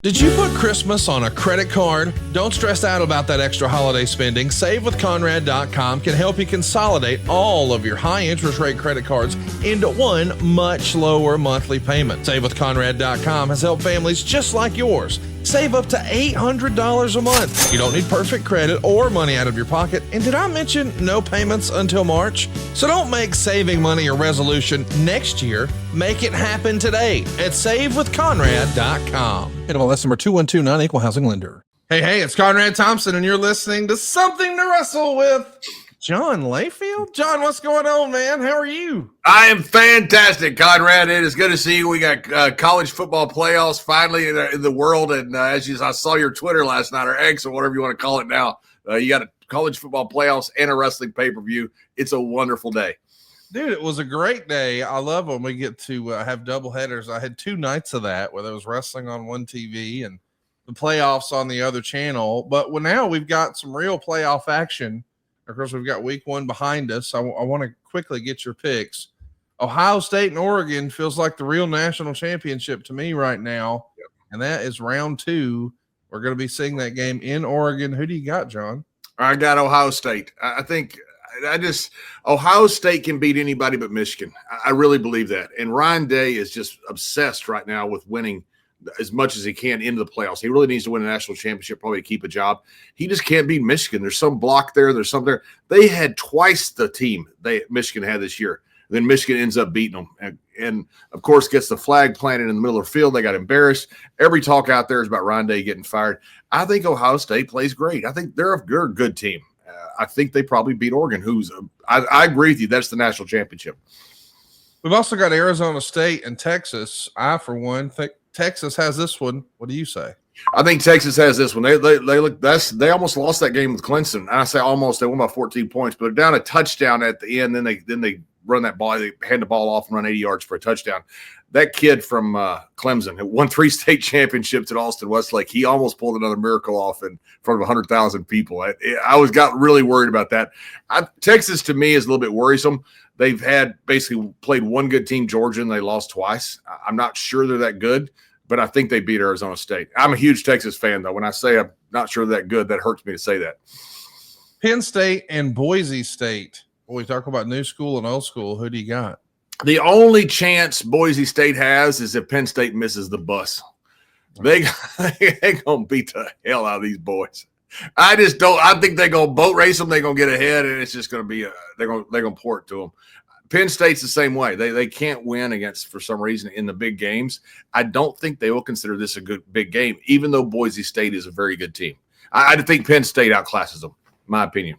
Did you put Christmas on a credit card? Don't stress out about that extra holiday spending. SaveWithConrad.com can help you consolidate all of your high interest rate credit cards into one much lower monthly payment. SaveWithConrad.com has helped families just like yours save up to $800 a month. You don't need perfect credit or money out of your pocket. And did I mention no payments until March? So don't make saving money a resolution next year. Make it happen today at SaveWithConrad.com. NMLS number 2129, Equal Housing Lender. Hey, it's Conrad Thompson, and you're listening to Something to Wrestle with John Layfield. John, what's going on, man? How are you? I am fantastic, Conrad. It is good to see you. We got college football playoffs finally in the world, and I saw your Twitter last night, or X, or whatever you want to call it now. You got a college football playoffs and a wrestling pay-per-view. It's a wonderful day. Dude, it was a great day. I love when we get to have double headers. I had 2 nights of that where there was wrestling on one TV and the playoffs on the other channel. But now we've got some real playoff action. Of course, we've got week 1 behind us. I want to quickly get your picks. Ohio State and Oregon feels like the real national championship to me right now. Yep. And that is round 2. We're going to be seeing that game in Oregon. Who do you got, John? I got Ohio State. I think Ohio State can beat anybody but Michigan. I really believe that. And Ryan Day is just obsessed right now with winning as much as he can into the playoffs. He really needs to win a national championship, probably to keep a job. He just can't beat Michigan. There's some block there. There's something there. They had twice the team Michigan had this year. Then Michigan ends up beating them. And of course, gets the flag planted in the middle of the field. They got embarrassed. Every talk out there is about Ryan Day getting fired. I think Ohio State plays great. I think they're a good team. I think they probably beat Oregon, I agree with you. That's the national championship. We've also got Arizona State and Texas. I, for one, think Texas has this one. What do you say? I think Texas has this one. They almost lost that game with Clemson. And I say almost. They won by 14 points, but they're down a touchdown at the end. Then they run that ball. They hand the ball off and run 80 yards for a touchdown. That kid from Clemson who won 3 state championships at Austin Westlake, he almost pulled another miracle off in front of 100,000 people. I got really worried about that. Texas, to me, is a little bit worrisome. They've basically played one good team, Georgia, and they lost twice. I'm not sure they're that good, but I think they beat Arizona State. I'm a huge Texas fan, though. When I say I'm not sure they're that good, that hurts me to say that. Penn State and Boise State. When we talk about new school and old school, who do you got? The only chance Boise State has is if Penn State misses the bus. They going to beat the hell out of these boys. I think they're going to boat race them. They're going to get ahead, and it's just going to be they're going to pour it to them. Penn State's the same way. They can't win against, for some reason, in the big games. I don't think they will consider this a good big game, even though Boise State is a very good team. I think Penn State outclasses them, in my opinion.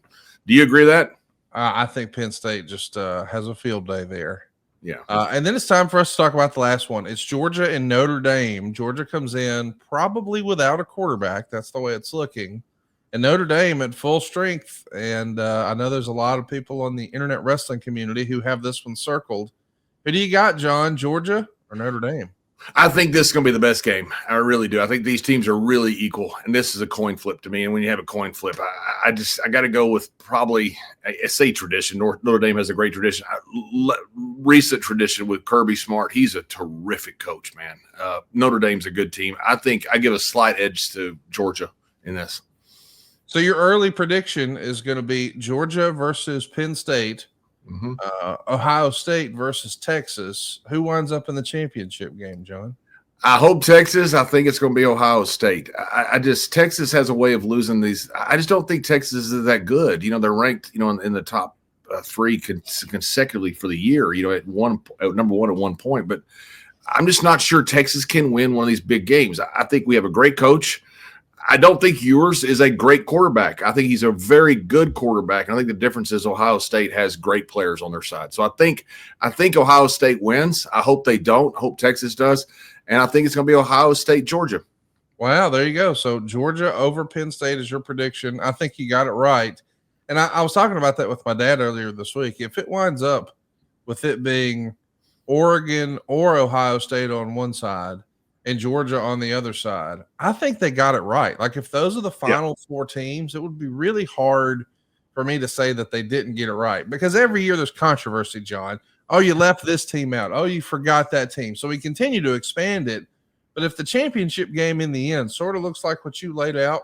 Do you agree with that? I think Penn State just has a field day there. Yeah. And then it's time for us to talk about the last one. It's Georgia and Notre Dame. Georgia comes in probably without a quarterback. That's the way it's looking. And Notre Dame at full strength. And I know there's a lot of people on the internet wrestling community who have this one circled. Who do you got, John, Georgia or Notre Dame? I think this is going to be the best game. I really do. I think these teams are really equal, and this is a coin flip to me. And when you have a coin flip, I got to go with probably a tradition. Notre Dame has a great tradition. Recent tradition with Kirby Smart. He's a terrific coach, man. Notre Dame's a good team. I think I give a slight edge to Georgia in this. So your early prediction is going to be Georgia versus Penn State. Mm-hmm. Ohio State versus Texas. Who winds up in the championship game, John? I hope Texas. I think it's going to be Ohio State. Texas has a way of losing these. I just don't think Texas is that good. They're ranked, in the top 3 consecutively for the year, at number 1 at one point. But I'm just not sure Texas can win one of these big games. I think we have a great coach. I don't think yours is a great quarterback. I think he's a very good quarterback. And I think the difference is Ohio State has great players on their side. So I think Ohio State wins. I hope they don't. I hope Texas does. And I think it's going to be Ohio State, Georgia. Wow, there you go. So Georgia over Penn State is your prediction. I think you got it right. And I was talking about that with my dad earlier this week. If it winds up with it being Oregon or Ohio State on one side and Georgia on the other side, I think they got it right. Like if those are the final 4 teams, it would be really hard for me to say that they didn't get it right, because every year there's controversy, John. Oh, you left this team out. Oh, you forgot that team. So we continue to expand it. But if the championship game in the end sort of looks like what you laid out,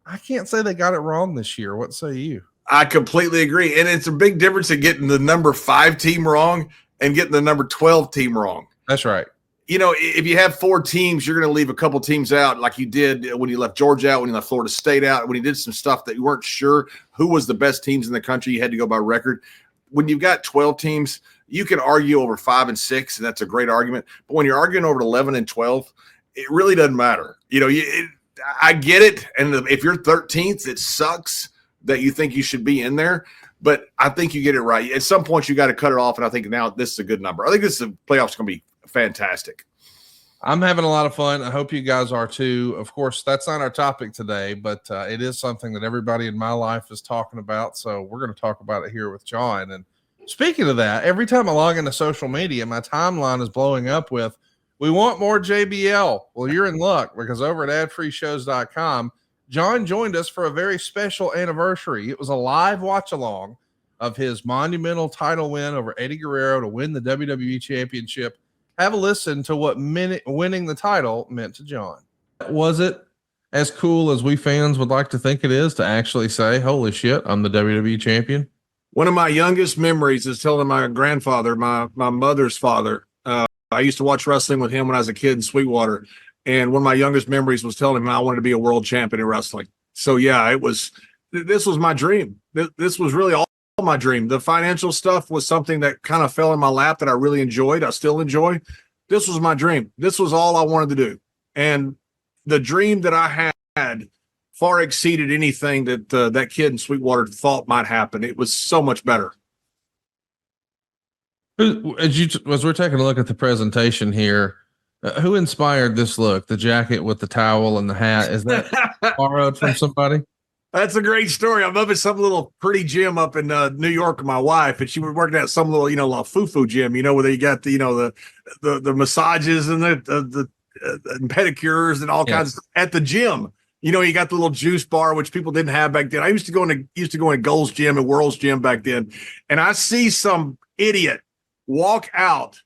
I can't say they got it wrong this year. What say you? I completely agree. And it's a big difference in getting the number 5 team wrong and getting the number 12 team wrong. That's right. You know, if you have 4 teams, you're going to leave a couple teams out like you did when you left Georgia out, when you left Florida State out, when you did some stuff that you weren't sure who was the best teams in the country. You had to go by record. When you've got 12 teams, you can argue over 5 and 6, and that's a great argument. But when you're arguing over 11 and 12, it really doesn't matter. You know, I get it. And if you're 13th, it sucks that you think you should be in there. But I think you get it right. At some point, you got to cut it off, and I think now this is a good number. I think this playoffs going to be fantastic. I'm having a lot of fun. I hope you guys are too. Of course, that's not our topic today, but it is something that everybody in my life is talking about. So we're going to talk about it here with John. And speaking of that, every time I log into social media, my timeline is blowing up with, we want more JBL. Well, you're in luck, because over at adfreeshows.com, John joined us for a very special anniversary. It was a live watch along of his monumental title win over Eddie Guerrero to win the WWE Championship. Have a listen to what winning the title meant to John. Was it as cool as we fans would like to think it is to actually say, holy shit, I'm the WWE champion? One of my youngest memories is telling my grandfather, my mother's father. I used to watch wrestling with him when I was a kid in Sweetwater. And one of my youngest memories was telling him I wanted to be a world champion in wrestling. So, yeah, this was my dream. This was really all my dream. The financial stuff was something that kind of fell in my lap that I really enjoyed. I still enjoy. This was my dream. This was all I wanted to do. And the dream that I had far exceeded anything that that kid in Sweetwater thought might happen. It was so much better. As we're taking a look at the presentation here, who inspired this look? The jacket with the towel and the hat, is that borrowed from somebody? That's a great story. I'm up at some little pretty gym up in New York with my wife, and she was working at some little, like foo-foo gym, where they got the massages and the pedicures and all kinds of, at the gym. You got the little juice bar, which people didn't have back then. I used to go in Gold's Gym and World's Gym back then, and I see some idiot walk out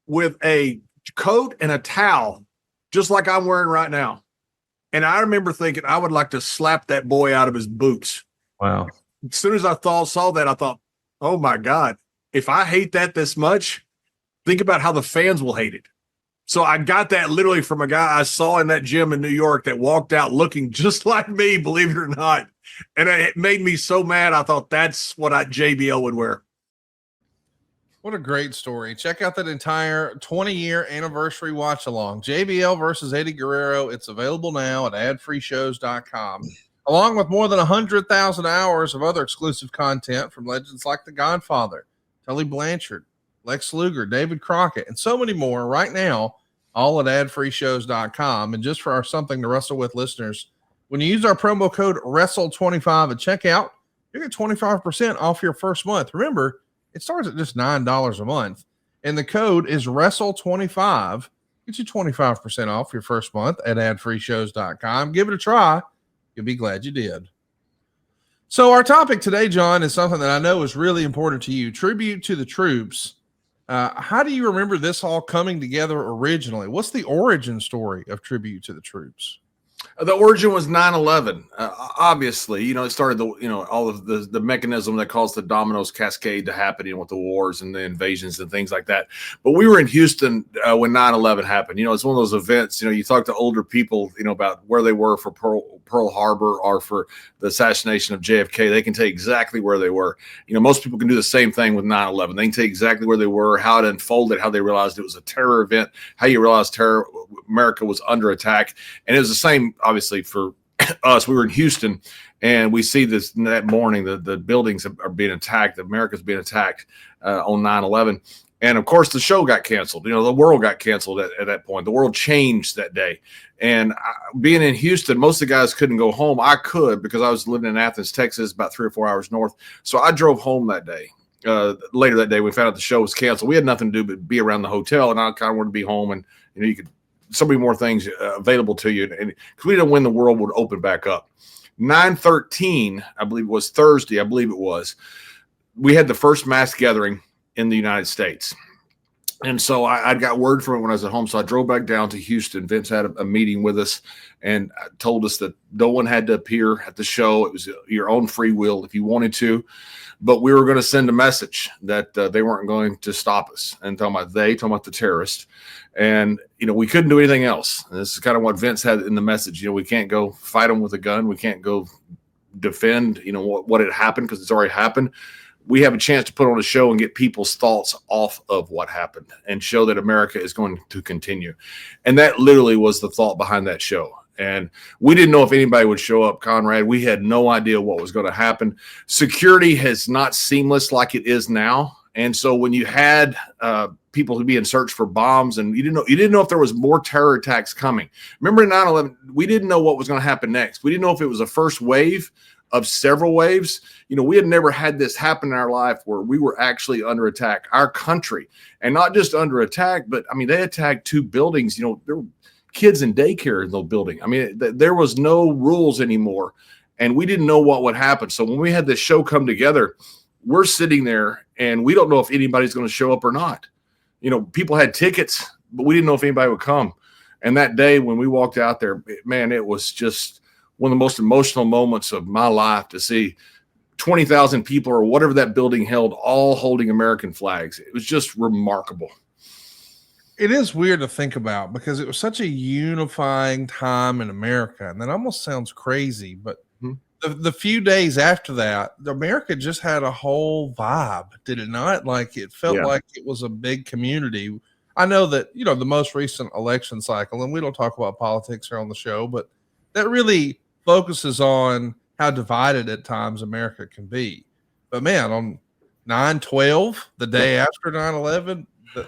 with a coat and a towel, just like I'm wearing right now. And I remember thinking I would like to slap that boy out of his boots. Wow. As soon as I saw that, I thought, oh my God, if I hate that this much, think about how the fans will hate it. So I got that literally from a guy I saw in that gym in New York that walked out looking just like me, believe it or not. And it made me so mad. I thought that's what JBL would wear. What a great story. Check out that entire 20-year anniversary watch along. JBL versus Eddie Guerrero. It's available now at adfreeshows.com, along with more than 100,000 hours of other exclusive content from legends like The Godfather, Tully Blanchard, Lex Luger, David Crockett, and so many more right now, all at adfreeshows.com. And just for our Something to Wrestle With listeners, when you use our promo code WRESTLE25 at checkout, you get 25% off your first month. Remember, it starts at just $9 a month, and the code is WRESTLE25. Get you 25% off your first month at adfreeshows.com. Give it a try. You'll be glad you did. So our topic today, John, is something that I know is really important to you. Tribute to the troops. How do you remember this all coming together originally? What's the origin story of Tribute to the Troops? The origin was 9/11. Obviously, it started all of the mechanism that caused the dominoes cascade to happen, with the wars and the invasions and things like that. But we were in Houston when 9/11 happened. It's one of those events. You talk to older people, about where they were for Pearl Harbor or for the assassination of JFK. They can tell you exactly where they were. Most people can do the same thing with 9/11. They can tell you exactly where they were, how it unfolded, how they realized it was a terror event, how you realized America was under attack, and it was the same. Obviously, for us, we were in Houston, and we see this that morning. The buildings are being attacked. America's being attacked on 9/11, and of course, the show got canceled. The world got canceled at that point. The world changed that day. And being in Houston, most of the guys couldn't go home. I could because I was living in Athens, Texas, about 3 or 4 hours north. So I drove home that day. Later that day, we found out the show was canceled. We had nothing to do but be around the hotel, and I kind of wanted to be home, and you could. So many more things available to you, and because we didn't know when the world would open back up. 9/13, I believe it was Thursday. I believe it was. We had the first mass gathering in the United States, And so I got word from it when I was at home. So I drove back down to Houston. Vince had a meeting with us and told us that no one had to appear at the show. It was your own free will if you wanted to. But we were going to send a message that they weren't going to stop us. And talking about the terrorist. And, we couldn't do anything else. And this is kind of what Vince had in the message. We can't go fight them with a gun. We can't go defend, what had happened because it's already happened. We have a chance to put on a show and get people's thoughts off of what happened and show that America is going to continue. And that literally was the thought behind that show. And we didn't know if anybody would show up, Conrad. We had no idea what was going to happen. Security has not seamless like it is now. And so when you had people who be in search for bombs and you didn't know if there was more terror attacks coming. Remember in 9/11, we didn't know what was going to happen next. We didn't know if it was a first wave of several waves. We had never had this happen in our life where we were actually under attack, our country, and not just under attack, but they attacked 2 buildings. There were kids in daycare in those buildings. There was no rules anymore, and we didn't know what would happen. So when we had this show come together, we're sitting there and we don't know if anybody's going to show up or not. People had tickets, but we didn't know if anybody would come. And that day when we walked out there, man, it was just one of the most emotional moments of my life to see 20,000 people or whatever that building held, all holding American flags. It was just remarkable. It is weird to think about because it was such a unifying time in America. And that almost sounds crazy, but the few days after that, America just had a whole vibe, did it not? Like it felt like it was a big community. I know that, the most recent election cycle, and we don't talk about politics here on the show, but that really focuses on how divided at times America can be. But man, on 9/12, the day after 9/11,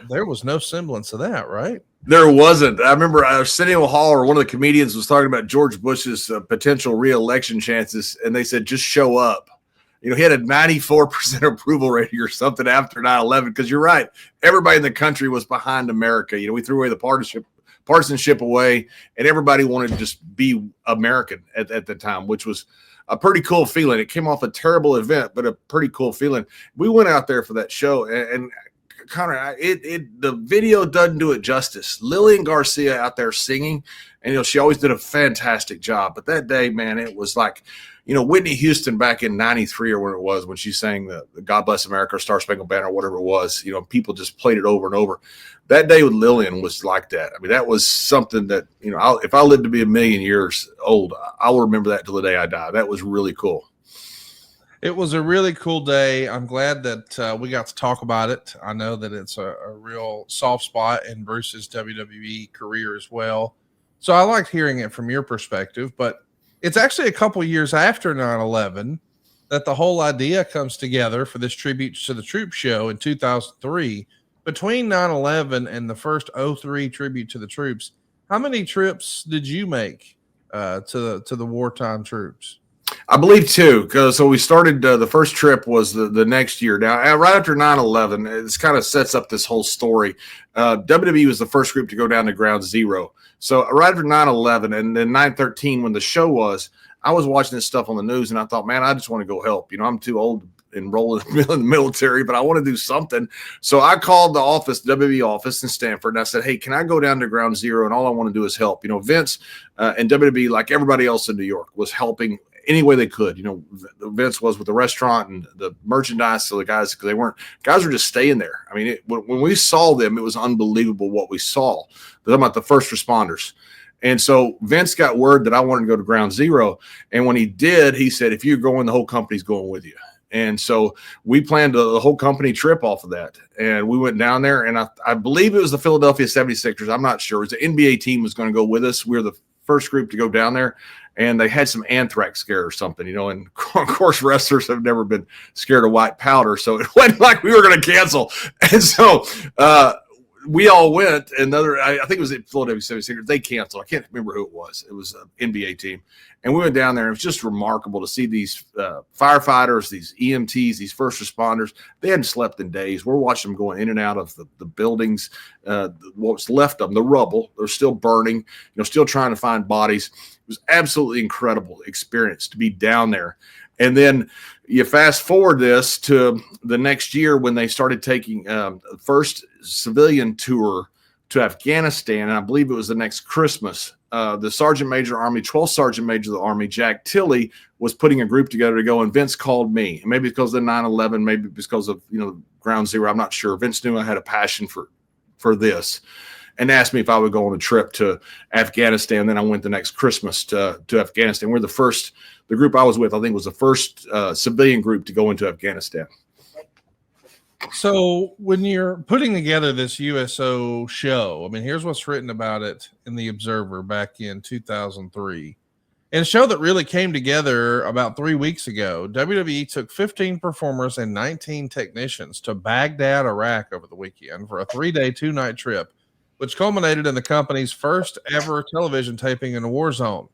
there was no semblance of that, right? There wasn't. I remember I was sitting in a hall where one of the comedians was talking about George Bush's potential re-election chances, and they said, just show up. He had a 94% approval rating or something after 9/11, because you're right. Everybody in the country was behind America. We threw away the partisanship away, and everybody wanted to just be American at the time, which was a pretty cool feeling. It came off a terrible event, but a pretty cool feeling. We went out there for that show, and Conrad, the video doesn't do it justice. Lillian Garcia out there singing, and she always did a fantastic job. But that day, man, it was like, Whitney Houston back in '93 or when it was, when she sang the God Bless America or Star Spangled Banner or whatever it was. People just played it over and over. That day with Lillian was like that. That was something that if I lived to be 1,000,000 years old, I'll remember that till the day I die. That was really cool. It was a really cool day. I'm glad that we got to talk about it. I know that it's a real soft spot in Bruce's WWE career as well. So I liked hearing it from your perspective, but it's actually a couple years after 9/11 that the whole idea comes together for this Tribute to the Troops show in 2003. Between 9/11 and the first 03 Tribute to the Troops, how many trips did you make to the wartime troops? I believe 2, because so we started the first trip was the next year. Now, right after 9/11, it kind of sets up this whole story. WWE was the first group to go down to Ground Zero. So right after 9/11 and then 9/13, when the show was, I was watching this stuff on the news, and I thought, man, I just want to go help. I'm too old to enroll in the military, but I want to do something. So I called the office, WWE office in Stanford, and I said, hey, can I go down to Ground Zero? And all I want to do is help. Vince and WWE, like everybody else in New York, was helping any way they could. Vince was with the restaurant and the merchandise. So the guys, because guys were just staying there. When we saw them, it was unbelievable what we saw. They're talking about the first responders. And so Vince got word that I wanted to go to Ground Zero. And when he did, he said, if you're going, the whole company's going with you. And so we planned the whole company trip off of that. And we went down there, and I believe it was the Philadelphia 76ers. I'm not sure. It was the NBA team was going to go with us. We were the first group to go down there. And they had some anthrax scare or something, and of course wrestlers have never been scared of white powder. So it wasn't like we were going to cancel. And so we all went, and I think it was the Philadelphia 76ers. They canceled. I can't remember who it was. It was an NBA team. And we went down there, and it was just remarkable to see these firefighters, these EMTs, these first responders. They hadn't slept in days. We're watching them going in and out of the buildings, what's left of them, the rubble. They're still burning, still trying to find bodies. It was absolutely incredible experience to be down there. And then you fast forward this to the next year when they started taking first civilian tour to Afghanistan, and I believe it was the next Christmas. The Sergeant Major Army, 12th Sergeant Major of the Army, Jack Tilley, was putting a group together to go, and Vince called me. And maybe because of the 9/11, maybe because of Ground Zero, I'm not sure. Vince knew I had a passion for this, and asked me if I would go on a trip to Afghanistan. Then I went the next Christmas to Afghanistan. We're the group I was with, I think, was the first civilian group to go into Afghanistan. So when you're putting together this USO show, I mean, here's what's written about it in the Observer back in 2003. In a show that really came together about 3 weeks ago, WWE took 15 performers and 19 technicians to Baghdad, Iraq over the weekend for a 3-day, 2-night trip, which culminated in the company's first ever television taping in a war zone.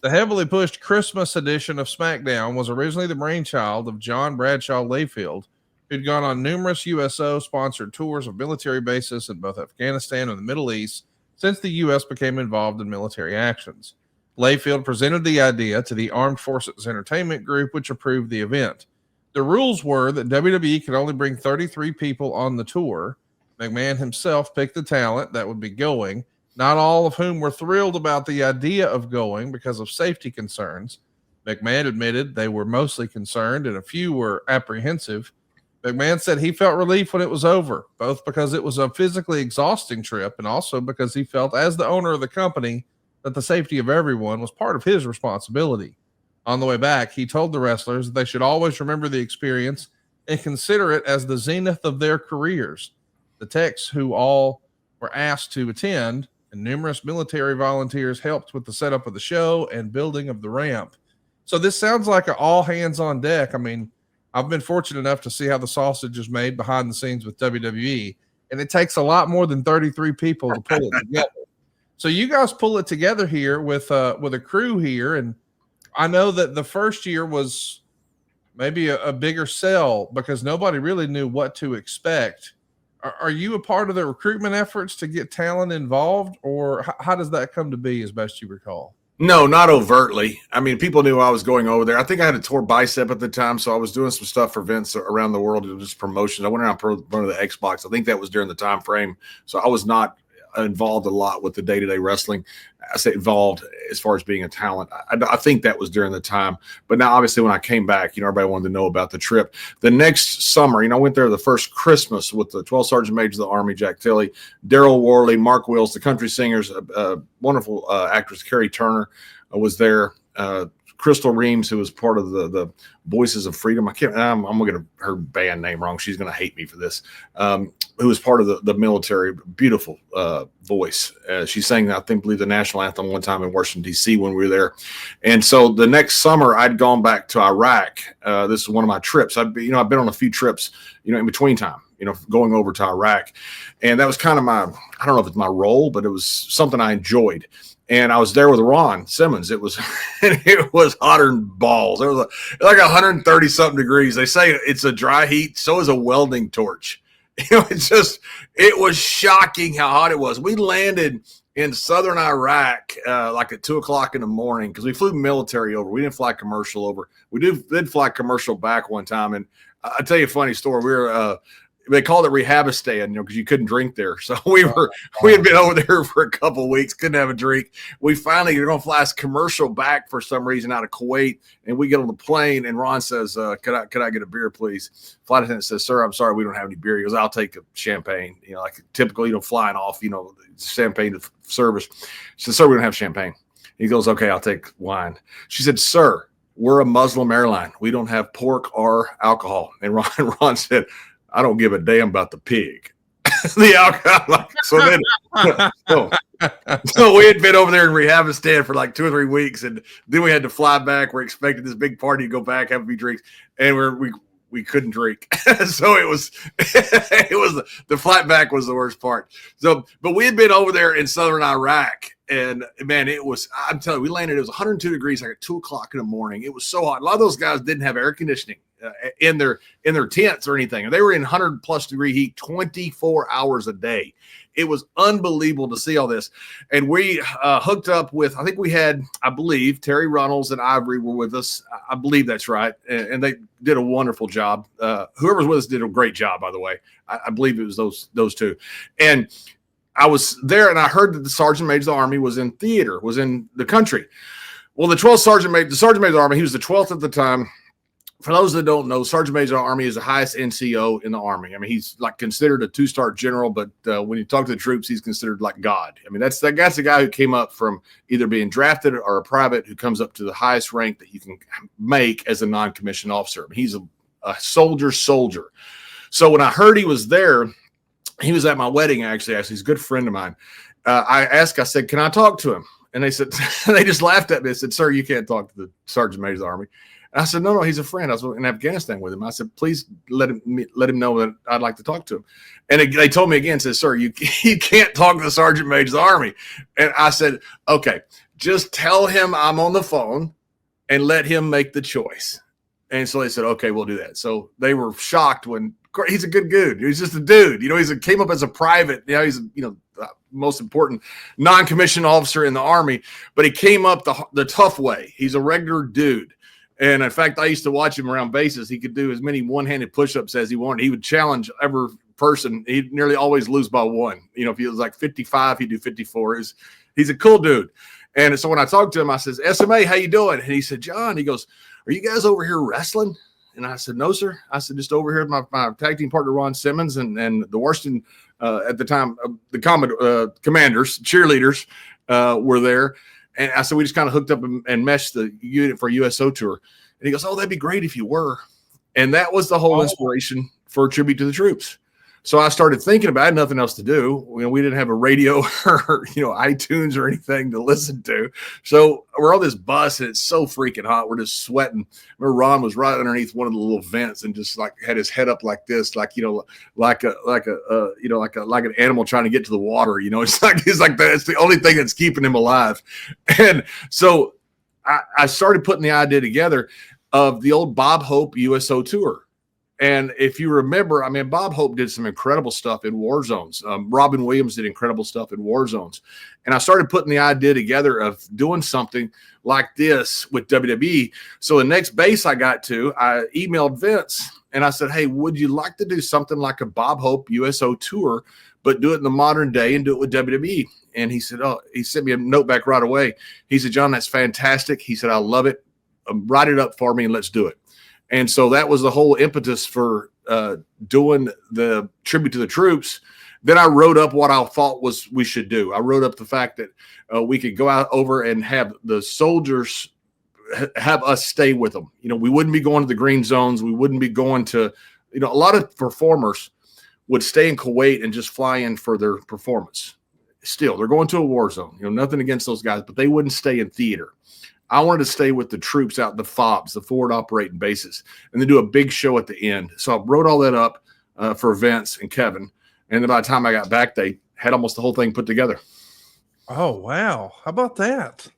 The heavily pushed Christmas edition of SmackDown was originally the brainchild of John Bradshaw Layfield, who'd gone on numerous USO-sponsored tours of military bases in both Afghanistan and the Middle East since the U.S. became involved in military actions. Layfield presented the idea to the Armed Forces Entertainment Group, which approved the event. The rules were that WWE could only bring 33 people on the tour. McMahon himself picked the talent that would be going, not all of whom were thrilled about the idea of going because of safety concerns. McMahon admitted they were mostly concerned and a few were apprehensive. McMahon said he felt relief when it was over, both because it was a physically exhausting trip and also because he felt, as the owner of the company, that the safety of everyone was part of his responsibility. On the way back, he told the wrestlers that they should always remember the experience and consider it as the zenith of their careers. The techs, who all were asked to attend, and numerous military volunteers helped with the setup of the show and building of the ramp. So this sounds like an all hands on deck. I mean, I've been fortunate enough to see how the sausage is made behind the scenes with WWE, and it takes a lot more than 33 people to pull it together. So you guys pull it together here with a crew here, and I know that the first year was maybe a bigger sell because nobody really knew what to expect. Are you a part of the recruitment efforts to get talent involved, or how does that come to be, as best you recall? No, not overtly. I mean, people knew I was going over there. I think I had a torn bicep at the time, so I was doing some stuff for Vince around the world, just promotions. I went around promoting the Xbox. I think that was during the time frame, so I was not involved a lot with the day-to-day wrestling. I say involved as far as being a talent. I think that was during the time. But now, obviously, when I came back, everybody wanted to know about the trip. The next summer, I went there the first Christmas with the 12th Sergeant Major of the Army, Jack Tilley, Daryl Worley, Mark Wills, the country singers, wonderful actress Carrie Turner was there. Crystal Reams, who was part of the Voices of Freedom. I'm going to get her band name wrong. She's going to hate me for this. Who was part of the military, beautiful voice. She sang, I believe, the national anthem one time in Washington, D.C. when we were there. And so the next summer, I'd gone back to Iraq. This is one of my trips. I've been on a few trips, in between time, going over to Iraq. And that was kind of I don't know if it's my role, but it was something I enjoyed. And I was there with Ron Simmons. It was hotter than balls. It was like 130 something degrees. They say it's a dry heat. So is a welding torch. It was shocking how hot it was. We landed in southern Iraq like at 2:00 in the morning because we flew military over. We didn't fly commercial over. We did fly commercial back one time. And I'll tell you a funny story. We were they called it Rehabistan, because you couldn't drink there. So we had been over there for a couple of weeks, couldn't have a drink. We finally are going to fly us commercial back for some reason out of Kuwait, and we get on the plane, and Ron says, "Could I get a beer, please?" Flight attendant says, "Sir, I'm sorry, we don't have any beer." He goes, "I'll take a champagne." Like typical, flying off, champagne service. She said, "Sir, we don't have champagne." He goes, "Okay, I'll take wine." She said, "Sir, we're a Muslim airline. We don't have pork or alcohol." And Ron said, "I don't give a damn about the pig." The alcohol. So we had been over there in Rehabistan for like 2 or 3 weeks, and then we had to fly back. We're expecting this big party to go back, have a few drinks, and we couldn't drink. So it was the flight back was the worst part. So, but we had been over there in southern Iraq, and man, I'm telling you, we landed. It was 102 degrees, like at 2:00 in the morning. It was so hot. A lot of those guys didn't have air conditioning. in their tents or anything. They were in 100+ degree heat 24 hours a day. It was unbelievable to see all this. And we hooked up with, I think we had, I believe, Terry Runnels and Ivory were with us. I believe that's right. And they did a wonderful job. Whoever's with us did a great job, by the way. I believe it was those two. And I was there and I heard that the Sergeant Major of the Army was in theater, was in the country. Well, the 12th Sergeant Major of the Army, he was the 12th at the time. For those that don't know, Sergeant Major of the Army is the highest NCO in the Army. I mean, he's like considered a 2-star general, but when you talk to the troops, he's considered like God. I mean, that's the guy who came up from either being drafted or a private who comes up to the highest rank that you can make as a non-commissioned officer. I mean, he's a soldier. So when I heard he was there, he was at my wedding, actually. He's a good friend of mine. I said, can I talk to him? And they said, they just laughed at me. They said, sir, you can't talk to the Sergeant Major of the Army. And I said, no, he's a friend. I was in Afghanistan with him. I said, please let him know that I'd like to talk to him. And they told me again, said, sir, you can't talk to the Sergeant Major of the Army. And I said, okay, just tell him I'm on the phone and let him make the choice. And so they said, okay, we'll do that. So they were shocked when he's a good dude. He's just a dude. Came up as a private. He's the most important non-commissioned officer in the Army, but he came up the tough way. He's a regular dude. And in fact, I used to watch him around bases. He could do as many one-handed push-ups as he wanted. He would challenge every person. He'd nearly always lose by one. If he was like 55, he'd do 54. He's a cool dude. And so when I talked to him, I says, SMA, how you doing? And he said, John, he goes, are you guys over here wrestling? And I said, no, sir. I said, just over here with my tag team partner, Ron Simmons, and the Washington, at the time, the commanders, cheerleaders were there. And I said, we just kind of hooked up and meshed the unit for a USO tour. And he goes, oh, that'd be great if you were. And that was the whole inspiration for a tribute to the troops. So I started thinking about it, nothing else to do. We didn't have a radio or, iTunes or anything to listen to. So we're on this bus and it's so freaking hot. We're just sweating. I remember Ron was right underneath one of the little vents and just like had his head up like this, like an animal trying to get to the water. It's like that. It's the only thing that's keeping him alive. And so I started putting the idea together of the old Bob Hope USO tour. And if you remember, I mean, Bob Hope did some incredible stuff in war zones. Robin Williams did incredible stuff in war zones. And I started putting the idea together of doing something like this with WWE. So the next base I got to, I emailed Vince and I said, hey, would you like to do something like a Bob Hope USO tour, but do it in the modern day and do it with WWE? And he said, he sent me a note back right away. He said, John, that's fantastic. He said, I love it. Write it up for me and let's do it. And so that was the whole impetus for doing the tribute to the troops. Then I wrote up what I thought we should do. I wrote up the fact that we could go out over and have the soldiers have us stay with them. We wouldn't be going to the green zones. We wouldn't be going to, a lot of performers would stay in Kuwait and just fly in for their performance. Still, they're going to a war zone. Nothing against those guys, but they wouldn't stay in theater. I wanted to stay with the troops out in the FOBs, the forward operating bases, and then do a big show at the end. So I wrote all that up for Vince and Kevin. And then by the time I got back, they had almost the whole thing put together. Oh, wow. How about that?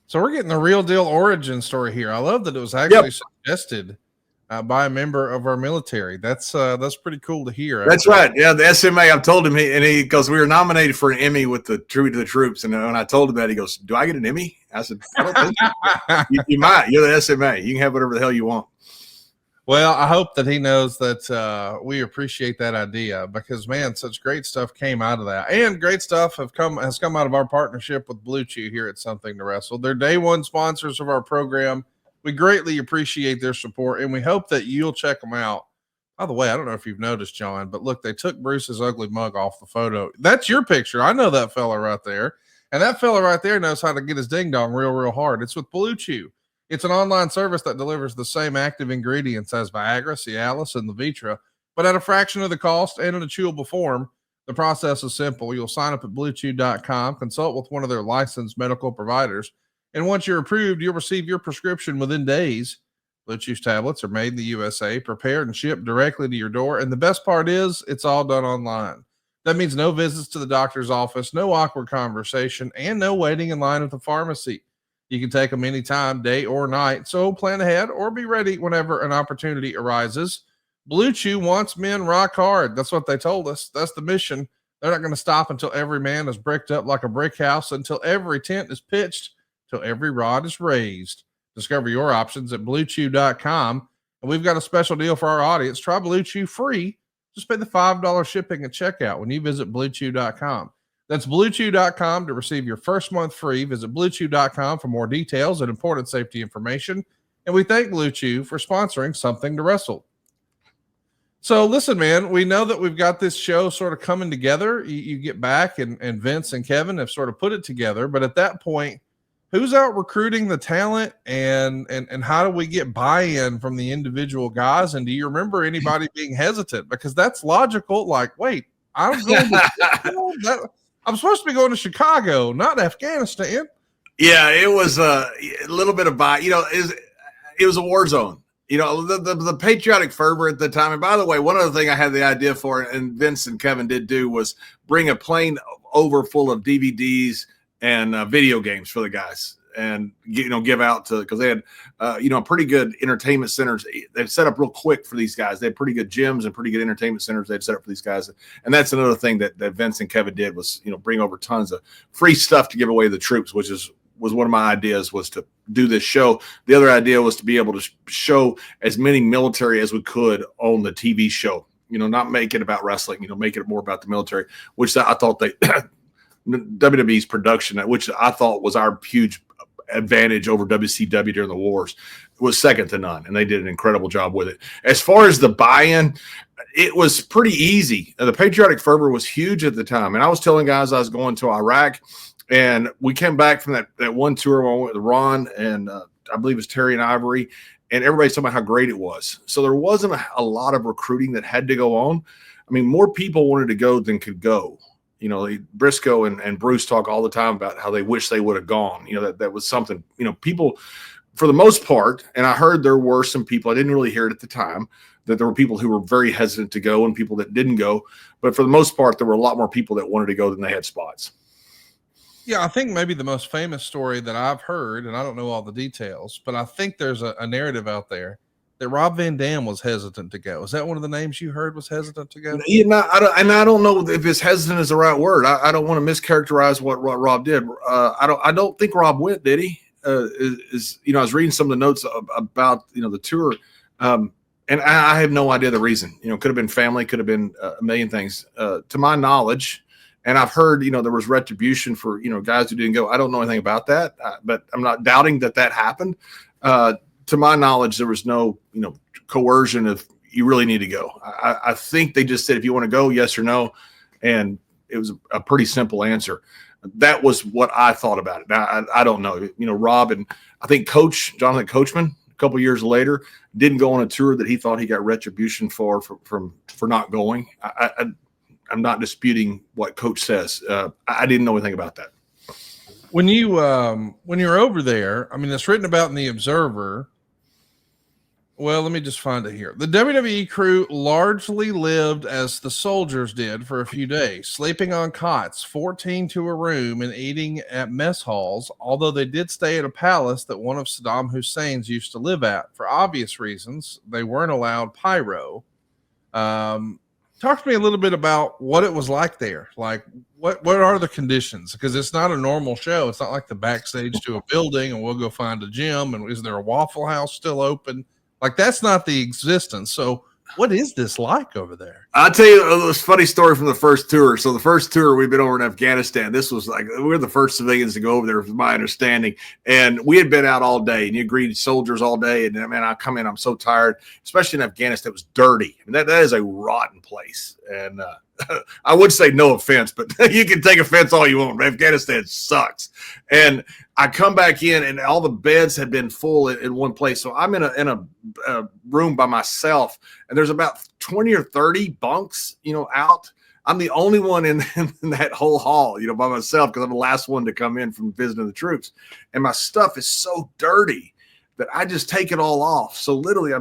So we're getting the real deal origin story here. I love that it was actually suggested by a member of our military. That's pretty cool to hear. That's right. Yeah, the SMA. I've told him because we were nominated for an Emmy with the Tribute to the Troops, and when I told him that, he goes, "Do I get an Emmy?" I said, "I don't think so. You might. You're the SMA. You can have whatever the hell you want." Well, I hope that he knows that we appreciate that idea because, man, such great stuff came out of that, and great stuff has come out of our partnership with Blue Chew here at Something to Wrestle. They're day one sponsors of our program. We greatly appreciate their support, and we hope that you'll check them out. By the way, I don't know if you've noticed, John, but look, they took Bruce's ugly mug off the photo. That's your picture. I know that fella right there. And that fella right there knows how to get his ding-dong real hard. It's with Blue Chew. It's an online service that delivers the same active ingredients as Viagra, Cialis, and Levitra, but at a fraction of the cost and in a chewable form. The process is simple. You'll sign up at bluechew.com, consult with one of their licensed medical providers, and once you're approved, you'll receive your prescription within days. Blue Chew's tablets are made in the USA, prepared and shipped directly to your door. And the best part is it's all done online. That means no visits to the doctor's office, no awkward conversation, and no waiting in line at the pharmacy. You can take them anytime, day or night. So plan ahead or be ready whenever an opportunity arises. Blue Chew wants men rock hard. That's what they told us. That's the mission. They're not going to stop until every man is bricked up like a brick house, until every tent is pitched, till every rod is raised. Discover your options at BlueChew.com. And we've got a special deal for our audience. Try Blue Chew free. Just pay the $5 shipping at checkout when you visit BlueChew.com. That's BlueChew.com to receive your first month free. Visit BlueChew.com for more details and important safety information. And we thank Blue Chew for sponsoring Something to Wrestle. So listen, man, we know that we've got this show sort of coming together. You get back and Vince and Kevin have sort of put it together. But at that point, who's out recruiting the talent and how do we get buy-in from the individual guys? And do you remember anybody being hesitant? Because that's logical. Like, wait, I'm supposed to be going to Chicago, not Afghanistan. Yeah, it was a little bit of buy. It was a war zone. The patriotic fervor at the time. And by the way, one other thing I had the idea for, and Vince and Kevin did do, was bring a plane over full of DVDs and video games for the guys, and give out to, because they had pretty good entertainment centers. They've set up real quick for these guys. They had pretty good gyms and pretty good entertainment centers they'd set up for these guys. And that's another thing that Vince and Kevin did, was bring over tons of free stuff to give away to the troops, which was one of my ideas, was to do this show. The other idea was to be able to show as many military as we could on the TV show, not make it about wrestling, make it more about the military, which I thought WWE's production, which I thought was our huge advantage over WCW during the wars, was second to none. And they did an incredible job with it. As far as the buy-in, it was pretty easy. The patriotic fervor was huge at the time. And I was telling guys I was going to Iraq, and we came back from that one tour where I went with Ron and I believe it was Terry and Ivory, and everybody's talking about how great it was. So there wasn't a lot of recruiting that had to go on. I mean, more people wanted to go than could go. Briscoe and Bruce talk all the time about how they wish they would have gone. That was something, people, for the most part, and I heard there were some people, I didn't really hear it at the time, that there were people who were very hesitant to go and people that didn't go. But for the most part, there were a lot more people that wanted to go than they had spots. Yeah, I think maybe the most famous story that I've heard, and I don't know all the details, but I think there's a narrative out there that Rob Van Dam was hesitant to go. Is that one of the names you heard was hesitant to go? I don't know if it's hesitant is the right word. I don't want to mischaracterize what Rob did. I don't think Rob went, did he? I was reading some of the notes about the tour, and I have no idea the reason. Could have been family, could have been a million things. To my knowledge, and I've heard there was retribution for guys who didn't go. I don't know anything about that, but I'm not doubting that happened. To my knowledge, there was no, coercion of you really need to go. I think they just said, if you want to go, yes or no. And it was a pretty simple answer. That was what I thought about it. Now, I don't know, Rob, and I think Jonathan Coachman, a couple years later, didn't go on a tour that he thought he got retribution for not going. I'm not disputing what Coach says. I didn't know anything about that. When you're over there, I mean, it's written about in the Observer. Well, let me just find it here. The WWE crew largely lived as the soldiers did for a few days, sleeping on cots, 14 to a room, and eating at mess halls, although they did stay at a palace that one of Saddam Hussein's used to live at. For obvious reasons, they weren't allowed pyro. Talk to me a little bit about what it was like there. Like, what are the conditions? Because it's not a normal show. It's not like the backstage to a building and we'll go find a gym. And is there a Waffle House still open? Like, that's not the existence. So what is this like over there? I'll tell you a funny story from the first tour. So the first tour we've been over in Afghanistan, this was like, we were the first civilians to go over there, was my understanding. And we had been out all day and you greeted soldiers all day. And man, I come in, I'm so tired, especially in Afghanistan. It was dirty. I mean, that is a rotten place. And I would say no offense, but you can take offense all you want. Afghanistan sucks. And I come back in and all the beds had been full in one place. So I'm in a room by myself and there's about 20 or 30 bunks, out. I'm the only one in that whole hall, by myself, because I'm the last one to come in from visiting the troops. And my stuff is so dirty that I just take it all off. So literally I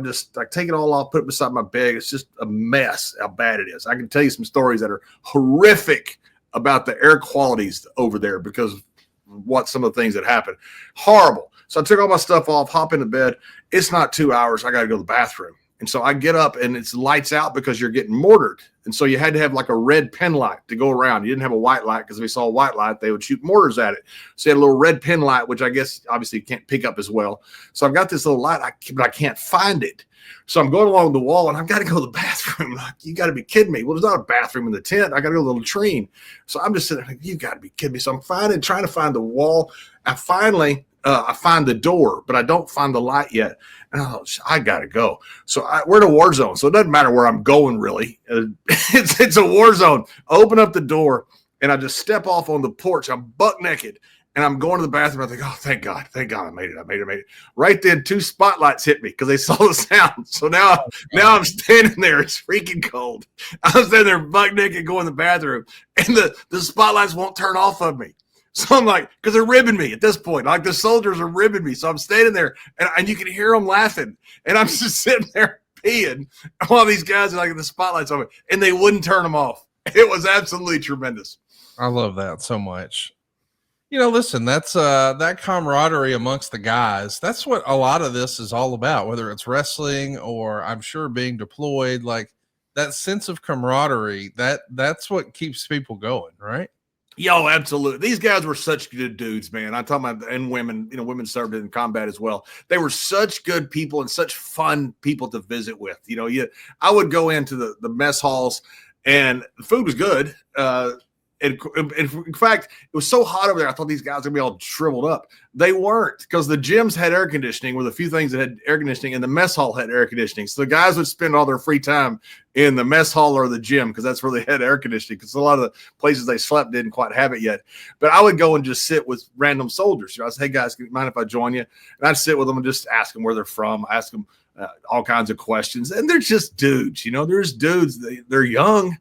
take it all off, put it beside my bed. It's just a mess how bad it is. I can tell you some stories that are horrific about the air qualities over there because what some of the things that happened. Horrible. So I took all my stuff off, hop into bed. It's not 2 hours. I got to go to the bathroom. And so I get up and it's lights out because you're getting mortared. And so you had to have like a red pen light to go around. You didn't have a white light because if we saw a white light, they would shoot mortars at it. So you had a little red pen light, which I guess obviously you can't pick up as well. So I've got this little light, but I can't find it. So I'm going along the wall and I've got to go to the bathroom. Like, you got to be kidding me. Well, there's not a bathroom in the tent. I got to go to the latrine. So I'm just sitting there like, you got to be kidding me. So I'm trying to find the wall. I finally find the door, but I don't find the light yet. And I got to go. So we're in a war zone. So it doesn't matter where I'm going, really. It's a war zone. I open up the door and I just step off on the porch. I'm buck naked. And I'm going to the bathroom. I think, oh, thank God, I made it. Right then, 2 spotlights hit me because they saw the sound. So now I'm standing there. It's freaking cold. I'm standing there buck naked going to the bathroom, and the spotlights won't turn off of me. So I'm like, because they're ribbing me at this point. Like the soldiers are ribbing me. So I'm standing there, and you can hear them laughing. And I'm just sitting there peeing while these guys are like the spotlights on me, and they wouldn't turn them off. It was absolutely tremendous. I love that so much. Listen, that's that camaraderie amongst the guys. That's what a lot of this is all about, whether it's wrestling or I'm sure being deployed, like that sense of camaraderie, that's what keeps people going, right? Yo, absolutely. These guys were such good dudes, man. I'm talking about, and women, women served in combat as well. They were such good people and such fun people to visit with. I would go into the mess halls and the food was good. And in fact, it was so hot over there, I thought these guys were going to be all shriveled up. They weren't, because the gyms had air conditioning with a few things that had air conditioning, and the mess hall had air conditioning. So the guys would spend all their free time in the mess hall or the gym because that's where they had air conditioning, because a lot of the places they slept didn't quite have it yet. But I would go and just sit with random soldiers. I said, hey, guys, can you mind if I join you? And I'd sit with them and just ask them where they're from, ask them all kinds of questions. And they're just dudes. There's dudes, they're young.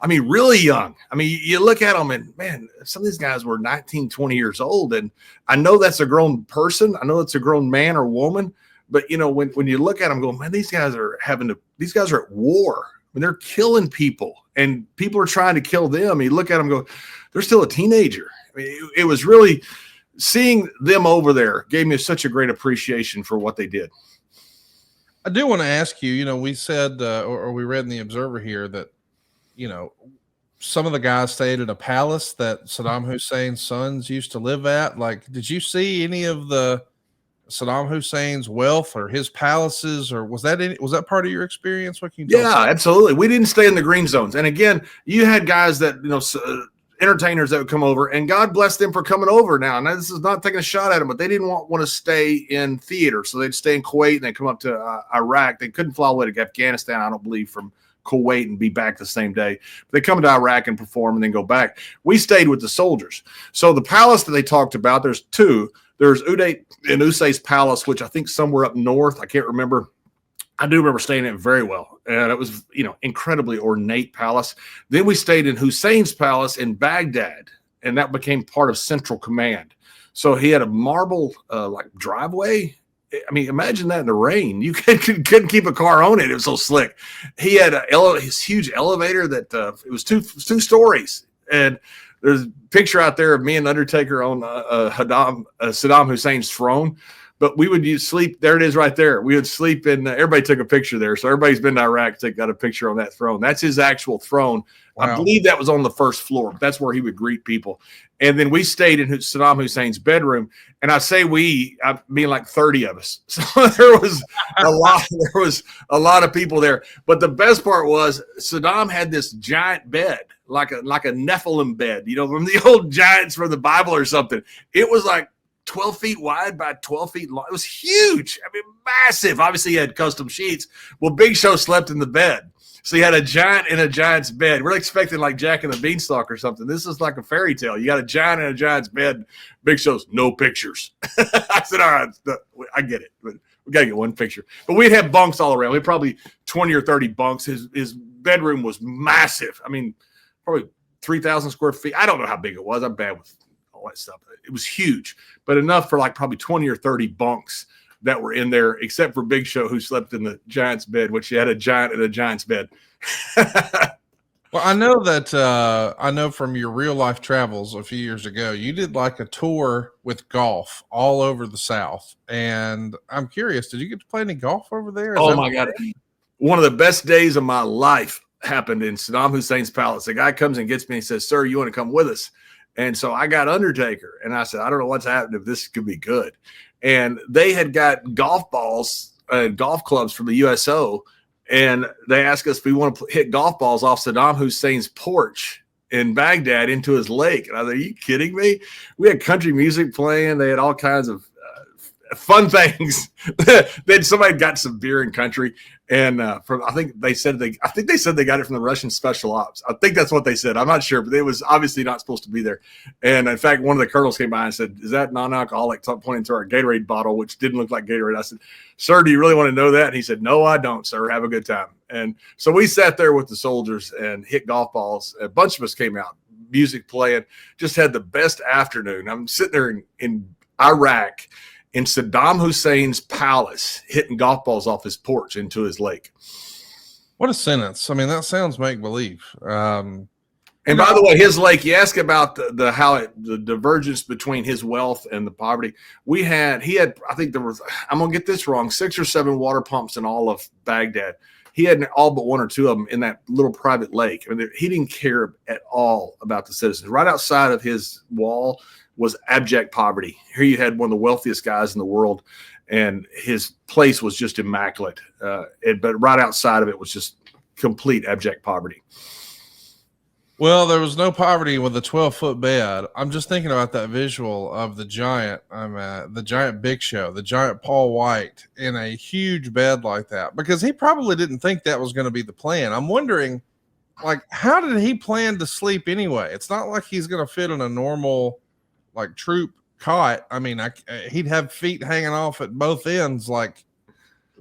I mean, really young. I mean, you look at them and, man, some of these guys were 19, 20 years old. And I know that's a grown person. I know it's a grown man or woman. But, when you look at them, go, man, these guys are at war. I mean, they're killing people and people are trying to kill them. You look at them and go, they're still a teenager. I mean, it was really seeing them over there gave me such a great appreciation for what they did. I do want to ask you, we said, or we read in the Observer here that, some of the guys stayed at a palace that Saddam Hussein's sons used to live at. Like, did you see any of the Saddam Hussein's wealth or his palaces, or was that part of your experience? What can you tell us? Absolutely. We didn't stay in the green zones. And again, you had guys that, entertainers that would come over, and God bless them for coming over now. And this is not taking a shot at them, but they didn't want to stay in theater. So they'd stay in Kuwait and they'd come up to Iraq. They couldn't fly all the way to Afghanistan, I don't believe, from Kuwait and be back the same day. But they come to Iraq and perform and then go back. We stayed with the soldiers. So the palace that they talked about, there's 2. There's Uday and Usay's palace, which I think somewhere up north. I can't remember. I do remember staying in it very well. And it was, incredibly ornate palace. Then we stayed in Hussein's palace in Baghdad, and that became part of Central Command. So he had a marble driveway. I mean, imagine that in the rain. You couldn't keep a car on it. It was so slick. He had his huge elevator that it was two stories. And there's a picture out there of me and Undertaker on Saddam Hussein's throne. But we would sleep. There it is right there. We would sleep in. Everybody took a picture there. So everybody's been to Iraq. Got a picture on that throne. That's his actual throne. Wow. I believe that was on the first floor. That's where he would greet people. And then we stayed in Saddam Hussein's bedroom. And I say I mean like 30 of us. So there was a lot of people there. But the best part was Saddam had this giant bed, like a Nephilim bed, from the old giants from the Bible or something. It was like 12 feet wide by 12 feet long. It was huge. I mean, massive. Obviously, he had custom sheets. Well, Big Show slept in the bed. So he had a giant in a giant's bed. We're expecting like Jack and the Beanstalk or something. This is like a fairy tale. You got a giant in a giant's bed. Big Show's no pictures. I said, all right, I get it. But we got to get one picture. But we'd have bunks all around. We had probably 20 or 30 bunks. His bedroom was massive. I mean, probably 3,000 square feet. I don't know how big it was. I'm bad with all that stuff. It was huge, but enough for like probably 20 or 30 bunks that were in there, except for Big Show, who slept in the giant's bed, which he had a giant in a giant's bed. Well, I know that I know from your real life travels a few years ago, you did like a tour with golf all over the South, and I'm curious, did you get to play any golf over there? Oh my God. One of the best days of my life happened in Saddam Hussein's palace. The guy comes and gets me and says, "Sir, you want to come with us?" And so I got Undertaker, and I said, "I don't know what's happening if this could be good." And they had got golf balls, golf clubs from the USO, and they asked us if we want to hit golf balls off Saddam Hussein's porch in Baghdad into his lake. And I was like, "Are you kidding me?" We had country music playing. They had all kinds of fun things. Then somebody got some beer in country, and I think they said they got it from the Russian special ops. I think that's what they said. I'm not sure, but it was obviously not supposed to be there. And in fact, one of the colonels came by and said, "Is that non-alcoholic?" Pointing to our Gatorade bottle, which didn't look like Gatorade. I said, "Sir, do you really want to know that?" And he said, "No, I don't, sir. Have a good time." And so we sat there with the soldiers and hit golf balls. A bunch of us came out, music playing, just had the best afternoon. I'm sitting there in Iraq, in Saddam Hussein's palace, hitting golf balls off his porch into his lake. What a sentence. I mean, that sounds make-believe. And by the way, his lake, you ask about the divergence between his wealth and the poverty. He had, I think there was, I'm going to get this wrong, 6 or 7 water pumps in all of Baghdad. He had all but 1 or 2 of them in that little private lake. I mean, he didn't care at all about the citizens. Right outside of his wall was abject poverty. Here you had one of the wealthiest guys in the world, and his place was just immaculate. But right outside of it was just complete abject poverty. Well, there was no poverty with a 12-foot bed. I'm just thinking about that visual of the giant Big Show, the giant Paul White in a huge bed like that, because he probably didn't think that was going to be the plan. I'm wondering, like, how did he plan to sleep anyway? It's not like he's going to fit in a normal, like, troop cot. I mean, he'd have feet hanging off at both ends. Like,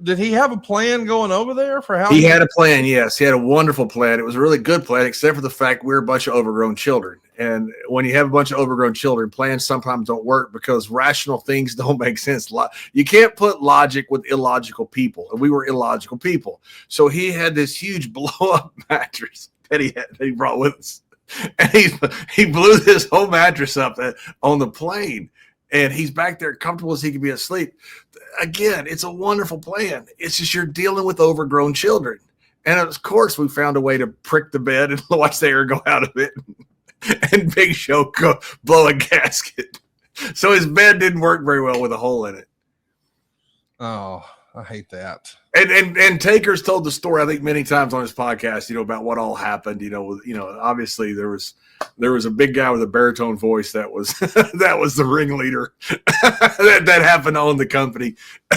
did he have a plan going over there for how he had a plan? Yes, he had a wonderful plan. It was a really good plan, except for the fact we're a bunch of overgrown children. And when you have a bunch of overgrown children, plans sometimes don't work because rational things don't make sense. You can't put logic with illogical people, and we were illogical people. So he had this huge blow-up mattress that he brought with us. And he blew this whole mattress up on the plane, and he's back there comfortable as he can be asleep. Again, it's a wonderful plan. It's just you're dealing with overgrown children. And of course, we found a way to prick the bed and watch the air go out of it, and Big Show blow a gasket. So his bed didn't work very well with a hole in it. Oh, I hate that. And Taker's told the story, I think, many times on his podcast, about what all happened. Obviously there was a big guy with a baritone voice that was that was the ringleader that happened to own the company.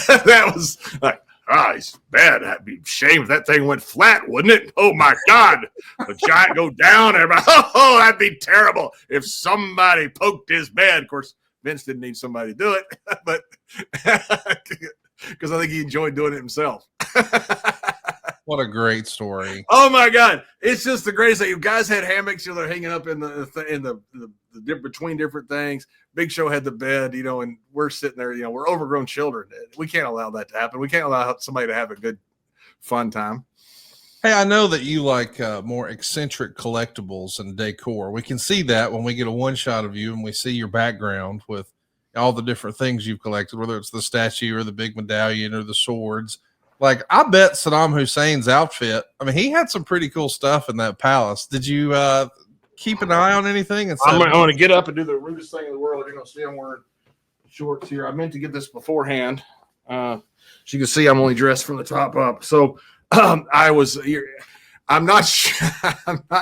That was like, it's bad. That'd be a shame if that thing went flat, wouldn't it? Oh my God, the giant go down. Everybody, oh, that'd be terrible if somebody poked his bed. Of course, Vince didn't need somebody to do it, but because I think he enjoyed doing it himself. What a great story! Oh my God, it's just the greatest thing. You guys had hammocks, they're hanging up in the between different things. Big Show had the bed, and we're sitting there. We're overgrown children. We can't allow that to happen. We can't allow somebody to have a good, fun time. Hey, I know that you like more eccentric collectibles and decor. We can see that when we get a one shot of you and we see your background with all the different things you've collected, whether it's the statue or the big medallion or the swords. Like, I bet Saddam Hussein's outfit, I mean, he had some pretty cool stuff in that palace. Did you keep an eye on anything? I'm going to get up and do the rudest thing in the world. You're going to see I'm wearing shorts here. I meant to get this beforehand. As you can see, I'm only dressed from the top up. So I'm not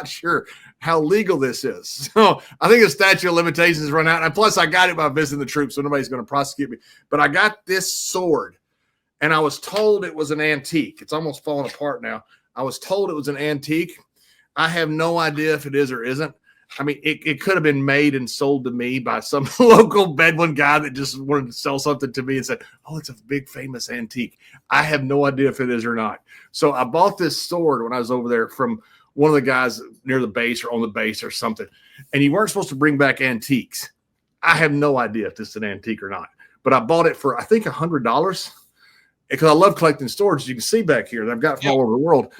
sure how legal this is. So I think the statute of limitations run out. And plus, I got it by visiting the troops, so nobody's going to prosecute me. But I got this sword, and I was told it was an antique. It's almost falling apart now. I was told it was an antique. I have no idea if it is or isn't. I mean, it could have been made and sold to me by some local Bedouin guy that just wanted to sell something to me and said, "Oh, it's a big famous antique." I have no idea if it is or not. So I bought this sword when I was over there from one of the guys near the base or on the base or something. And you weren't supposed to bring back antiques. I have no idea if this is an antique or not. But I bought it for, I think, $100 because I love collecting swords. You can see back here that I've got from all over the world.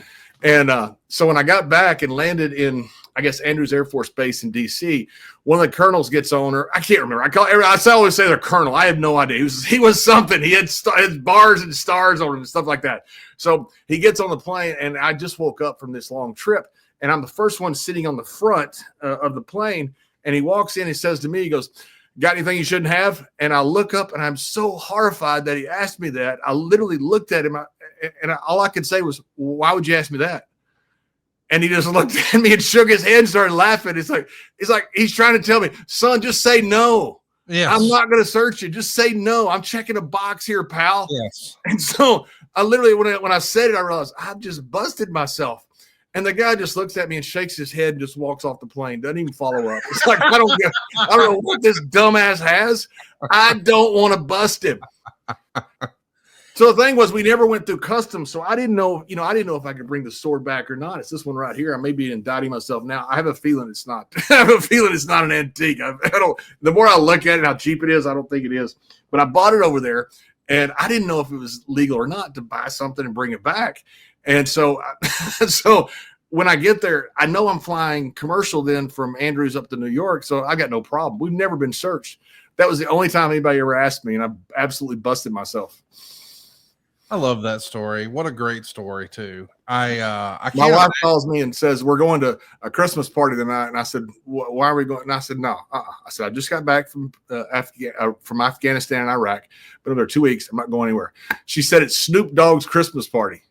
And so when I got back and landed in, I guess, Andrews Air Force Base in D.C., one of the colonels gets on her. I can't remember. I always say the colonel. I have no idea. He was something. He had bars and stars on him and stuff like that. So he gets on the plane, and I just woke up from this long trip, and I'm the first one sitting on the front of the plane. And he walks in and says to me, he goes, "Got anything you shouldn't have?" And I look up, and I'm so horrified that he asked me that. I literally looked at him, and all I could say was, "Why would you ask me that?" And he just looked at me and shook his head and started laughing. It's like he's trying to tell me, "Son, just say no. Yes. I'm not going to search you. Just say no. I'm checking a box here, pal." Yes. And so I literally, when I said it, I realized I've just busted myself. And the guy just looks at me and shakes his head and just walks off the plane. Doesn't even follow up. It's like, I don't know what this dumbass has. I don't want to bust him. So the thing was, we never went through customs, so I didn't know if I could bring the sword back or not. It's this one right here. I may be indicting myself now. I have a feeling it's not. I have a feeling it's not an antique. The more I look at it, how cheap it is, I don't think it is. But I bought it over there, and I didn't know if it was legal or not to buy something and bring it back. And so when I get there, I know I'm flying commercial then from Andrews up to New York, so I got no problem. We've never been searched. That was the only time anybody ever asked me, and I absolutely busted myself. I love that story. What a great story too. My wife calls me and says, "We're going to a Christmas party tonight." And I said, "Why are we going?" And I said, "No." I said, "I just got back from Afghanistan and Iraq. Been over there 2 weeks. I'm not going anywhere." She said, "It's Snoop Dogg's Christmas party."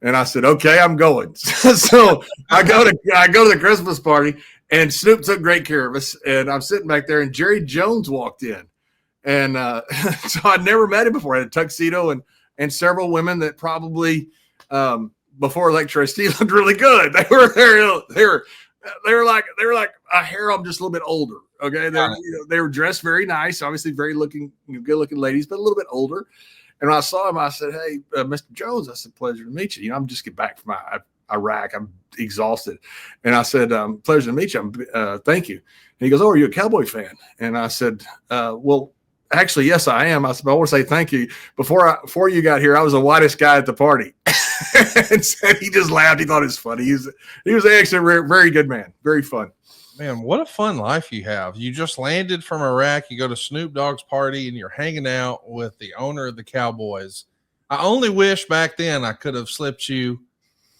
And I said, "Okay, I'm going." So I go to the Christmas party, and Snoop took great care of us. And I'm sitting back there, and Jerry Jones walked in, and so I'd never met him before. I had a tuxedo and several women that probably before electricity looked really good. They were like a harem, just a little bit older. Okay, they were dressed very nice, obviously very good looking ladies, but a little bit older. And when I saw him, I said, "Hey, Mr. Jones," I said, "Pleasure to meet you. I'm just getting back from Iraq. I'm exhausted." And I said, "Pleasure to meet you. Thank you." And he goes, "Oh, are you a Cowboy fan?" And I said, "Well, actually, yes, I am." I said, "I want to say thank you. Before you got here, I was the whitest guy at the party." And said he just laughed. He thought it was funny. He was actually a very good man. Very fun. Man, what a fun life you have. You just landed from Iraq. You go to Snoop Dogg's party and you're hanging out with the owner of the Cowboys. I only wish back then I could have slipped you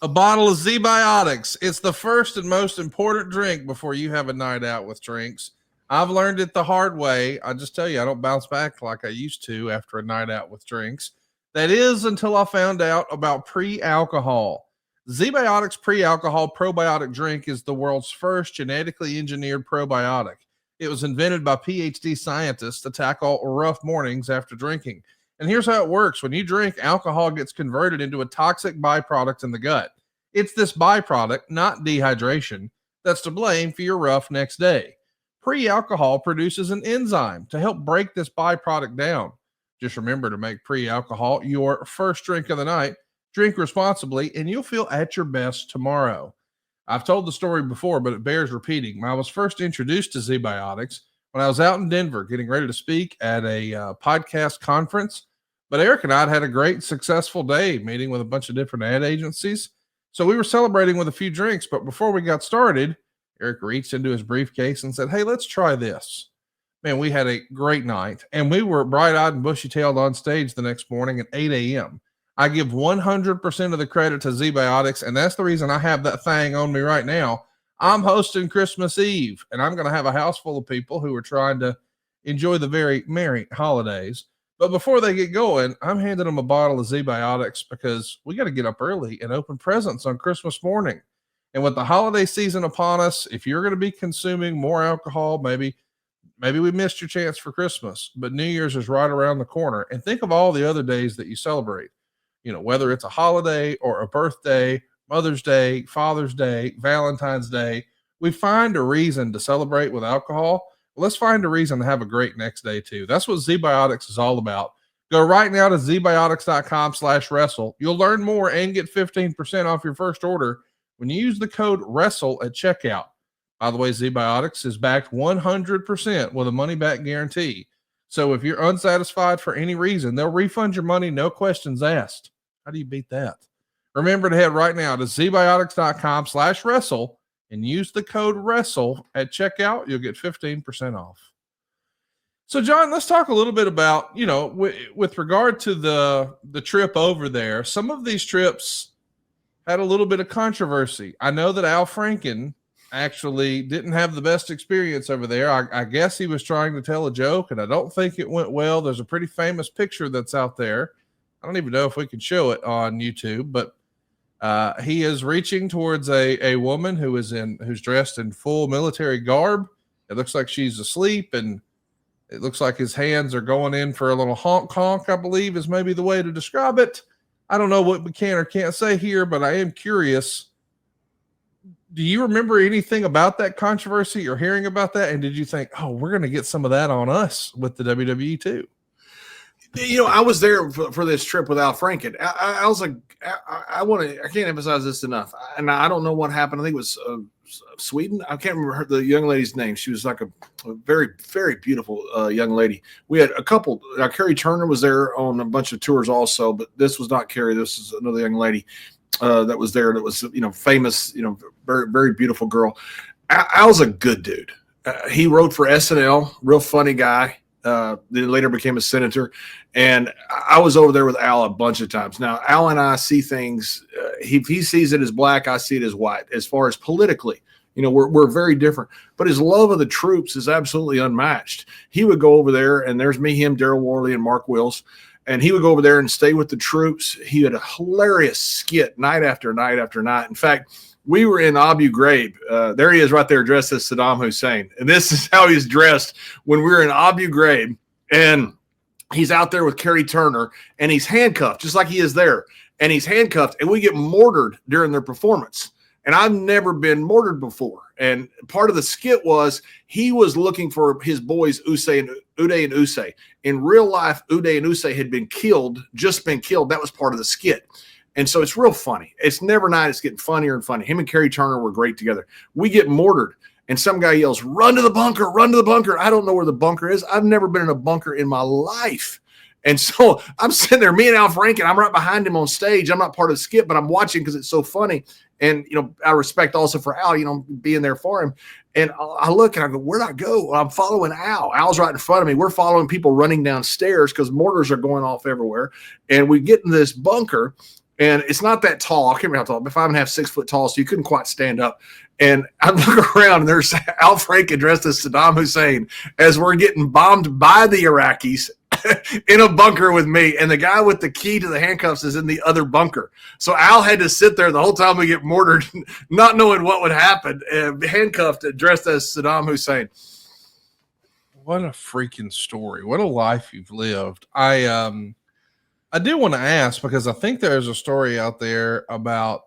a bottle of Z-Biotics. It's the first and most important drink before you have a night out with drinks. I've learned it the hard way. I just tell you, I don't bounce back like I used to after a night out with drinks. That is until I found out about pre-alcohol. Z-Biotics pre-alcohol probiotic drink is the world's first genetically engineered probiotic. It was invented by PhD scientists to tackle rough mornings after drinking. And here's how it works. When you drink, alcohol gets converted into a toxic byproduct in the gut. It's this byproduct, not dehydration, that's to blame for your rough next day. Pre-alcohol produces an enzyme to help break this byproduct down. Just remember to make pre-alcohol your first drink of the night. Drink responsibly, and you'll feel at your best tomorrow. I've told the story before, but it bears repeating. I was first introduced to Z-Biotics when I was out in Denver getting ready to speak at a podcast conference. But Eric and I had a great, successful day meeting with a bunch of different ad agencies. So we were celebrating with a few drinks, but before we got started, Eric reached into his briefcase and said, "Hey, let's try this." Man, we had a great night, and we were bright-eyed and bushy-tailed on stage the next morning at 8 a.m. I give 100% of the credit to Z-Biotics, and that's the reason I have that thing on me right now. I'm hosting Christmas Eve, and I'm going to have a house full of people who are trying to enjoy the very merry holidays. But before they get going, I'm handing them a bottle of Z-Biotics because we got to get up early and open presents on Christmas morning. And with the holiday season upon us, if you're going to be consuming more alcohol, maybe we missed your chance for Christmas, but New Year's is right around the corner. And think of all the other days that you celebrate. You know, whether it's a holiday or a birthday, Mother's Day, Father's Day, Valentine's Day, we find a reason to celebrate with alcohol. Well, let's find a reason to have a great next day too. That's what Z-Biotics is all about. Go right now to zbiotics.com/wrestle. You'll learn more and get 15% off your first order when you use the code WRESTLE at checkout. By the way, Z-Biotics is backed 100% with a money-back guarantee. So if you're unsatisfied for any reason, they'll refund your money, no questions asked. How do you beat that? Remember to head right now to zbiotics.com/wrestle and use the code WRESTLE at checkout. You'll get 15% off. So, John, let's talk a little bit about, with regard to the trip over there. Some of these trips had a little bit of controversy. I know that Al Franken actually didn't have the best experience over there. I guess he was trying to tell a joke, and I don't think it went well. There's a pretty famous picture that's out there. I don't even know if we can show it on YouTube, but he is reaching towards a woman who's dressed in full military garb. It looks like she's asleep, and it looks like his hands are going in for a little honk, I believe is maybe the way to describe it. I don't know what we can or can't say here, but I am curious. Do you remember anything about that controversy or hearing about that? And did you think, oh, we're going to get some of that on us with the WWE too? I was there for this trip with Al Franken. I was like, I can't emphasize this enough. And I don't know what happened. I think it was Sweden. I can't remember the young lady's name. She was like a very, very beautiful young lady. We had a couple. Carrie Turner was there on a bunch of tours also, but this was not Carrie. This is another young lady that was there. That was, famous, very, very beautiful girl. Al's a good dude. He wrote for SNL, real funny guy. Then later became a senator, and I was over there with Al a bunch of times. Now, Al and I see things. If he sees it as black, I see it as white. As far as politically, we're very different. But his love of the troops is absolutely unmatched. He would go over there, and there's me, him, Daryl Worley, and Mark Wills, and he would go over there and stay with the troops. He had a hilarious skit night after night after night. In fact, we were in Abu Ghraib. There he is right there dressed as Saddam Hussein. And this is how he's dressed when we were in Abu Ghraib. And he's out there with Carrie Turner, and he's handcuffed just like he is there. And he's handcuffed, and we get mortared during their performance. And I've never been mortared before. And part of the skit was he was looking for his boys, Uday and Usay. In real life, Uday and Usay had just been killed. That was part of the skit. And so it's real funny. It's never night. It's getting funnier and funnier. Him and Carrie Turner were great together. We get mortared, and some guy yells, "Run to the bunker, run to the bunker." I don't know where the bunker is. I've never been in a bunker in my life. And so I'm sitting there, me and Al Franken, I'm right behind him on stage. I'm not part of the skit, but I'm watching because it's so funny. And, I respect also for Al, being there for him. And I look and I go, where'd I go? Well, I'm following Al. Al's right in front of me. We're following people running downstairs because mortars are going off everywhere. And we get in this bunker. And it's not that tall. I can't remember how tall, but 5.5, 6 foot tall. So you couldn't quite stand up. And I look around, and there's Al Franken dressed as Saddam Hussein as we're getting bombed by the Iraqis in a bunker with me. And the guy with the key to the handcuffs is in the other bunker. So Al had to sit there the whole time we get mortared, not knowing what would happen, handcuffed, dressed as Saddam Hussein. What a freaking story. What a life you've lived. I do want to ask, because I think there's a story out there about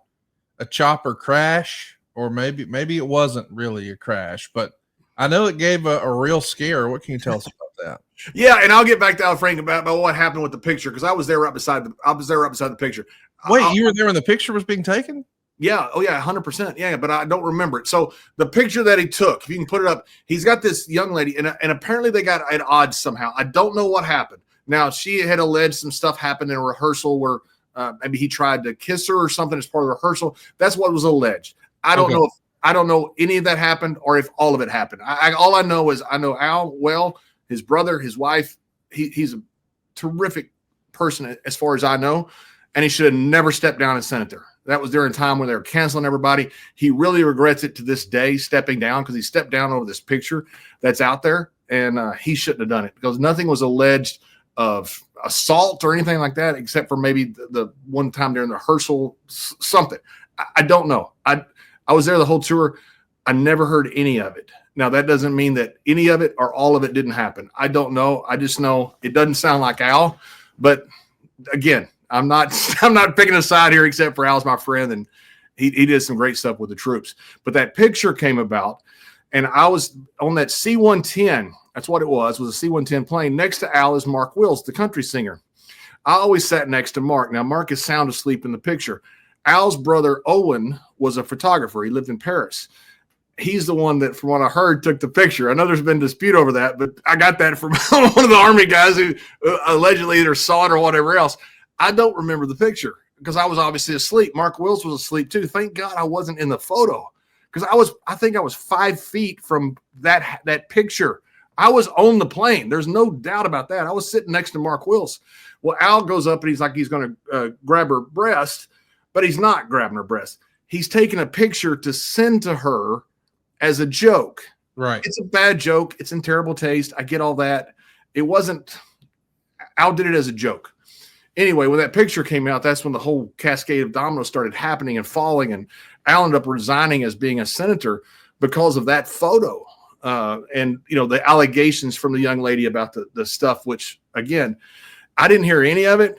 a chopper crash, or maybe it wasn't really a crash, but I know it gave a real scare. What can you tell us about that? Yeah, and I'll get back to Al Franken about what happened with the picture, because I was there right beside the picture. Wait, you were there when the picture was being taken? Yeah. Oh, yeah, 100%. Yeah, but I don't remember it. So the picture that he took, if you can put it up, he's got this young lady, and apparently they got at odds somehow. I don't know what happened. Now, she had alleged some stuff happened in a rehearsal where maybe he tried to kiss her or something as part of the rehearsal. That's what was alleged. I don't know if any of that happened or if all of it happened. All I know is I know Al well, his brother, his wife. He's a terrific person as far as I know, and he should have never stepped down as senator. That was during a time when they were canceling everybody. He really regrets it to this day, stepping down, because he stepped down over this picture that's out there, and he shouldn't have done it, because nothing was alleged of assault or anything like that, except for maybe the one time during the rehearsal, something. I don't know. I was there the whole tour. I never heard any of it. Now, that doesn't mean that any of it or all of it didn't happen. I don't know. I just know it doesn't sound like Al. But again, I'm not picking a side here, except for Al's my friend, and he did some great stuff with the troops. But that picture came about, and I was on that C-110. That's what it was a C-110 plane. Next to Al is Mark Wills, the country singer. I always sat next to Mark. Now, Mark is sound asleep in the picture. Al's brother, Owen, was a photographer. He lived in Paris. He's the one that, from what I heard, took the picture. I know there's been dispute over that, but I got that from one of the Army guys who allegedly either saw it or whatever else. I don't remember the picture. because I was obviously asleep. Mark Wills was asleep too. Thank God I wasn't in the photo, because I think I was 5 feet from that picture. I was on the plane. There's no doubt about that. I was sitting next to Mark Wills. Well, Al goes up and he's like, he's going to grab her breast, but he's not grabbing her breast. He's taking a picture to send to her as a joke. Right. It's a bad joke. It's in terrible taste. I get all that. It wasn't, Al did it as a joke. Anyway, when that picture came out, that's when the whole cascade of dominoes started happening and falling. And Al ended up resigning as being a senator because of that photo. And, you know, the allegations from the young lady about the stuff, which, again, I didn't hear any of it.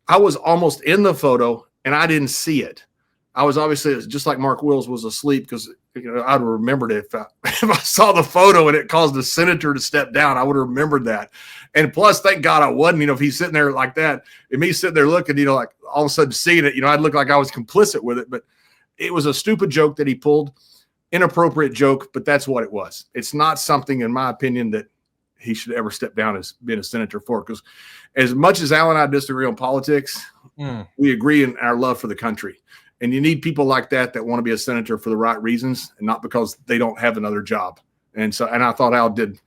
I was almost in the photo and I didn't see it. I was obviously, just like Mark Wills was asleep, because, you know, I'd have remembered it if I saw the photo and it caused the senator to step down. I would have remembered that. And plus, thank God I wasn't. You know, if he's sitting there like that and me sitting there looking, you know, like all of a sudden seeing it, you know, I'd look like I was complicit with it. But it was a stupid joke that he pulled, inappropriate joke, but that's what it was. It's not something, in my opinion, that he should ever step down as being a senator for, because as much as Al and I disagree on politics, we agree in our love for the country. And you need people like that want to be a senator for the right reasons and not because they don't have another job. And I thought Al did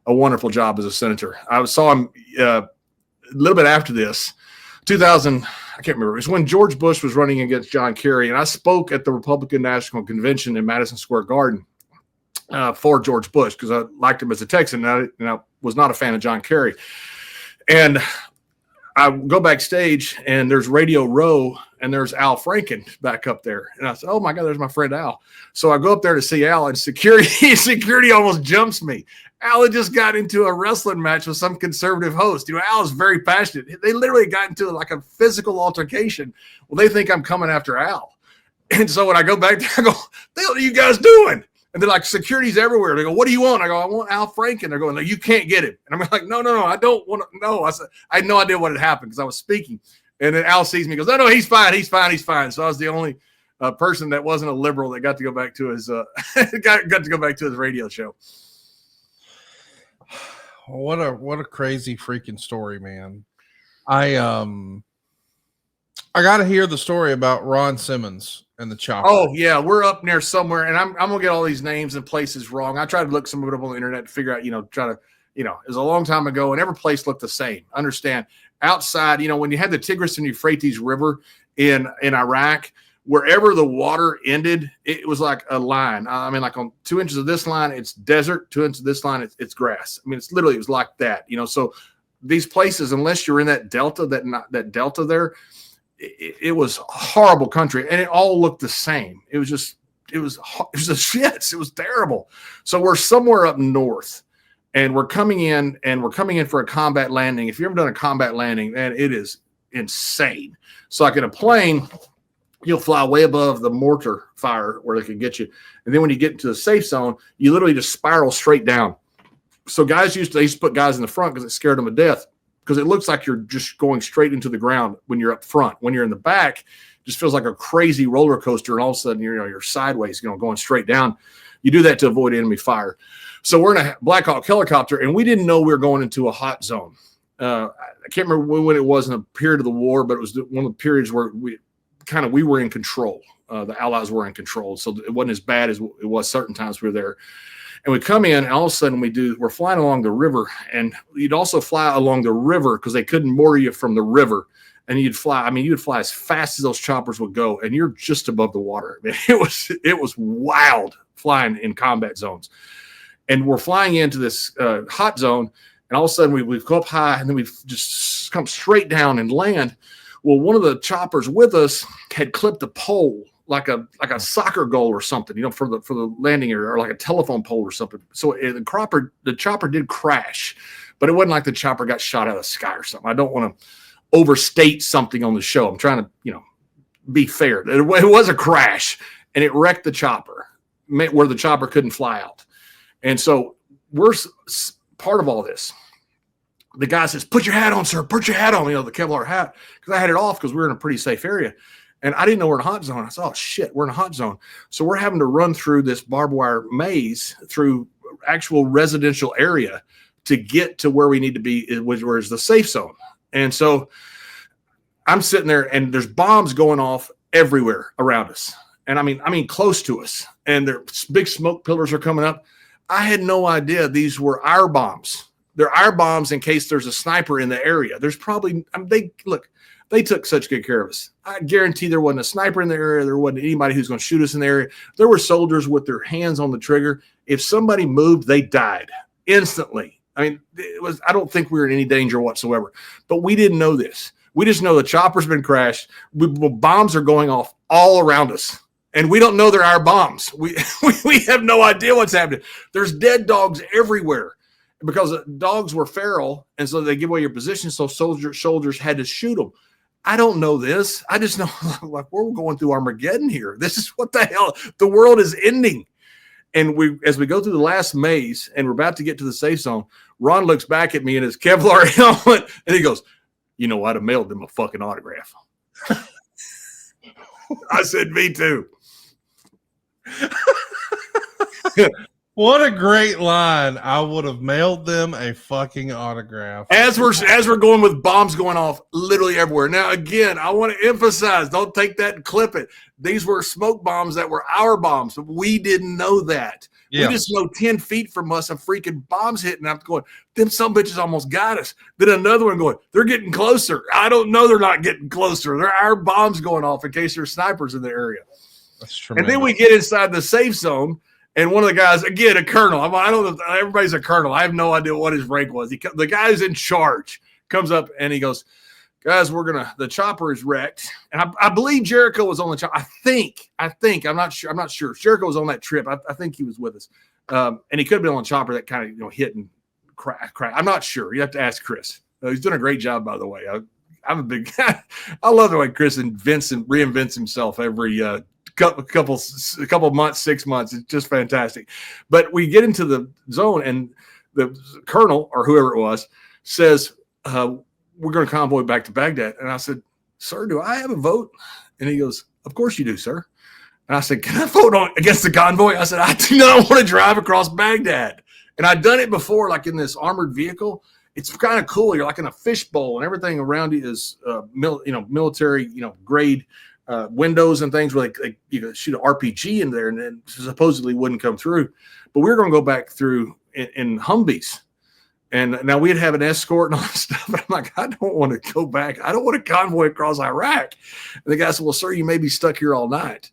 a wonderful job as a senator. I saw him a little bit after this, 2000, I can't remember. It was when George Bush was running against John Kerry. And I spoke at the Republican National Convention in Madison Square Garden for George Bush, because I liked him as a Texan and I was not a fan of John Kerry. And I go backstage and there's Radio Row and there's Al Franken back up there. And I said, oh my God, there's my friend Al. So I go up there to see Al, and security almost jumps me. Al had just got into a wrestling match with some conservative host. You know, Al is very passionate. They literally got into like a physical altercation. Well, they think I'm coming after Al. And so when I go back there, I go, the hell are you guys doing? And they're like, security's everywhere. They go, what do you want? I go, I want Al Franken. They're going, no, you can't get him. And I'm like, no, I don't want to. No, I said, I had no idea what had happened because I was speaking. And then Al sees me, goes, no, he's fine. So I was the only person that wasn't a liberal that got to go back to his got to go back to his radio show. What a crazy freaking story, man. I got to hear the story about Ron Simmons and the chopper. Oh yeah, we're up near somewhere, and I'm gonna get all these names and places wrong. I tried to look some of it up on the internet to figure out, it was a long time ago, and every place looked the same. Understand? Outside, when you had the Tigris and Euphrates River in Iraq, wherever the water ended, it was like a line. I mean, like on 2 inches of this line, it's desert. 2 inches of this line, it's grass. I mean, it was like that. So these places, unless you're in that delta, that delta there, it was a horrible country, and it all looked the same. It was a shits. It was terrible. So we're somewhere up north, and we're coming in for a combat landing. If you've ever done a combat landing, man, it is insane. So like in a plane, you'll fly way above the mortar fire where they can get you. And then when you get into the safe zone, you literally just spiral straight down. So guys used to put guys in the front because it scared them to death, because it looks like you're just going straight into the ground when you're up front. When you're in the back, it just feels like a crazy roller coaster, and all of a sudden you're sideways, going straight down. You do that to avoid enemy fire. So we're in a Black Hawk helicopter, and we didn't know we were going into a hot zone. I can't remember when it was in the period of the war, but it was one of the periods where we were in control. The Allies were in control, so it wasn't as bad as it was certain times we were there. And we come in, and all of a sudden we're flying along the river, and you'd also fly along the river because they couldn't moor you from the river. And you'd fly as fast as those choppers would go, and you're just above the water. I mean, it was wild flying in combat zones. And we're flying into this hot zone, and all of a sudden we go up high, and then we just come straight down and land. Well, one of the choppers with us had clipped a pole, like a soccer goal or something, for the landing area, or like a telephone pole or something. So the chopper did crash, but it wasn't like the chopper got shot out of the sky or something. I don't want to overstate something on the show. I'm trying to, be fair. It was a crash, and it wrecked the chopper, where the chopper couldn't fly out. And so we're part of all this. The guy says, "Put your hat on, sir. Put your hat on." The Kevlar hat, because I had it off because we were in a pretty safe area. And I didn't know we're in a hot zone. I said, oh, shit, we're in a hot zone. So we're having to run through this barbed wire maze through actual residential area to get to where we need to be, where is the safe zone. And so I'm sitting there and there's bombs going off everywhere around us. And I mean, close to us. And their big smoke pillars are coming up. I had no idea these were our bombs. They're our bombs in case there's a sniper in the area. There's probably, they took such good care of us. I guarantee there wasn't a sniper in the area. There wasn't anybody who's going to shoot us in the area. There were soldiers with their hands on the trigger. If somebody moved, they died instantly. I mean, I don't think we were in any danger whatsoever, but we didn't know this. We just know the chopper's been crashed. Bombs are going off all around us. And we don't know they're our bombs. We have no idea what's happening. There's dead dogs everywhere because dogs were feral, and so they give away your position, so soldiers had to shoot them. I don't know this. I just know like we're going through Armageddon here. This is what the hell. The world is ending. And as we go through the last maze and we're about to get to the safe zone, Ron looks back at me in his Kevlar helmet and he goes, "You know, I'd have mailed them a fucking autograph." I said, "Me too." What a great line. I would have mailed them a fucking autograph. As we're going with bombs going off literally everywhere. Now, again, I want to emphasize, don't take that and clip it. These were smoke bombs that were our bombs. We didn't know that. Yeah. We just know 10 feet from us, a freaking bomb's hitting. I'm going, them some bitches almost got us. Then another one going, they're getting closer. I don't know, they're not getting closer. They're our bombs going off in case there's snipers in the area. That's tremendous. And then we get inside the safe zone. And one of the guys, again, a colonel. I don't know if everybody's a colonel. I have no idea what his rank was. The guy who's in charge comes up and he goes, "Guys, the chopper is wrecked." And I believe Jericho was on the chopper. I think, I'm not sure. Jericho was on that trip. I think he was with us. And he could have been on the chopper that kind of, hit and crack. I'm not sure. You have to ask Chris. He's doing a great job, by the way. I'm a big guy. I love the way Chris reinvents himself every couple months, 6 months. It's just fantastic. But we get into the zone and the colonel or whoever it was says, "We're going to convoy back to Baghdad." And I said, "Sir, do I have a vote?" And he goes, "Of course you do, sir." And I said, "Can I vote against the convoy?" I said, "I do not want to drive across Baghdad." And I'd done it before, like in this armored vehicle. It's kind of cool. You're like in a fishbowl and everything around you is military, grade windows and things where you could shoot an RPG in there and then supposedly wouldn't come through. But we were going to go back through in Humvees. And now we'd have an escort and all that stuff. But I'm like, I don't want to go back. I don't want to convoy across Iraq. And the guy said, "Well, sir, you may be stuck here all night."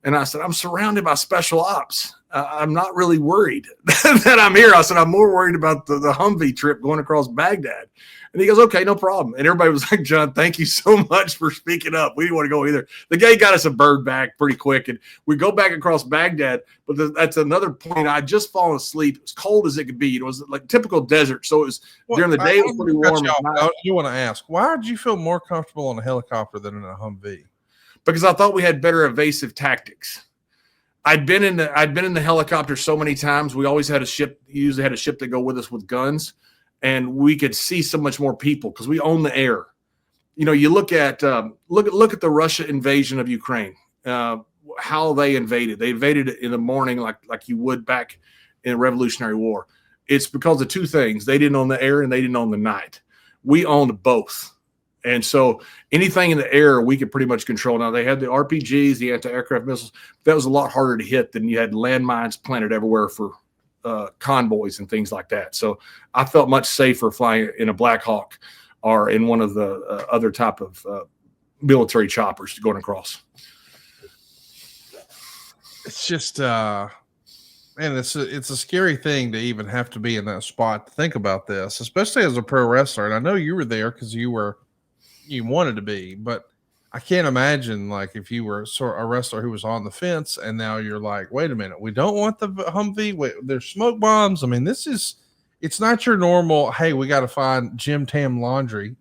And I said, "I'm surrounded by special ops. I'm not really worried that I'm here." I said, "I'm more worried about the Humvee trip going across Baghdad." And he goes, "Okay, no problem." And everybody was like, "John, thank you so much for speaking up. We didn't want to go either." The guy got us a bird back pretty quick. And we go back across Baghdad. But that's another point. I just fallen asleep. It was cold as it could be. It was like typical desert. So it was during the day, it was pretty warm. You want to ask, why did you feel more comfortable on a helicopter than in a Humvee? Because I thought we had better evasive tactics. I'd been in the helicopter so many times. We always had a ship. Usually had a ship that go with us with guns, and we could see so much more people because we own the air. You look at the Russia invasion of Ukraine. How they invaded. They invaded it in the morning like you would back in the Revolutionary War. It's because of two things. They didn't own the air and they didn't own the night. We owned both. And so anything in the air, we could pretty much control. Now, they had the RPGs, the anti-aircraft missiles. That was a lot harder to hit than you had landmines planted everywhere for convoys and things like that. So I felt much safer flying in a Black Hawk or in one of the other type of military choppers going across. It's just, man, it's a scary thing to even have to be in that spot to think about this, especially as a pro wrestler. And I know you were there because you wanted to be, but I can't imagine like if you were a wrestler who was on the fence and now you're like, wait a minute, we don't want the Humvee. Wait, there's smoke bombs. I mean, it's not your normal, hey, we got to find Jim Tam laundry,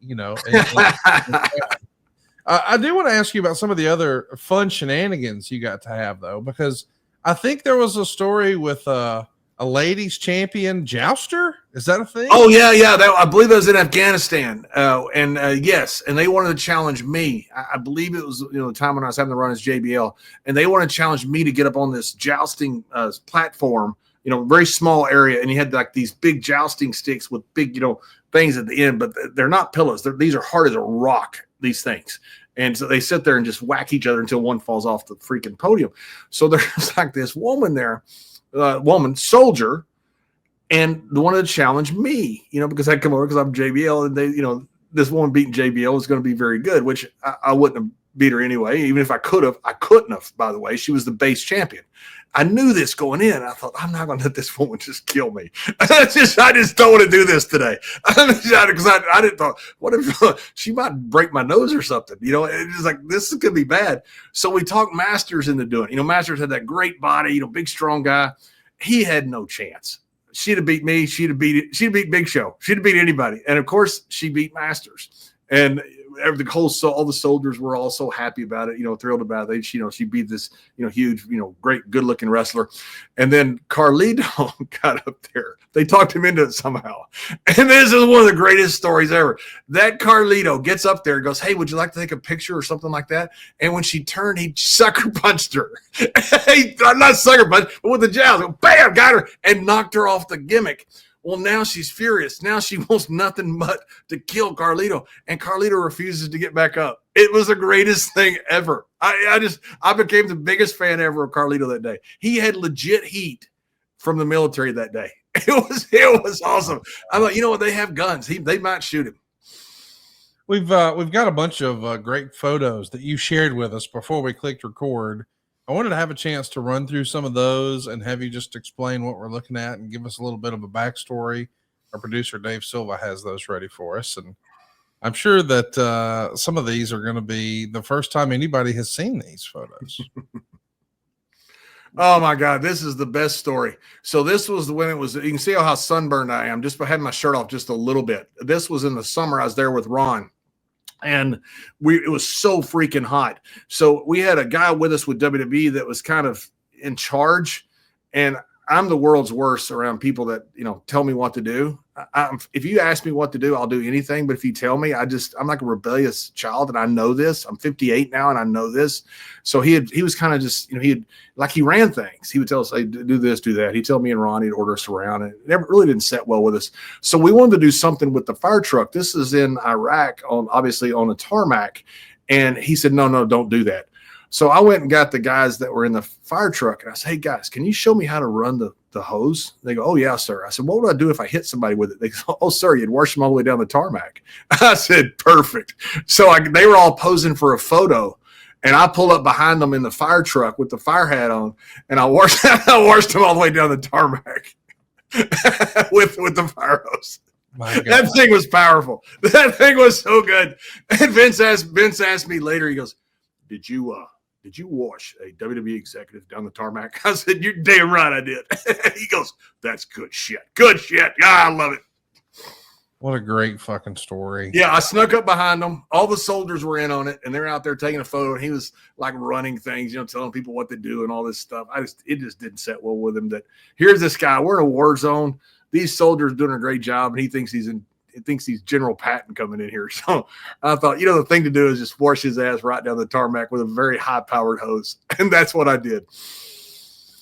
I do want to ask you about some of the other fun shenanigans you got to have though, because I think there was a story with a ladies champion jouster. Is that a thing? Oh yeah. I believe it was in Afghanistan. Yes. And they wanted to challenge me. I believe it was, the time when I was having to run as JBL, and they wanted to challenge me to get up on this jousting platform, very small area. And you had like these big jousting sticks with big, things at the end, but they're not pillows. These are hard as a rock, these things. And so they sit there and just whack each other until one falls off the freaking podium. So there's like this woman there, soldier, and the one that challenged me, because I'd come over because I'm JBL, and they, this woman beating JBL was going to be very good, which I wouldn't have beat her anyway. Even if I could have, I couldn't have, by the way. She was the base champion. I knew this going in. I thought, I'm not going to let this woman just kill me. I just don't want to do this today. Because I didn't thought, what if she might break my nose or something? It's like, this is going to be bad. So we talked Masters into doing it. Masters had that great body, big, strong guy. He had no chance. She'd have beat me. She'd have beat Big Show. She'd have beat anybody. And of course, she beat Masters. And all the soldiers were all so happy about it, thrilled about it. She beat this, huge, great, good looking wrestler. And then Carlito got up there. They talked him into it somehow. And this is one of the greatest stories ever. That Carlito gets up there and goes, hey, would you like to take a picture or something like that? And when she turned, he sucker punched her. Not sucker punch, but with the jabs. Bam, got her and knocked her off the gimmick. Well, now she's furious. Now she wants nothing but to kill Carlito, and Carlito refuses to get back up. It was the greatest thing ever. I became the biggest fan ever of Carlito that day. He had legit heat from the military that day. It was awesome. I'm like, what? They have guns. They might shoot him. We've got a bunch of great photos that you shared with us before we clicked record. I wanted to have a chance to run through some of those and have you just explain what we're looking at and give us a little bit of a backstory. Our producer, Dave Silva, has those ready for us. And I'm sure that some of these are going to be the first time anybody has seen these photos. Oh my God, this is the best story. So this was when it was, you can see how sunburned I am. Just I had my shirt off just a little bit. This was in the summer. I was there with Ron. And it was so freaking hot. So we had a guy with us with WWE that was kind of in charge. And I'm the world's worst around people that, tell me what to do. If you ask me what to do, I'll do anything. But if you tell me, I'm like a rebellious child, and I know this. I'm 58 now, and I know this. So he was kind of just, he ran things. He would tell us, hey, do this, do that. He'd tell me and Ron, he'd order us around. And it never really didn't set well with us. So we wanted to do something with the fire truck. This is in Iraq, obviously on a tarmac. And he said, no, don't do that. So I went and got the guys that were in the fire truck, and I said, hey, guys, can you show me how to run the hose? They go, oh, yeah, sir. I said, what would I do if I hit somebody with it? They go, oh, sir, you'd wash them all the way down the tarmac. I said, perfect. So they were all posing for a photo, and I pulled up behind them in the fire truck with the fire hat on, and I washed them all the way down the tarmac with the fire hose. That thing was powerful. That thing was so good. And Vince asked me later, he goes, did you wash a WWE executive down the tarmac? I said, you're damn right I did. He goes, that's good shit. Good shit. Yeah, I love it. What a great fucking story. Yeah, I snuck up behind them. All the soldiers were in on it, and they're out there taking a photo, and he was like running things, telling people what to do and all this stuff. It just didn't set well with him that here's this guy. We're in a war zone. These soldiers doing a great job, and he thinks he's General Patton coming in here. So I thought, the thing to do is just wash his ass right down the tarmac with a very high-powered hose. And that's what I did.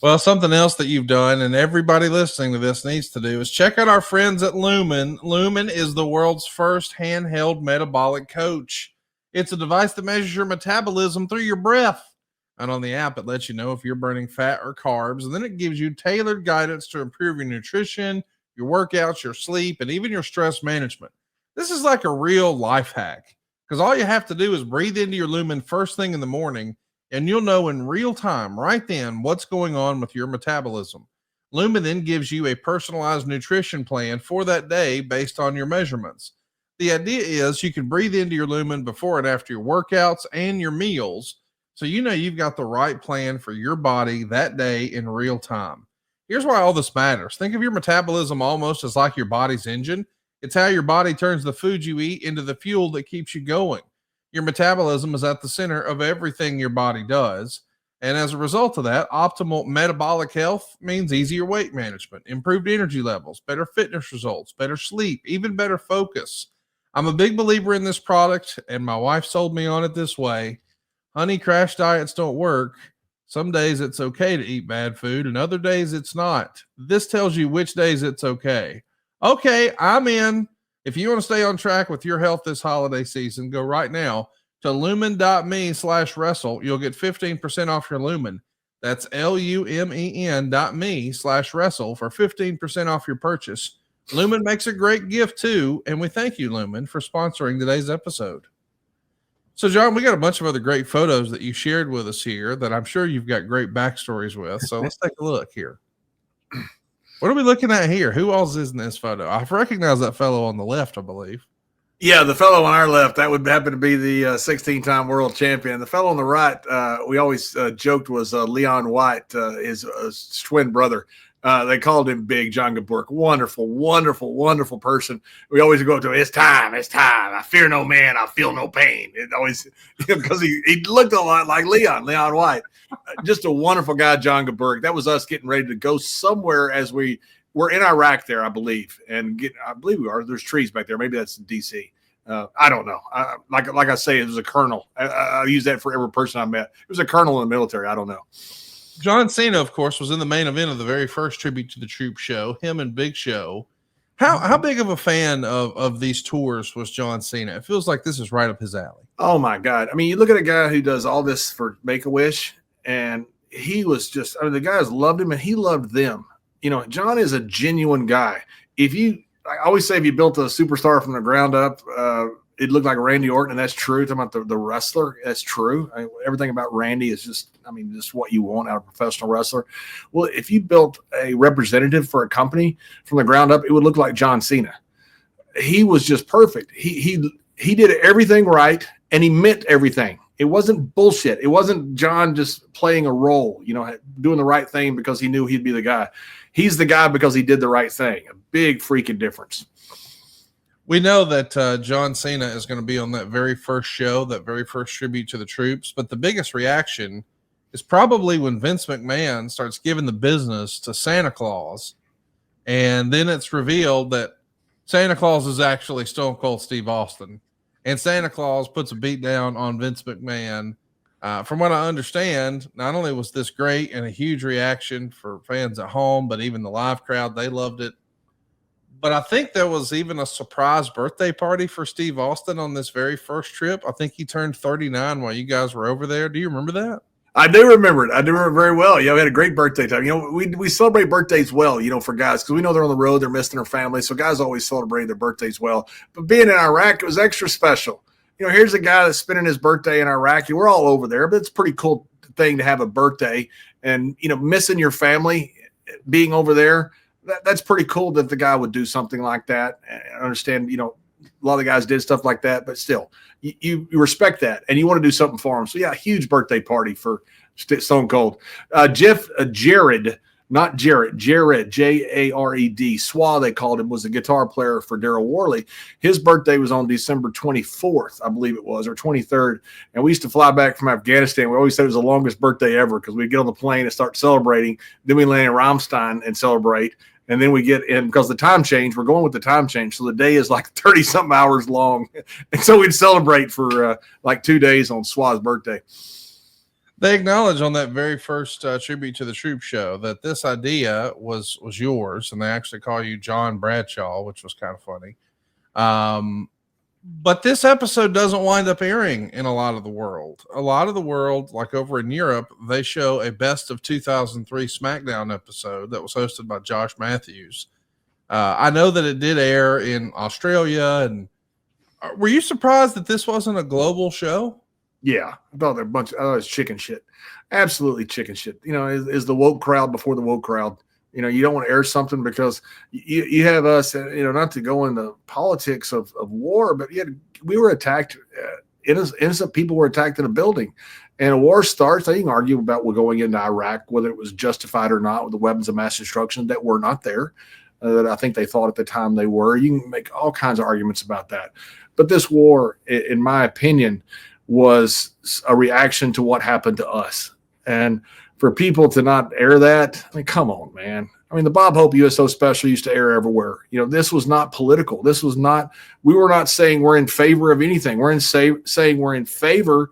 Well, something else that you've done, and everybody listening to this needs to do, is check out our friends at Lumen. Lumen is the world's first handheld metabolic coach. It's a device that measures your metabolism through your breath. And on the app, it lets you know if you're burning fat or carbs, and then it gives you tailored guidance to improve your nutrition, your workouts, your sleep, and even your stress management. This is like a real life hack, because all you have to do is breathe into your Lumen first thing in the morning, and you'll know in real time right then what's going on with your metabolism. Lumen then gives you a personalized nutrition plan for that day based on your measurements. The idea is you can breathe into your Lumen before and after your workouts and your meals, so you know you've got the right plan for your body that day in real time. Here's why all this matters. Think of your metabolism almost as like your body's engine. It's how your body turns the food you eat into the fuel that keeps you going. Your metabolism is at the center of everything your body does. And as a result of that, optimal metabolic health means easier weight management, improved energy levels, better fitness results, better sleep, even better focus. I'm a big believer in this product, and my wife sold me on it this way. Honey, crash diets don't work. Some days it's okay to eat bad food, and other days it's not. This tells you which days it's okay. Okay, I'm in. If you want to stay on track with your health this holiday season, go right now to lumen.me/wrestle. You'll get 15% off your Lumen. That's lumen.me/wrestle for 15% off your purchase. Lumen makes a great gift too, and we thank you, Lumen, for sponsoring today's episode. So, John, we got a bunch of other great photos that you shared with us here that I'm sure you've got great backstories with. So let's take a look here. What are we looking at here? Who else is in this photo? I recognize that fellow on the left, I believe. Yeah, the fellow on our left, that would happen to be the 16-time world champion. The fellow on the right, we always joked was Leon White, his twin brother. They called him Big John Gaburk. Wonderful, wonderful, wonderful person. We always go to him, it's time. I fear no man, I feel no pain. It always, because he looked a lot like Leon White. Just a wonderful guy, John Gaburk. That was us getting ready to go somewhere as we're in Iraq there, I believe. I believe we are. There's trees back there. Maybe that's in D.C. I don't know. Like I say, it was a colonel. I use that for every person I met. It was a colonel in the military. I don't know. John Cena, of course, was in the main event of the very first Tribute to the Troop show, him and Big Show. How big of a fan of these tours was John Cena? It feels like this is right up his alley. Oh, my God. I mean, you look at a guy who does all this for Make-A-Wish, and he was just – I mean, the guys loved him, and he loved them. You know, John is a genuine guy. I always say if you built a superstar from the ground up, it looked like Randy Orton, and that's true. Talking about the wrestler, that's true. I mean, everything about Randy is just what you want out of a professional wrestler. Well, if you built a representative for a company from the ground up, it would look like John Cena. He was just perfect. He did everything right, and he meant everything. It wasn't bullshit. It wasn't John just playing a role, doing the right thing because he knew he'd be the guy. He's the guy because he did the right thing. A big freaking difference. We know that John Cena is going to be on that very first show, that very first Tribute to the Troops. But the biggest reaction is probably when Vince McMahon starts giving the business to Santa Claus. And then it's revealed that Santa Claus is actually Stone Cold Steve Austin. And Santa Claus puts a beat down on Vince McMahon. From what I understand, not only was this great and a huge reaction for fans at home, but even the live crowd, they loved it. But I think there was even a surprise birthday party for Steve Austin on this very first trip. I think he turned 39 while you guys were over there. Do you remember that? I do remember it. I do remember very well. Yeah, we had a great birthday time. We celebrate birthdays well, for guys, because we know they're on the road, they're missing their family. So guys always celebrate their birthdays well. But being in Iraq, it was extra special. Here's a guy that's spending his birthday in Iraq. We're all over there, but it's a pretty cool thing to have a birthday. And, missing your family, being over there, that's pretty cool that the guy would do something like that. I understand, a lot of the guys did stuff like that, but still, you respect that and you want to do something for him. So, yeah, huge birthday party for Stone Cold. Jared, not Jarrett, Jared, Jared, Swa, they called him, was a guitar player for Daryl Worley. His birthday was on December 24th, I believe it was, or 23rd. And we used to fly back from Afghanistan. We always said it was the longest birthday ever because we'd get on the plane and start celebrating. Then we land in Ramstein and celebrate. And then we get in because the time change, we're going with the time change. So the day is like 30 something hours long. And so we'd celebrate for like 2 days on Swa's birthday. They acknowledge on that very first Tribute to the Troop show that this idea was yours. And they actually call you John Bradshaw, which was kind of funny. But this episode doesn't wind up airing in a lot of the world. A lot of the world, like over in Europe, they show a best of 2003 SmackDown episode that was hosted by Josh Matthews. I know that it did air in Australia. And were you surprised that this wasn't a global show? Yeah, I thought they're it's chicken shit. Absolutely chicken shit. Is the woke crowd before the woke crowd. You don't want to air something because you have us, not to go into politics of war, but yet we were attacked. Innocent people were attacked in a building, and a war starts. You can argue about going into Iraq, whether it was justified or not with the weapons of mass destruction that were not there, that I think they thought at the time they were. You can make all kinds of arguments about that. But this war, in my opinion, was a reaction to what happened to us. And for people to not air that, come on, man. The Bob Hope USO special used to air everywhere. This was not political. We were not saying we're in favor of anything. We're saying we're in favor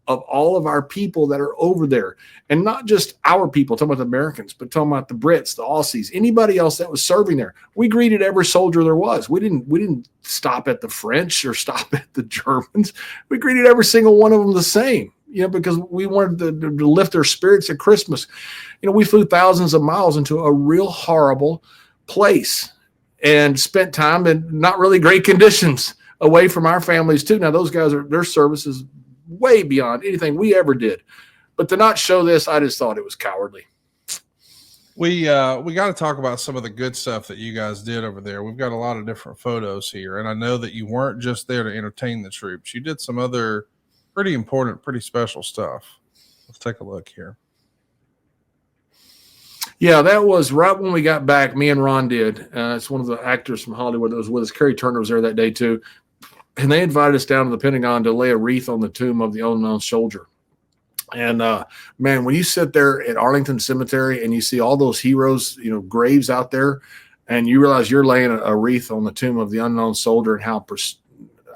of all of our people that are over there, and not just our people, talking about the Americans, but talking about the Brits, the Aussies, anybody else that was serving there. We greeted every soldier there was. We didn't stop at the French or stop at the Germans. We greeted every single one of them the same, because we wanted to lift their spirits at Christmas. We flew thousands of miles into a real horrible place and spent time in not really great conditions away from our families too. Now those guys their service is way beyond anything we ever did, but to not show this, I just thought it was cowardly. We got to talk about some of the good stuff that you guys did over there. We've got a lot of different photos here, and I know that you weren't just there to entertain the troops. You did some other pretty important, pretty special stuff. Let's take a look here. Yeah, that was right when we got back. Me and Ron did. It's one of the actors from Hollywood that was with us. Kerry Turner was there that day too. And they invited us down to the Pentagon to lay a wreath on the tomb of the unknown soldier. And man, when you sit there at Arlington Cemetery and you see all those heroes, graves out there, and you realize you're laying a wreath on the tomb of the unknown soldier, and how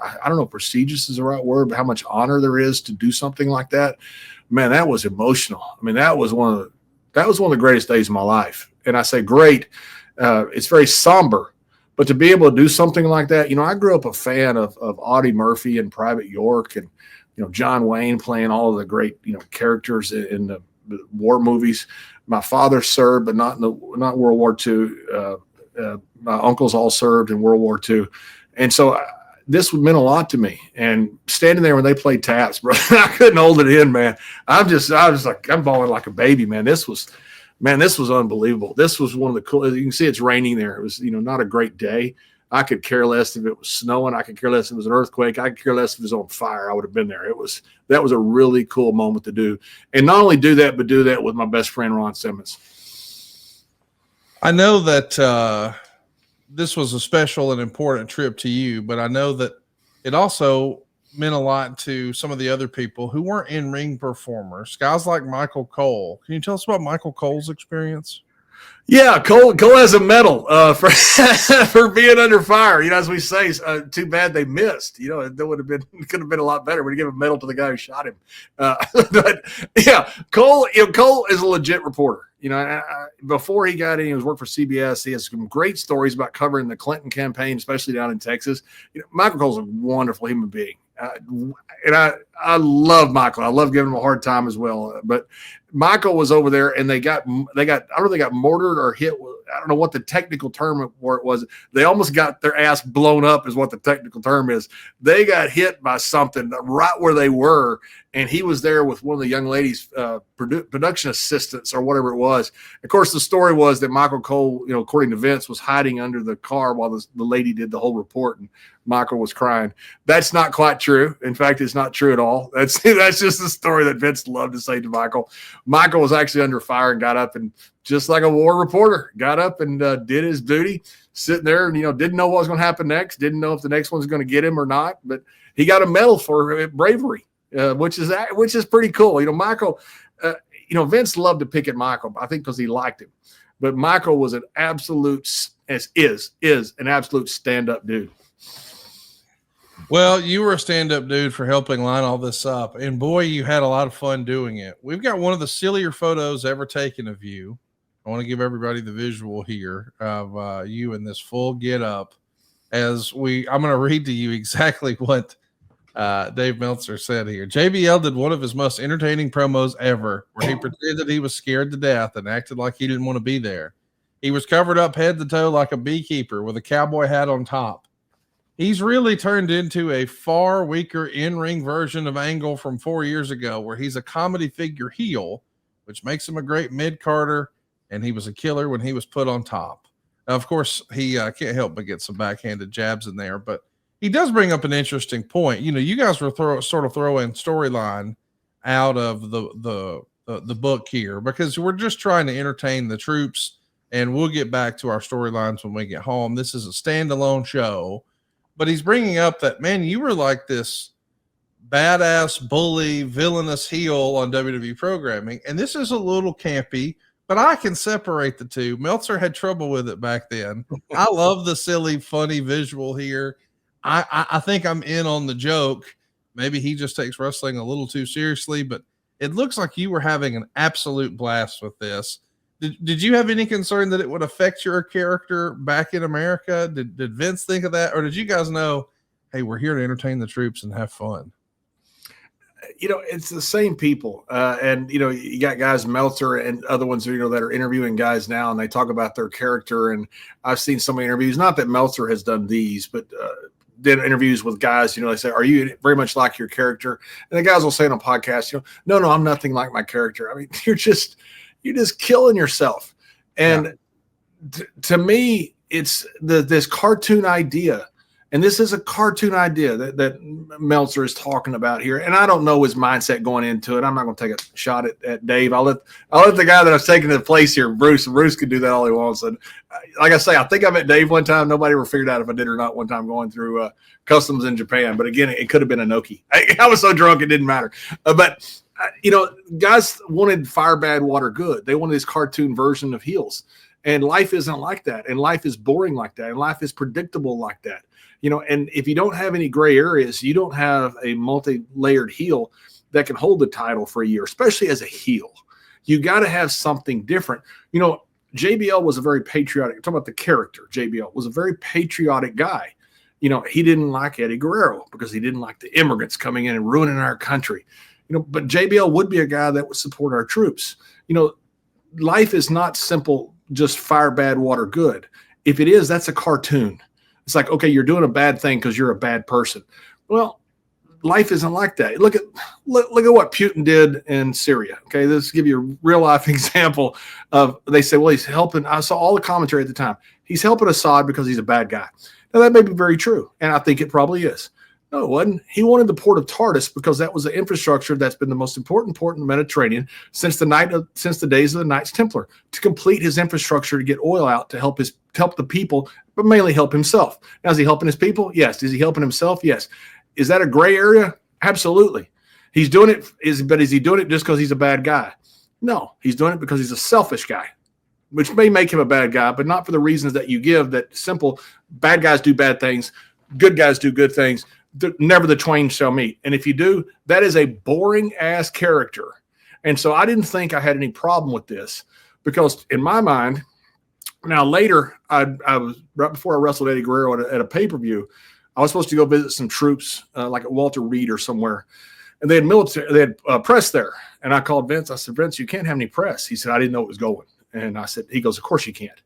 I don't know, prestigious is the right word, but how much honor there is to do something like that. Man, that was emotional. I mean, that was one of the greatest days of my life. And I say great. It's very somber. But to be able to do something like that, I grew up a fan of Audie Murphy and Private York, and John Wayne playing all of the great characters in the war movies. My father served, but not World War II. My uncles all served in World War II, and so this meant a lot to me. And standing there when they played taps, bro, I couldn't hold it in, man. I was like, I'm bawling like a baby, man. This was unbelievable. This was one of the cool. You can see it's raining there. It was, not a great day. I could care less if it was snowing. I could care less if it was an earthquake. I could care less if it was on fire. I would have been there. That was a really cool moment to do. And not only do that, but do that with my best friend, Ron Simmons. I know that this was a special and important trip to you, but I know that it also meant a lot to some of the other people who weren't in-ring performers, guys like Michael Cole. Can you tell us about Michael Cole's experience? Yeah, Cole has a medal for being under fire. As we say, too bad they missed. It could have been a lot better. We'd give a medal to the guy who shot him. But yeah, Cole is a legit reporter. Before he got in, he was working for CBS. He has some great stories about covering the Clinton campaign, especially down in Texas. Michael Cole's a wonderful human being. And I love Michael. I love giving him a hard time as well. But Michael was over there, and they got I don't know if they got mortared or hit. I don't know what the technical term for it was. They almost got their ass blown up is what the technical term is. They got hit by something right where they were, and he was there with one of the young ladies, production assistants or whatever it was. Of course, the story was that Michael Cole, according to Vince, was hiding under the car while the lady did the whole report, and Michael was crying. That's not quite true. In fact, it's not true at all. That's just the story that Vince loved to say to Michael. Michael was actually under fire and got up, and just like a war reporter, got up and did his duty, sitting there and, didn't know what was going to happen next, didn't know if the next one's going to get him or not, but he got a medal for bravery, which is pretty cool. Michael, Vince loved to pick at Michael, I think because he liked him, but Michael was an absolute, is an absolute stand-up dude. Well, you were a stand-up dude for helping line all this up, and boy, you had a lot of fun doing it. We've got one of the sillier photos ever taken of you. I want to give everybody the visual here of you in this full get up. I'm going to read to you exactly what Dave Meltzer said here. JBL did one of his most entertaining promos ever, where he pretended he was scared to death and acted like he didn't want to be there. He was covered up head to toe like a beekeeper with a cowboy hat on top. He's really turned into a far weaker in-ring version of Angle from 4 years ago, where he's a comedy figure heel, which makes him a great mid-carder, and he was a killer when he was put on top. Now, of course, he can't help but get some backhanded jabs in there, but he does bring up an interesting point. You guys were throwing storyline out of the book here because we're just trying to entertain the troops, and we'll get back to our storylines when we get home. This is a standalone show. But he's bringing up that, man, you were like this badass, bully, villainous heel on WWE programming. And this is a little campy, but I can separate the two. Meltzer had trouble with it back then. I love the silly, funny visual here. I think I'm in on the joke, maybe he just takes wrestling a little too seriously, but it looks like you were having an absolute blast with this. Did you have any concern that it would affect your character back in America? Did Vince think of that? Or did you guys know, hey, we're here to entertain the troops and have fun? It's the same people. And, you got guys, Meltzer and other ones, that are interviewing guys now, and they talk about their character. And I've seen some interviews, not that Meltzer has done these, but did interviews with guys, they say, are you very much like your character? And the guys will say on a podcast, no, I'm nothing like my character. I mean, you're just killing yourself. And to me, it's this cartoon idea. And this is a cartoon idea that Meltzer is talking about here. And I don't know his mindset going into it. I'm not going to take a shot at Dave. I'll let the guy that I've taken to the place here, Bruce can do that all he wants. And like I say, I think I met Dave one time. Nobody ever figured out if I did or not one time going through customs in Japan. But again, it could have been a Noki. I was so drunk it didn't matter. But guys wanted fire bad, water good. They wanted this cartoon version of heels. And life isn't like that. And life is boring like that. And life is predictable like that. And if you don't have any gray areas, you don't have a multi-layered heel that can hold the title for a year, especially as a heel. You got to have something different. JBL was a very patriotic, talking about the character, JBL was a very patriotic guy. He didn't like Eddie Guerrero because he didn't like the immigrants coming in and ruining our country. But JBL would be a guy that would support our troops. Life is not simple, just fire bad, water good. If it is, that's a cartoon. It's like, okay, you're doing a bad thing because you're a bad person. Well, life isn't like that. Look at what Putin did in Syria. Okay, this will give you a real life example of, they say, well, he's helping. I saw all the commentary at the time. He's helping Assad because he's a bad guy. Now, that may be very true, and I think it probably is. No, it wasn't. He wanted the port of Tartus because that was the infrastructure that's been the most important port in the Mediterranean since the days of the Knights Templar, to complete his infrastructure to get oil out to help the people, but mainly help himself. Now, is he helping his people? Yes. Is he helping himself? Yes. Is that a gray area? Absolutely. He's doing it. But is he doing it just because he's a bad guy? No, he's doing it because he's a selfish guy, which may make him a bad guy, but not for the reasons that you give. That simple: bad guys do bad things, good guys do good things. Never the twain shall meet. And if you do, that is a boring ass character. And so I didn't think I had any problem with this, because in my mind, now later, I was right before I wrestled Eddie Guerrero at a pay-per-view, I was supposed to go visit some troops, like at Walter Reed or somewhere. And they had press there. And I called Vince. I said, Vince, you can't have any press. He said, I didn't know it was going. And I said, he goes, of course you can't.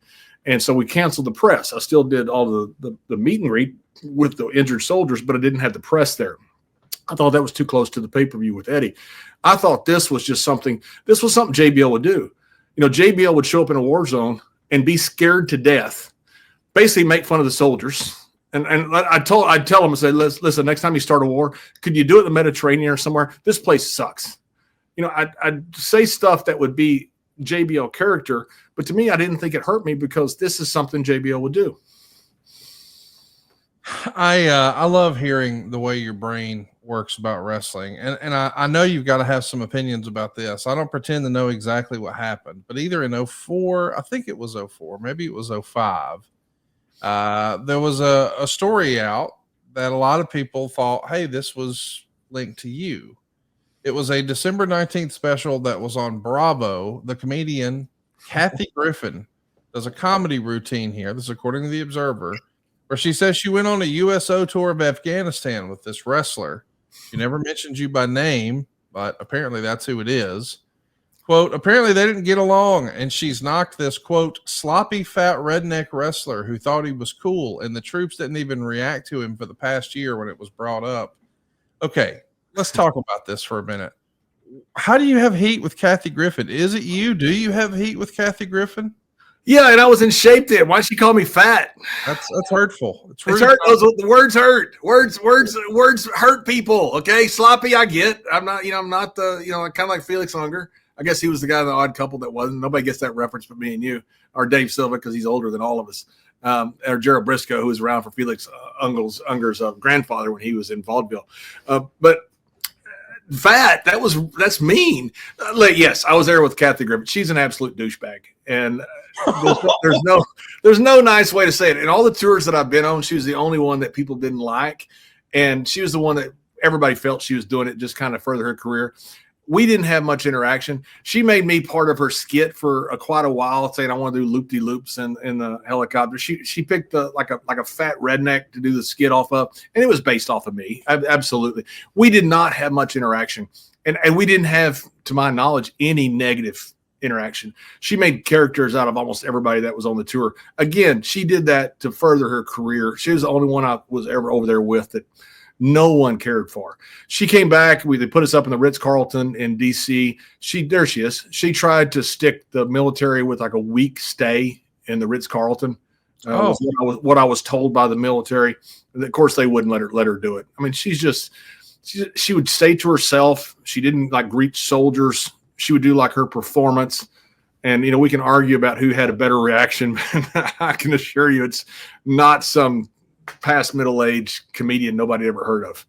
And so we canceled the press. I still did all the meet and greet with the injured soldiers, but I didn't have the press there. I thought that was too close to the pay-per-view with Eddie. I thought this was something JBL would do. JBL would show up in a war zone and be scared to death, basically make fun of the soldiers. And I'd tell him, I say, listen, next time you start a war, could you do it in the Mediterranean or somewhere? This place sucks. I'd say stuff that would be JBL character, but to me, I didn't think it hurt me, because this is something JBL would do. I love hearing the way your brain works about wrestling. And I know you've got to have some opinions about this. I don't pretend to know exactly what happened, but either in 04, I think it was 04, maybe it was 05. There was a story out that a lot of people thought, hey, this was linked to you. It was a December 19th special that was on Bravo. The comedian Kathy Griffin does a comedy routine here. This is according to the Observer, where she says she went on a USO tour of Afghanistan with this wrestler. She never mentioned you by name, but apparently that's who it is. Quote, apparently they didn't get along, and she's knocked this, quote, sloppy, fat redneck wrestler who thought he was cool, and the troops didn't even react to him for the past year when it was brought up. Okay, let's talk about this for a minute. How do you have heat with Kathy Griffin? Is it you? Do you have heat with Kathy Griffin? Yeah, and I was in shape then. Why'd she call me fat? That's hurtful. It's hurt. The words hurt. Words hurt people. Okay, sloppy. I get. I'm not the kind of like Felix Unger. I guess he was the guy in the Odd Couple that wasn't. Nobody gets that reference but me and you, or Dave Silva, because he's older than all of us, or Gerald Briscoe, who was around for Felix Unger's grandfather when he was in vaudeville. But fat, that's mean. Yes, I was there with Kathy Griffin. She's an absolute douchebag, and there's no nice way to say it. In all the tours that I've been on, she was the only one that people didn't like, and she was the one that everybody felt she was doing it just kind of further her career. We didn't have much interaction. She made me part of her skit for quite a while, saying I want to do loop-de-loops in the helicopter. She picked like a fat redneck to do the skit off of, and it was based off of me. Absolutely. We did not have much interaction, and we didn't have, to my knowledge, any negative interaction. She made characters out of almost everybody that was on the tour. Again, she did that to further her career. She was the only one I was ever over there with that no one cared for. She came back. They put us up in the Ritz-Carlton in D.C. There she is. She tried to stick the military with like a week stay in the Ritz-Carlton. What I was told by the military. And of course, they wouldn't let her do it. I mean, she would stay to herself. She didn't like greet soldiers. She would do like her performance. And, we can argue about who had a better reaction. I can assure you it's not some past middle-aged comedian nobody ever heard of.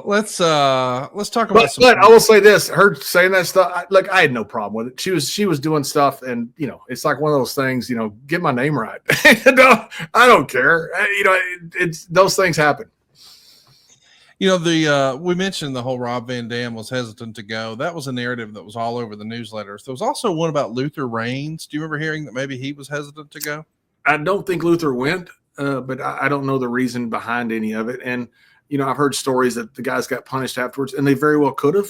Let's talk about but I will say this, her saying that stuff, I had no problem with it. She was doing stuff, and it's like one of those things, get my name right. I don't care. It's those things happen. We mentioned the whole Rob Van Dam was hesitant to go. That was a narrative that was all over the newsletters. There was also one about Luther Reigns. Do you remember hearing that maybe he was hesitant to go? I don't think Luther went, but I don't know the reason behind any of it. And, I've heard stories that the guys got punished afterwards, and they very well could have.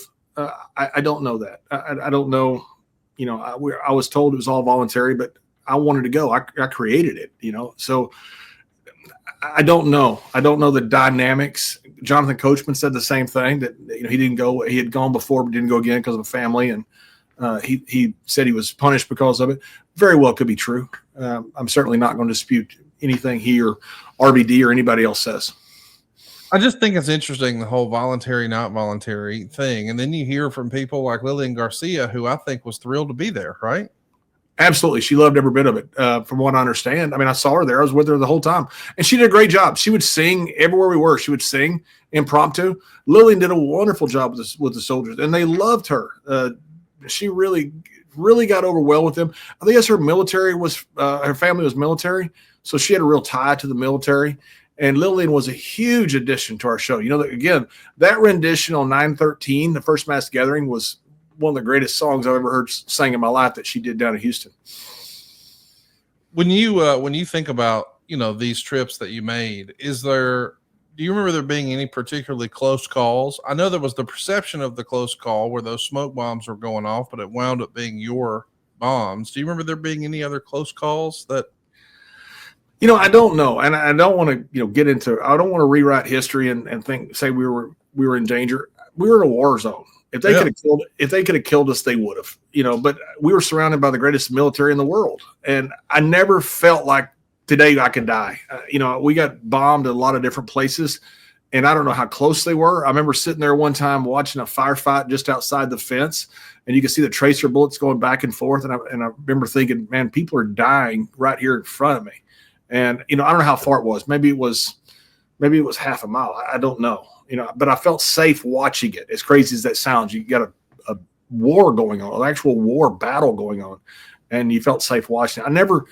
I don't know that. I don't know. I was told it was all voluntary, but I wanted to go. I created it, So I don't know. I don't know the dynamics. Jonathan Coachman said the same thing, that he didn't go. He had gone before, but didn't go again because of a family, and he said he was punished because of it. Very well could be true. I'm certainly not going to dispute anything he or RVD or anybody else says. I just think it's interesting, the whole voluntary, not voluntary thing. And then you hear from people like Lillian Garcia, who I think was thrilled to be there, right? Absolutely. She loved every bit of it. From what I understand. I mean, I saw her there. I was with her the whole time. And she did a great job. She would sing everywhere we were. She would sing impromptu. Lillian did a wonderful job with the soldiers, and they loved her. She really got over well with them. I think her military was, her family was military, so she had a real tie to the military. And Lillian was a huge addition to our show. That rendition on 9/13, the first mass gathering, was one of the greatest songs I've ever heard sang in my life that she did down in Houston. When you think about, these trips that you made, do you remember there being any particularly close calls? I know there was the perception of the close call where those smoke bombs were going off, but it wound up being your bombs. Do you remember there being any other close calls that? I don't know. And I don't want to, get into, I don't want to rewrite history and say we were in danger. We were in a war zone. If they could have killed us, they would have, but we were surrounded by the greatest military in the world. And I never felt like today I could die. We got bombed at a lot of different places, and I don't know how close they were. I remember sitting there one time watching a firefight just outside the fence, and you could see the tracer bullets going back and forth. And I remember thinking, man, people are dying right here in front of me. And, I don't know how far it was. Maybe it was half a mile. I don't know. But I felt safe watching it. As crazy as that sounds, you got a war going on, an actual war battle going on, and you felt safe watching it. I never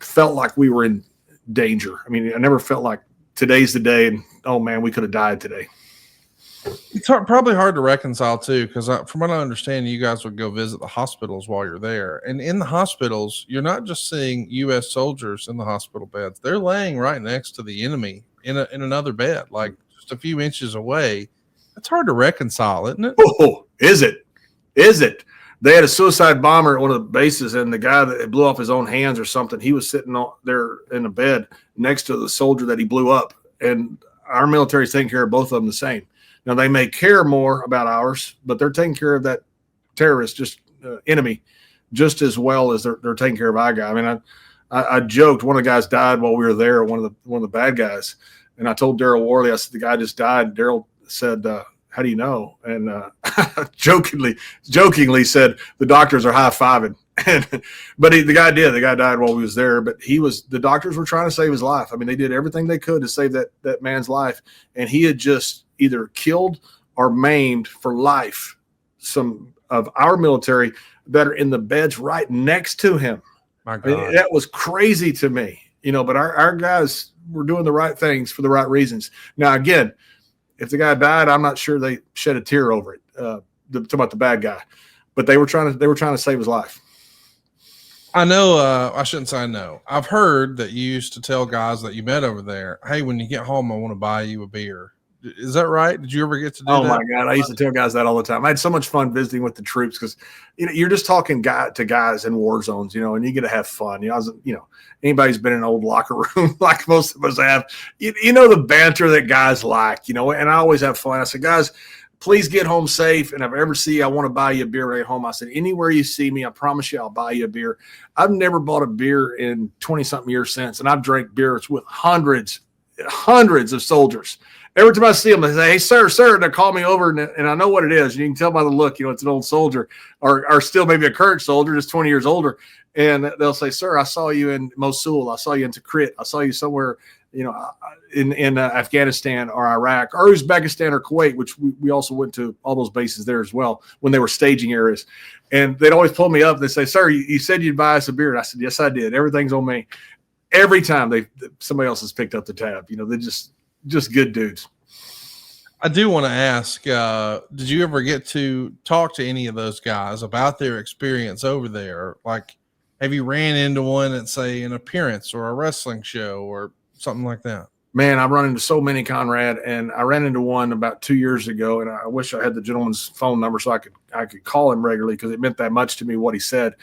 felt like we were in danger. I mean, I never felt like today's the day and, oh man, we could have died today. It's probably hard to reconcile too, because from what I understand, you guys would go visit the hospitals while you're there. And in the hospitals, you're not just seeing U.S. soldiers in the hospital beds. They're laying right next to the enemy in another bed, like just a few inches away. It's hard to reconcile, isn't it? Oh, is it? They had a suicide bomber at one of the bases, and the guy that blew off his own hands or something, he was sitting there in a bed next to the soldier that he blew up. And our military is taking care of both of them the same. Now, they may care more about ours, but they're taking care of that terrorist, enemy, just as well as they're taking care of our guy. I mean, I joked one of the guys died while we were there, one of the bad guys, and I told Daryl Worley, I said, the guy just died. Daryl said, how do you know? And jokingly said, the doctors are high-fiving. But the guy died while we was there, but the doctors were trying to save his life. I mean, they did everything they could to save that man's life, and he had just either killed or maimed for life some of our military that are in the beds right next to him. My God. I mean, that was crazy to me, but our guys were doing the right things for the right reasons. Now, again, if the guy died, I'm not sure they shed a tear over it. Talking about the bad guy, but they were trying to save his life. I know. I shouldn't say I know. I've heard that you used to tell guys that you met over there, "Hey, when you get home, I want to buy you a beer." Is that right? Did you ever get to do that? Oh my God. I used to tell guys that all the time. I had so much fun visiting with the troops because, you're just talking to guys in war zones, and you get to have fun. Anybody's been in an old locker room like most of us have, the banter that guys like, and I always have fun. I said, guys, please get home safe. And if I ever see you, I want to buy you a beer right home. I said, anywhere you see me, I promise you I'll buy you a beer. I've never bought a beer in 20 something years since. And I've drank beers with hundreds of soldiers. Every time I see them, they say, "Hey, sir," and they call me over, and I know what it is. You can tell by the look, it's an old soldier, or still maybe a current soldier, just 20 years older. And they'll say, "Sir, I saw you in Mosul. I saw you in Tikrit. I saw you somewhere, in Afghanistan or Iraq or Uzbekistan or Kuwait," which we also went to all those bases there as well when they were staging areas. And they'd always pull me up. They say, "Sir, you said you'd buy us a beer." And I said, "Yes, I did. Everything's on me." Every time somebody else has picked up the tab, they're just good dudes. I do want to ask, did you ever get to talk to any of those guys about their experience over there? Like, have you ran into one at, say, an appearance or a wrestling show or something like that? Man, I've run into so many, Conrad, and I ran into one about 2 years ago, and I wish I had the gentleman's phone number so I could call him regularly because it meant that much to me what he said.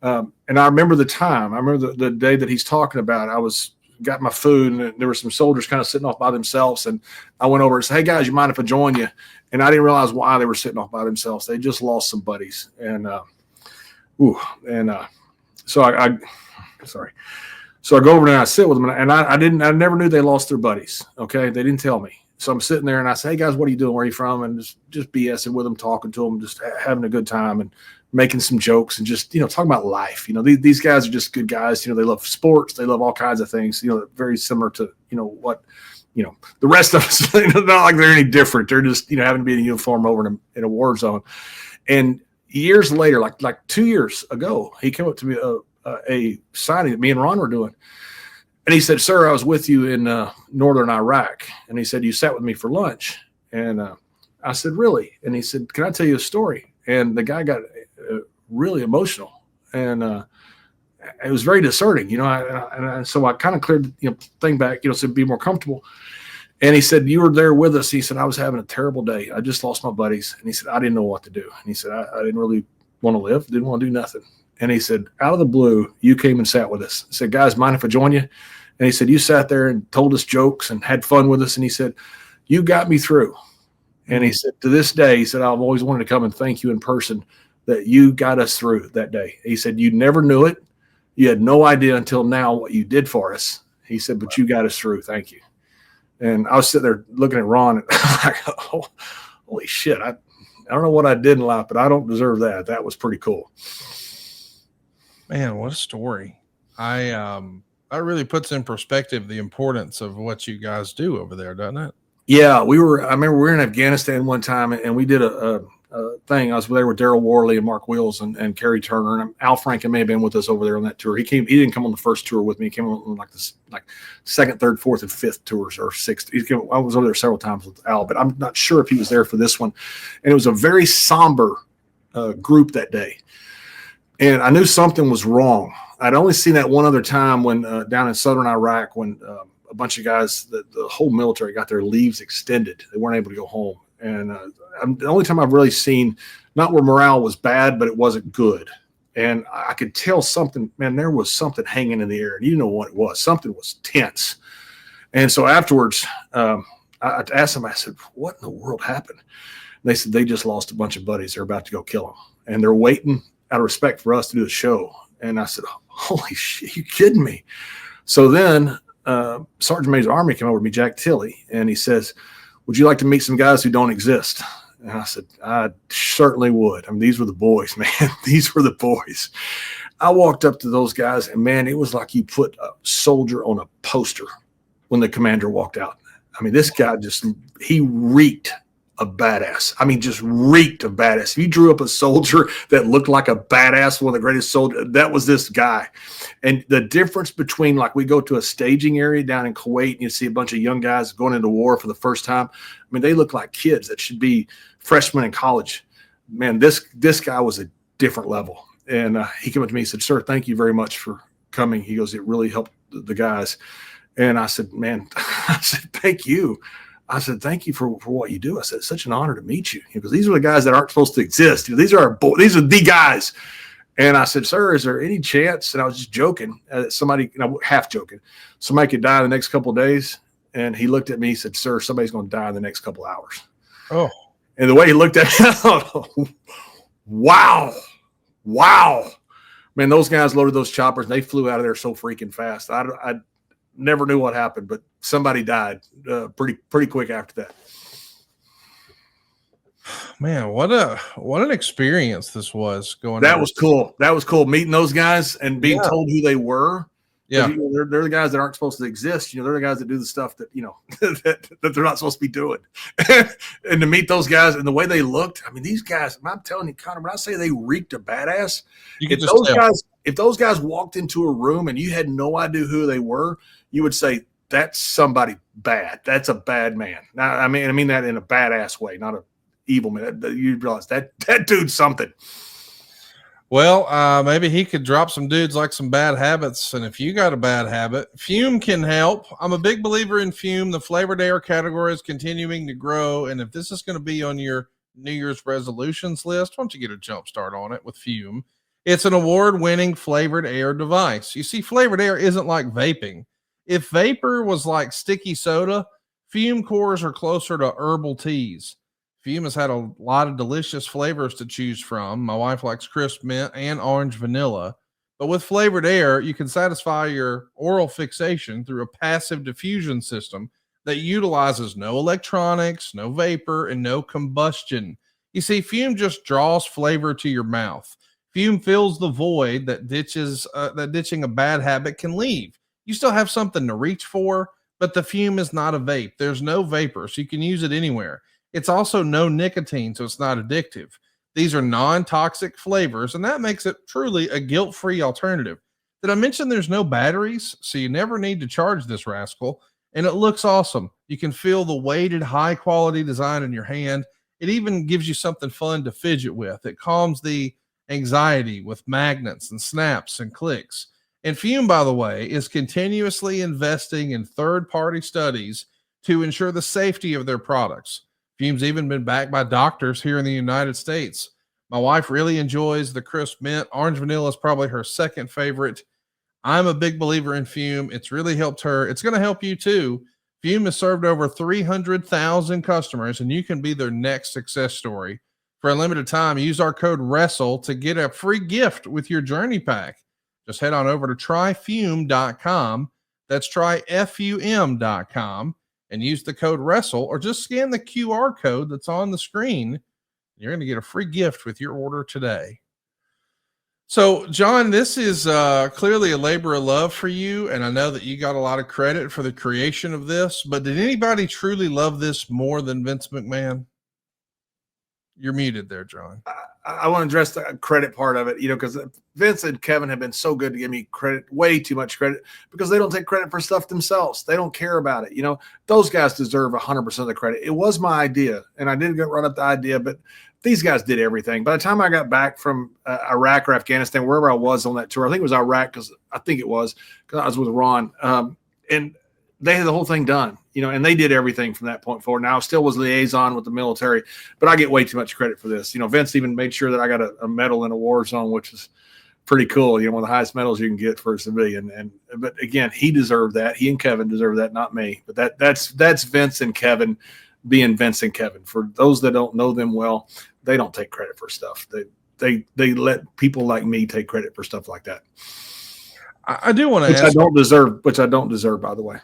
And I remember the time. I remember the day that he's talking about. I got my food, and there were some soldiers kind of sitting off by themselves, and I went over and said, "Hey guys, you mind if I join you?" And I didn't realize why they were sitting off by themselves. They just lost some buddies, and so I go over there and I sit with them, and I never knew they lost their buddies. Okay, they didn't tell me. So I'm sitting there and I say, "Hey guys, what are you doing? Where are you from?" And just BSing with them, talking to them, just having a good time and making some jokes and just, talking about life. These guys are just good guys. They love sports. They love all kinds of things, very similar to, what, the rest of us, not like they're any different. They're just, having to be in a uniform over in a war zone. And years later, like 2 years ago, he came up to me, a signing that me and Ron were doing. And he said, "Sir, I was with you in northern Iraq." And he said, "You sat with me for lunch." And I said, "Really?" And he said, "Can I tell you a story?" And the guy got really emotional, and it was very discerning, so I kind of cleared the thing back, so be more comfortable. And he said, "You were there with us." He said, "I was having a terrible day. I just lost my buddies." And he said, "I didn't know what to do." And he said, I didn't really want to live, didn't want to do nothing. And he said, "Out of the blue, you came and sat with us." He said, "Guys, mind if I join you?" And he said, "You sat there and told us jokes and had fun with us." And he said, "You got me through." And he said, "To this day," he said, "I've always wanted to come and thank you in person that you got us through that day." He said, "You never knew it. You had no idea until now what you did for us." He said, "But you got us through. Thank you." And I was sitting there looking at Ron and like, "Oh, holy shit. I don't know what I did in life, but I don't deserve that." That was pretty cool. Man, what a story. That really puts in perspective the importance of what you guys do over there, doesn't it? Yeah, I remember we were in Afghanistan one time, and we did a thing. I was there with Daryl Worley and Mark Wills and Kerry Turner, and Al Franken may have been with us over there on that tour. He didn't come on the first tour with me. He came on like second, third, fourth, and fifth tours, or sixth. I was over there several times with Al, but I'm not sure if he was there for this one. And it was a very somber group that day, and I knew something was wrong. I'd only seen that one other time when down in southern Iraq when a bunch of guys, the whole military got their leaves extended. They weren't able to go home. And the only time I've really seen, not where morale was bad, but it wasn't good. And I could tell something, man, there was something hanging in the air. And you know what it was. Something was tense. And so afterwards, I asked them, I said, "What in the world happened?" And they said, "They just lost a bunch of buddies. They're about to go kill them. And they're waiting out of respect for us to do the show." And I said, "Holy shit, you kidding me?" So then Sergeant Major Army came over to me, Jack Tilley, and he says, "Would you like to meet some guys who don't exist?" And I said, "I certainly would." I mean, these were the boys, man. These were the boys. I walked up to those guys, and man, it was like you put a soldier on a poster when the commander walked out. I mean, this guy he reeked of badass. I mean, just reeked of badass. If you drew up a soldier that looked like a badass, one of the greatest soldiers, that was this guy. And the difference between, like, we go to a staging area down in Kuwait and you see a bunch of young guys going into war for the first time. I mean, they look like kids that should be freshmen in college. Man, this guy was a different level. And he came up to me and said, "Sir, thank you very much for coming." He goes, "It really helped the guys." And I said, "Man," I said, "Thank you." I said, "Thank you for what you do." I said, "It's such an honor to meet you." Because these are the guys that aren't supposed to exist. These are these are the guys. And I said, "Sir, is there any chance?" And I was just joking. Somebody, half joking, somebody could die in the next couple of days. And he looked at me. He said, "Sir, somebody's going to die in the next couple of hours." Oh, and the way he looked at me, wow, man, those guys loaded those choppers and they flew out of there so freaking fast. I never knew what happened, but somebody died pretty quick after that. Man, what an experience this was going. That was cool. That was cool meeting those guys and being told who they were. Yeah, they're the guys that aren't supposed to exist. They're the guys that do the stuff that that they're not supposed to be doing. And to meet those guys and the way they looked, I mean, these guys. I'm telling you, Connor, when I say they reeked of badass, if those guys walked into a room and you had no idea who they were, you would say, "That's somebody bad. That's a bad man." Now, I mean that in a badass way, not a evil man. You realize that dude's something. Well, maybe he could drop some dudes like some bad habits. And if you got a bad habit, Fume can help. I'm a big believer in Fume. The flavored air category is continuing to grow. And if this is going to be on your New Year's resolutions list, why don't you get a jump start on it with Fume? It's an award-winning flavored air device. You see, flavored air isn't like vaping. If vapor was like sticky soda, Fume cores are closer to herbal teas. Fume has had a lot of delicious flavors to choose from. My wife likes crisp mint and orange vanilla. But with flavored air, you can satisfy your oral fixation through a passive diffusion system that utilizes no electronics, no vapor, and no combustion. You see, Fume just draws flavor to your mouth. Fume fills the void that ditching a bad habit can leave. You still have something to reach for, but the Fume is not a vape. There's no vapor, so you can use it anywhere. It's also no nicotine, so it's not addictive. These are non-toxic flavors, and that makes it truly a guilt-free alternative. Did I mention there's no batteries, so you never need to charge this rascal? And it looks awesome. You can feel the weighted, high-quality design in your hand. It even gives you something fun to fidget with. It calms the anxiety with magnets and snaps and clicks. And Fume, by the way, is continuously investing in third-party studies to ensure the safety of their products. Fume's even been backed by doctors here in the United States. My wife really enjoys the crisp mint. Orange vanilla is probably her second favorite. I'm a big believer in Fume. It's really helped her. It's going to help you too. Fume has served over 300,000 customers, and you can be their next success story. For a limited time, use our code WRESTLE to get a free gift with your journey pack. Just head on over to tryfume.com. That's tryfum.com. And use the code WRESTLE, or just scan the QR code that's on the screen. You're going to get a free gift with your order today. So, John, this is clearly a labor of love for you, and I know that you got a lot of credit for the creation of this, but did anybody truly love this more than Vince McMahon? You're muted there, John. I want to address the credit part of it, because Vince and Kevin have been so good to give me credit, way too much credit, because they don't take credit for stuff themselves. They don't care about it. Those guys deserve 100% of the credit. It was my idea, and I did run up the idea, but these guys did everything. By the time I got back from Iraq or Afghanistan, wherever I was on that tour, I think it was Iraq, because I was with Ron, and they had the whole thing done, and they did everything from that point forward. Now, I still was liaison with the military, but I get way too much credit for this. Vince even made sure that I got a medal in a war zone, which is pretty cool. One of the highest medals you can get for a civilian. But again, he deserved that. He and Kevin deserve that, not me. But that's Vince and Kevin being Vince and Kevin. For those that don't know them well, they don't take credit for stuff. They let people like me take credit for stuff like that. I do want to ask, which I don't deserve, by the way.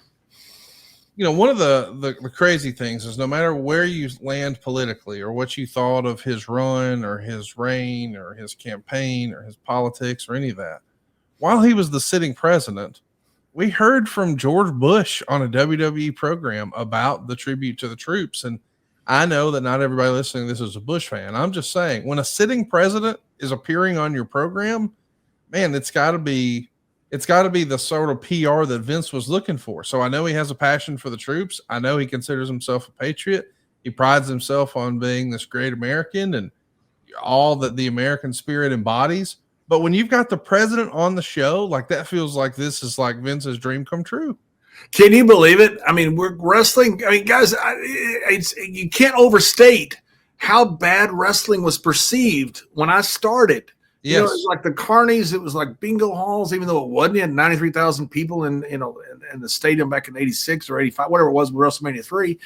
One of the crazy things is no matter where you land politically or what you thought of his run or his reign or his campaign or his politics or any of that, while he was the sitting president, we heard from George Bush on a WWE program about the tribute to the troops. And I know that not everybody listening to this is a Bush fan. I'm just saying, when a sitting president is appearing on your program, man, it's got to be the sort of PR that Vince was looking for. So I know he has a passion for the troops. I know he considers himself a patriot. He prides himself on being this great American and all that the American spirit embodies. But when you've got the president on the show, like, that feels like this is like Vince's dream come true. Can you believe it? I mean, we're wrestling. I mean, guys, you can't overstate how bad wrestling was perceived when I started. Yes. You know, it was like the carnies. It was like bingo halls, even though it wasn't. You had 93,000 people in the stadium back in 86 or 85, whatever it was, WrestleMania 3.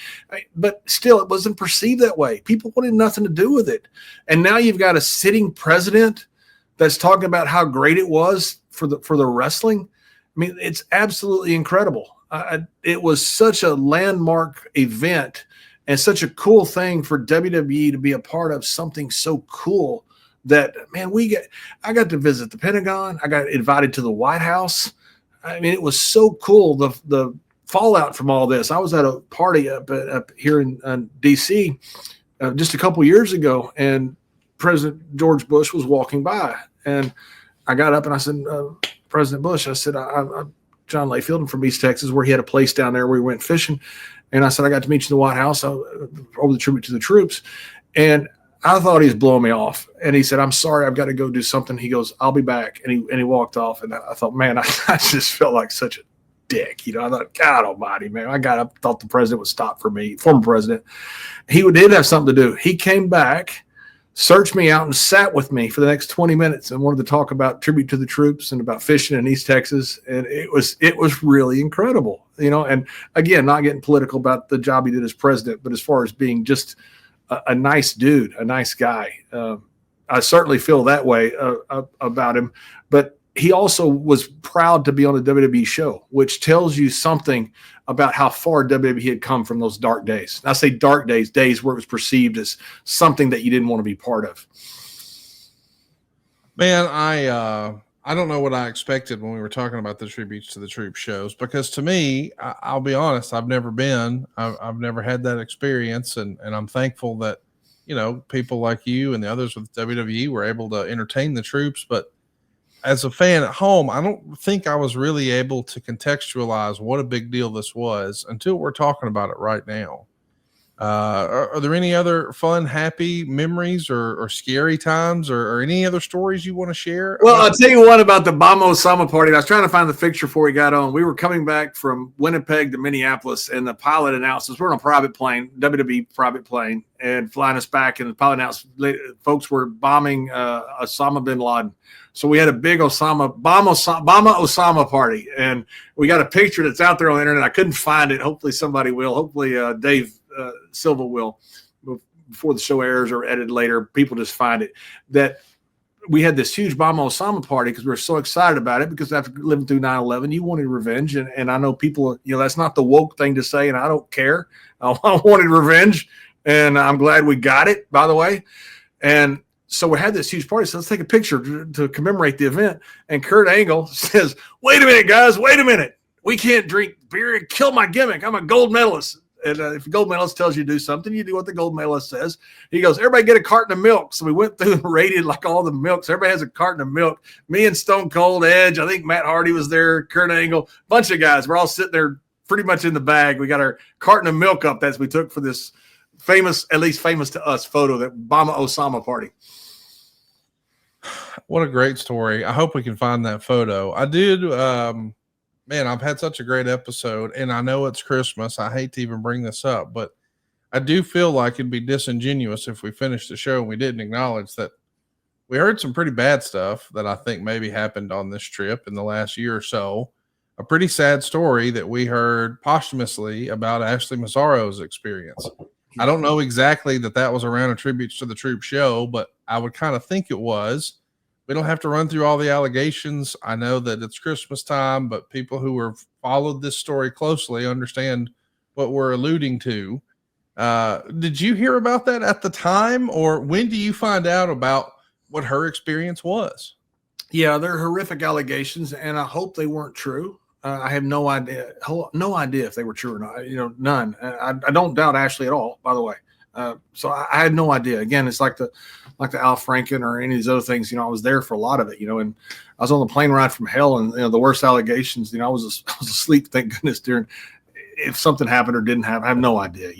But still, it wasn't perceived that way. People wanted nothing to do with it. And now you've got a sitting president that's talking about how great it was for the wrestling. I mean, it's absolutely incredible. It was such a landmark event and such a cool thing for WWE to be a part of, something so cool that, man, I got to visit the Pentagon. I got invited to the White House. I mean, it was so cool. The fallout from all this. I was at a party up here in DC just a couple years ago, and President George Bush was walking by, and I got up and I said, President Bush, I said, I'm John Layfield, I'm from East Texas, where he had a place down there where we went fishing. And I said, I got to meet you in the White House over the tribute to the troops. And I thought he was blowing me off. And he said, I'm sorry, I've got to go do something. He goes, I'll be back. And he walked off. And I thought, man, I just felt like such a dick. You know, I thought, God almighty, man, I got up, thought the president would stop for me, former president. He did have something to do. He came back, searched me out, and sat with me for the next 20 minutes and wanted to talk about tribute to the troops and about fishing in East Texas. And it was really incredible, you know. And again, not getting political about the job he did as president, but as far as being just a nice dude, a nice guy. I certainly feel that way about him. But he also was proud to be on the WWE show, which tells you something about how far WWE had come from those dark days. And I say dark days where it was perceived as something that you didn't want to be part of. Man, I don't know what I expected when we were talking about the tributes to the troops shows, because to me, I'll be honest, I've never been. I've never had that experience, and I'm thankful that, you know, people like you and the others with WWE were able to entertain the troops. But as a fan at home, I don't think I was really able to contextualize what a big deal this was until we're talking about it right now. Are there any other fun, happy memories or scary times or any other stories you want to share? Well, I'll tell you what about the Obama Osama party. I was trying to find the picture before we got on. We were coming back from Winnipeg to Minneapolis, and the pilot announced us. We're on a private plane, WWE private plane, and flying us back. And the pilot announced folks were bombing Osama bin Laden. So we had a big Osama party, and we got a picture that's out there on the internet. I couldn't find it. Hopefully somebody will. Hopefully Dave Silva will, before the show airs or edited later. People just find it, that we had this huge Obama Osama party because we were so excited about it, because after living through 9/11, you wanted revenge. And I know people, you know, that's not the woke thing to say, and I don't care. I wanted revenge, and I'm glad we got it, by the way. And so we had this huge party. So let's take a picture to commemorate the event. And Kurt Angle says, wait a minute, guys, wait a minute. We can't drink beer and kill my gimmick. I'm a gold medalist. And if a gold medalist tells you to do something, you do what the gold medalist says. He goes, everybody get a carton of milk. So we went through and rated like all the milks. Everybody has a carton of milk. Me and Stone Cold Edge, I think Matt Hardy was there, Kurt Angle, bunch of guys. We're all sitting there pretty much in the bag. We got our carton of milk up that we took for this famous, at least famous to us, photo, that Obama Osama party. What a great story. I hope we can find that photo. I did. Man, I've had such a great episode, and I know it's Christmas. I hate to even bring this up, but I do feel like it'd be disingenuous if we finished the show and we didn't acknowledge that we heard some pretty bad stuff that I think maybe happened on this trip in the last year or so. A pretty sad story that we heard posthumously about Ashley Mazzaro's experience. I don't know exactly that was around a tributes to the troop show, but I would kind of think it was. We don't have to run through all the allegations. I know that it's Christmas time, but people who have followed this story closely understand what we're alluding to. Did you hear about that at the time, or when do you find out about what her experience was? Yeah, they're horrific allegations, and I hope they weren't true. I have no idea if they were true or not. You know, none. I don't doubt Ashley at all, by the way. So I had no idea. Again, it's like the Al Franken or any of these other things. I was there for a lot of it. And I was on the plane ride from hell, and the worst allegations. I was asleep. Thank goodness during. If something happened or didn't happen, I have no idea.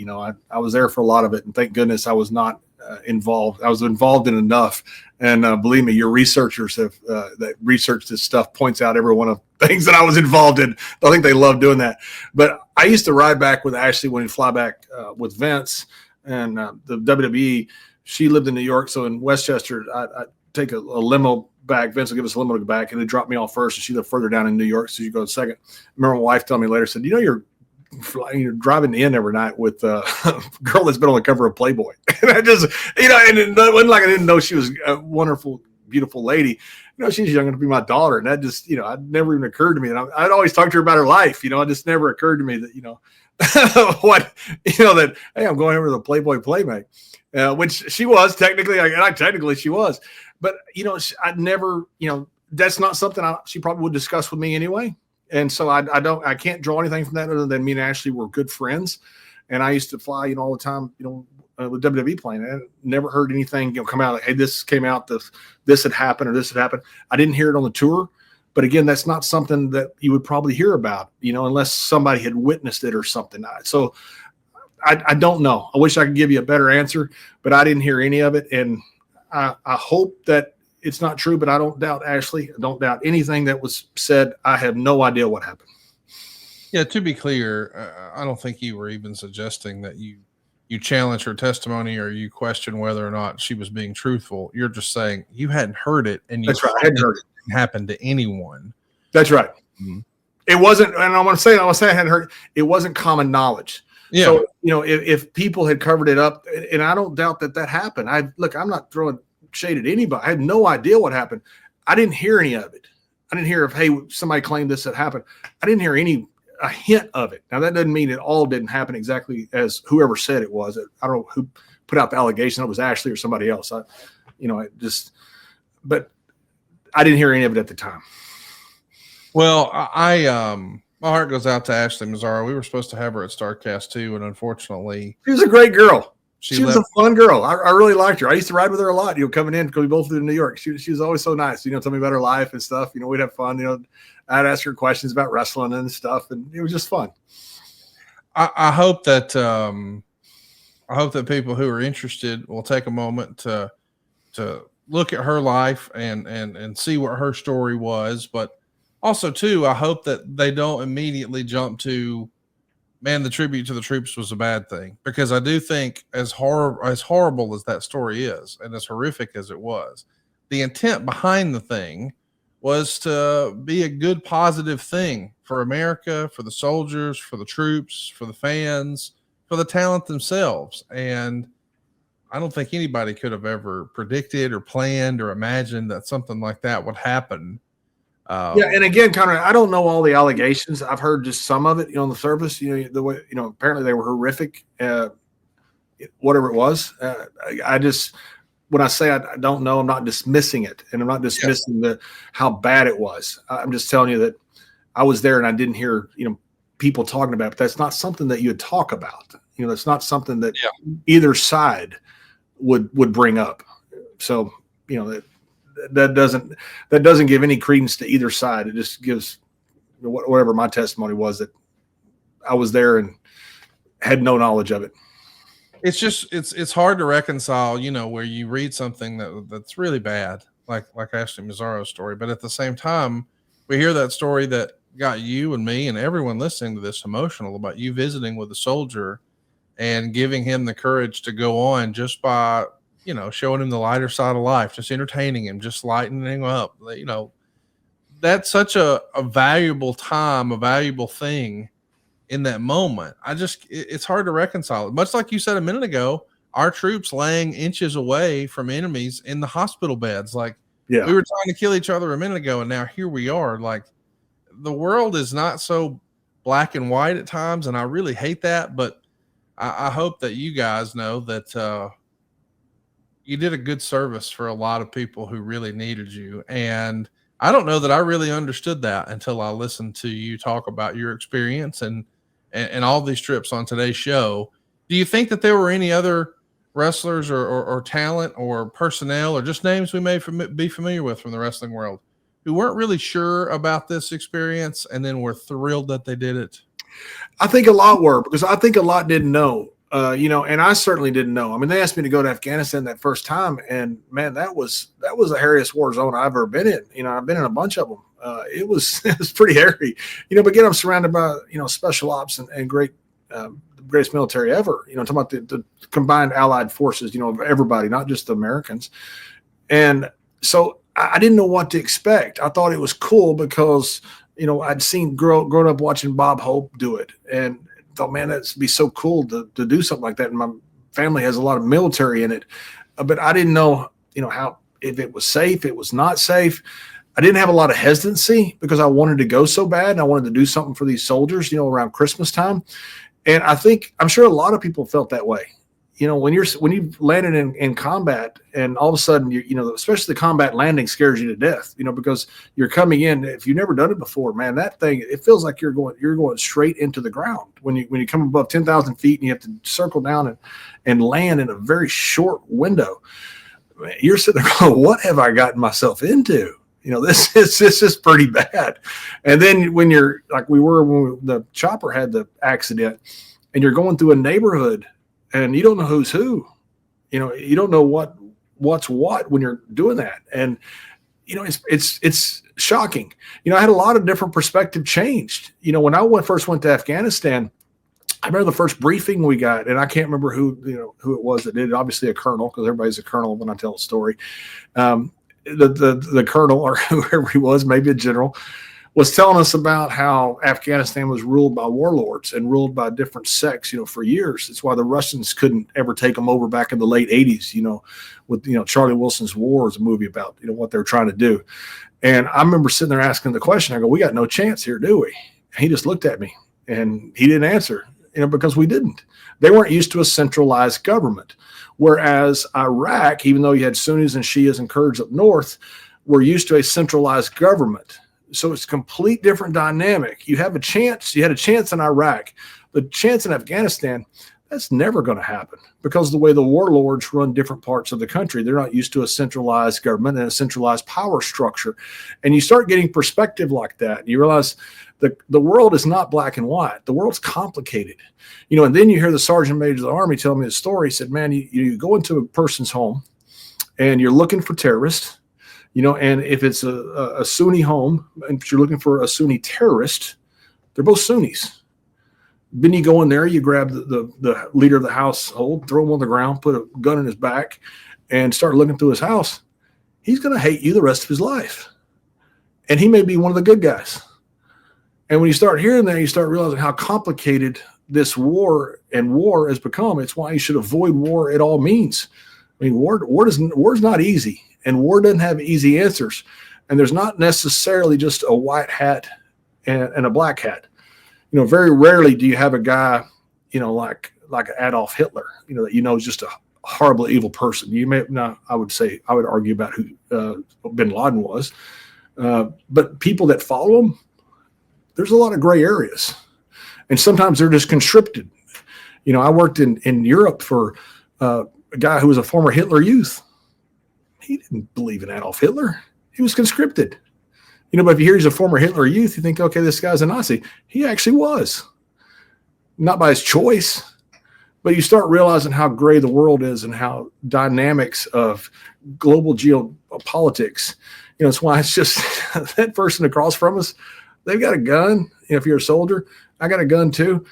I was there for a lot of it, and thank goodness I was not involved. I was involved in enough, and believe me, your researchers that research this stuff points out every one of things that I was involved in. I think they love doing that. But I used to ride back with Ashley when we fly back with Vince and the WWE. She lived in New York, so in Westchester, I take a limo back. Vince will give us a limo to go back, and they drop me off first, and she lived further down in New York, so you go second. I remember my wife telling me later, said, you're driving in every night with a girl that's been on the cover of Playboy. And I just, and it wasn't like I didn't know she was a wonderful, beautiful lady. She's young enough to be my daughter. And that just, it never even occurred to me. And I'd always talk to her about her life. It just never occurred to me that, that, hey, I'm going over to the Playboy Playmate, which she was technically, technically she was. But, I never, that's not something she probably would discuss with me anyway. And so I can't draw anything from that other than me and Ashley were good friends. And I used to fly, all the time, with WWE playing. I never heard anything, come out like, hey, this came out, this had happened or this had happened. I didn't hear it on the tour. But again, that's not something that you would probably hear about, unless somebody had witnessed it or something. So I don't know. I wish I could give you a better answer, but I didn't hear any of it. And I hope that it's not true, but I don't doubt Ashley. I don't doubt anything that was said. I have no idea what happened. Yeah, to be clear, I don't think you were even suggesting that you challenge her testimony or you question whether or not she was being truthful. You're just saying you hadn't heard it, and that's right. I hadn't heard it. Didn't happen to anyone. That's right. Mm-hmm. It wasn't, and I want to say I hadn't heard. It wasn't common knowledge. Yeah. So if people had covered it up, and I don't doubt that happened. I'm not throwing shade at anybody. I had no idea what happened. I didn't hear any of it. I didn't hear hey, somebody claimed this had happened. I didn't hear a hint of it. Now that doesn't mean it all didn't happen exactly as whoever said it was. I don't know who put out the allegation. It was Ashley or somebody else. But I didn't hear any of it at the time. Well, my heart goes out to Ashley Mazzaro. We were supposed to have her at StarCast too, and unfortunately, she was a great girl. She was left. A fun girl. I really liked her. I used to ride with her a lot, coming in because we both lived in New York. She was always so nice, tell me about her life and stuff. We'd have fun. I'd ask her questions about wrestling and stuff, and it was just fun. I hope that people who are interested will take a moment to look at her life and see what her story was. But also too, I hope that they don't immediately jump to, man, the tribute to the troops was a bad thing, because I do think as horrible as that story is and as horrific as it was, the intent behind the thing was to be a good, positive thing for America, for the soldiers, for the troops, for the fans, for the talent themselves. And I don't think anybody could have ever predicted or planned or imagined that something like that would happen. Yeah, and again, Conrad, I don't know all the allegations. I've heard just some of it, on the surface. The way, apparently they were horrific. Whatever it was, I just, when I say I don't know, I'm not dismissing it, and I'm not dismissing how bad it was. I'm just telling you that I was there and I didn't hear people talking about it. But that's not something that you would talk about. That's not something that either side would bring up. So that doesn't give any credence to either side. It just gives whatever my testimony was, that I was there and had no knowledge of it. It's just, it's hard to reconcile, where you read something that's really bad, like Ashley Mazzaro's story. But at the same time, we hear that story that got you and me and everyone listening to this emotional about you visiting with a soldier and giving him the courage to go on just by, showing him the lighter side of life, just entertaining him, just lightening him up. That's such a valuable time, a valuable thing in that moment. It's hard to reconcile it. Much like you said a minute ago, our troops laying inches away from enemies in the hospital beds. We were trying to kill each other a minute ago, and now here we are. The world is not so black and white at times, and I really hate that. But I hope that you guys know that you did a good service for a lot of people who really needed you. And I don't know that I really understood that until I listened to you talk about your experience and all these trips on today's show. Do you think that there were any other wrestlers or talent or personnel or just names we may be familiar with from the wrestling world who weren't really sure about this experience and then were thrilled that they did it? I think a lot were, because I think a lot didn't know, and I certainly didn't know. I mean, they asked me to go to Afghanistan that first time, and man, that was the hairiest war zone I've ever been in. I've been in a bunch of them. It was pretty hairy, but again, I'm surrounded by, special ops and great, the greatest military ever, talking about the combined allied forces, of everybody, not just the Americans. And so I didn't know what to expect. I thought it was cool because, I'd seen growing up watching Bob Hope do it, and thought, man, that'd be so cool to do something like that. And my family has a lot of military in it, but I didn't know, how, if it was safe, it was not safe. I didn't have a lot of hesitancy because I wanted to go so bad, and I wanted to do something for these soldiers, around Christmas time. And I'm sure a lot of people felt that way. When you've landed in combat, and all of a sudden, especially the combat landing scares you to death, because you're coming in. If you've never done it before, man, that thing, it feels like you're going straight into the ground when you come above 10,000 feet and you have to circle down and land in a very short window. You're sitting there going, what have I gotten myself into? This is pretty bad. And then when you're like when the chopper had the accident, and you're going through a neighborhood and you don't know who's who, you don't know what's what when you're doing that. And, it's shocking. I had a lot of different perspective changed. When I first went to Afghanistan, I remember the first briefing we got, and I can't remember who it was that did it. Obviously a colonel, because everybody's a colonel when I tell a story. The colonel, or whoever he was, maybe a general, was telling us about how Afghanistan was ruled by warlords and ruled by different sects, for years. It's why the Russians couldn't ever take them over back in the late 80s, with, Charlie Wilson's War is a movie about, what they were trying to do. And I remember sitting there asking the question, I go, we got no chance here, do we? And he just looked at me and he didn't answer, because we didn't. They weren't used to a centralized government. Whereas Iraq, even though you had Sunnis and Shias and Kurds up north, were used to a centralized government. So it's a complete different dynamic. You had a chance in Iraq. The chance in Afghanistan, that's never going to happen, because of the way the warlords run different parts of the country. They're not used to a centralized government and a centralized power structure. And you start getting perspective like that. You realize the world is not black and white. The world's complicated. And then you hear the sergeant major of the Army tell me the story. He said, man, you go into a person's home and you're looking for terrorists, and if it's a Sunni home, and if you're looking for a Sunni terrorist, they're both Sunnis. Then you go in there, you grab the leader of the household, throw him on the ground, put a gun in his back, and start looking through his house. He's going to hate you the rest of his life. And he may be one of the good guys. And when you start hearing that, you start realizing how complicated this war has become. It's why you should avoid war at all means. I mean, war's not easy, and war doesn't have easy answers. And there's not necessarily just a white hat and a black hat. Very rarely do you have a guy, like Adolf Hitler, that is just a horribly evil person. I would argue about who bin Laden was, but people that follow him, there's a lot of gray areas, and sometimes they're just conscripted. I worked in Europe for a guy who was a former Hitler Youth. He didn't believe in Adolf Hitler. He was conscripted. But if you hear he's a former Hitler Youth, you think, okay, this guy's a Nazi. He actually was. Not by his choice, but you start realizing how gray the world is and how dynamics of global geopolitics, it's why it's just that person across from us, they've got a gun. If you're a soldier, I got a gun too.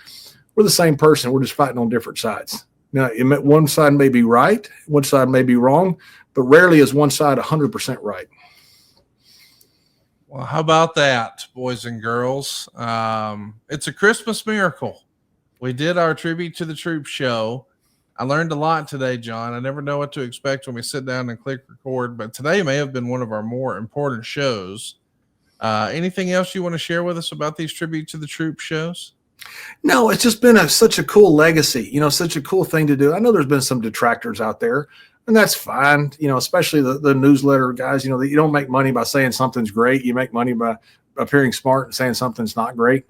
We're the same person. We're just fighting on different sides. Now, one side may be right, one side may be wrong, but rarely is one side 100% right. Well, how about that, boys and girls? It's a Christmas miracle. We did our Tribute to the Troops show. I learned a lot today, John. I never know what to expect when we sit down and click record, but today may have been one of our more important shows. Anything else you want to share with us about these Tribute to the Troops shows? No, it's just been such a cool legacy, such a cool thing to do. I know there's been some detractors out there, and that's fine, especially the newsletter guys, you don't make money by saying something's great. You make money by appearing smart and saying something's not great.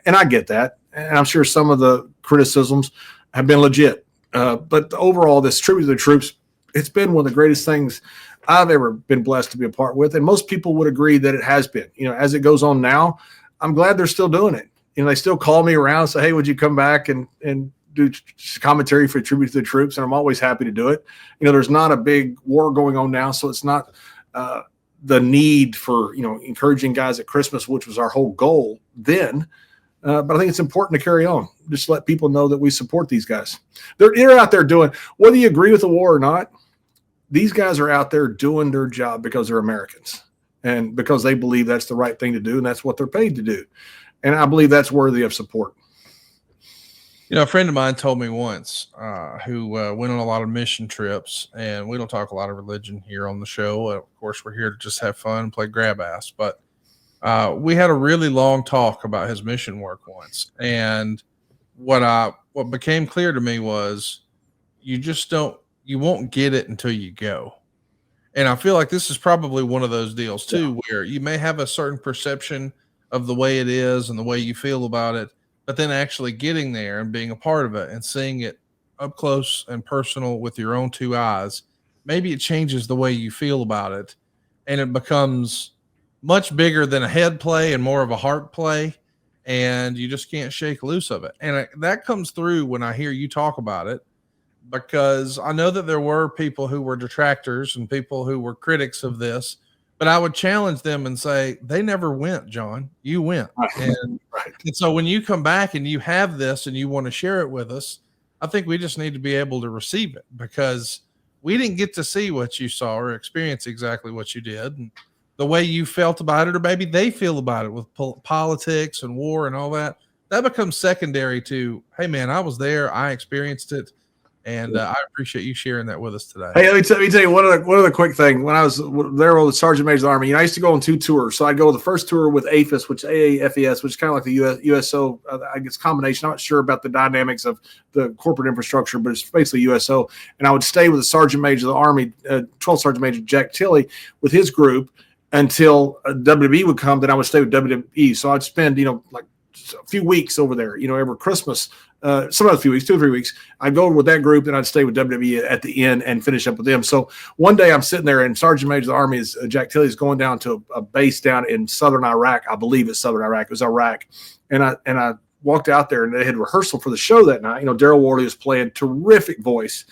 And I get that. And I'm sure some of the criticisms have been legit. But overall, this tribute to the troops, it's been one of the greatest things I've ever been blessed to be a part with. And most people would agree that it has been. As it goes on now, I'm glad they're still doing it. They still call me around and say, hey, would you come back and do commentary for tribute to the troops? And I'm always happy to do it. There's not a big war going on now, so it's not the need for, encouraging guys at Christmas, which was our whole goal then. But I think it's important to carry on. Just let people know that we support these guys. They're out there doing, whether you agree with the war or not, these guys are out there doing their job because they're Americans and because they believe that's the right thing to do, and that's what they're paid to do. And I believe that's worthy of support. A friend of mine told me once who went on a lot of mission trips, and we don't talk a lot of religion here on the show. Of course, we're here to just have fun and play grab ass. But we had a really long talk about his mission work once. And what became clear to me was you won't get it until you go. And I feel like this is probably one of those deals too, where you may have a certain perception of the way it is and the way you feel about it, but then actually getting there and being a part of it and seeing it up close and personal with your own two eyes, maybe it changes the way you feel about it. And it becomes much bigger than a head play and more of a heart play. And you just can't shake loose of it. And that comes through when I hear you talk about it, because I know that there were people who were detractors and people who were critics of this, but I would challenge them and say, they never went, John. You went. And so when you come back and you have this and you want to share it with us, I think we just need to be able to receive it, because we didn't get to see what you saw or experience exactly what you did. And the way you felt about it, or maybe they feel about it with politics and war and all that, that becomes secondary to, hey man, I was there. I experienced it. And I appreciate you sharing that with us today. Hey, let me tell you one other quick thing. When I was there with Sergeant Major of the Army, I used to go on 2 tours. So I'd go to the first tour with AFES, which AAFES, which is kind of like the USO. I guess combination. I'm not sure about the dynamics of the corporate infrastructure, but it's basically USO. And I would stay with the Sergeant Major of the Army, 12th Sergeant Major Jack Tilley, with his group until WWE would come. Then I would stay with WWE. So I'd spend like a few weeks over there. Every Christmas. Some other few weeks, 2 or 3 weeks, I'd go with that group, and I'd stay with WWE at the end and finish up with them. So one day I'm sitting there, and Sergeant Major of the Army is Jack Tilley is going down to a base down in southern Iraq. I believe it's southern Iraq. It was Iraq. And I walked out there, and they had rehearsal for the show that night. Daryl Worley was playing, terrific voice.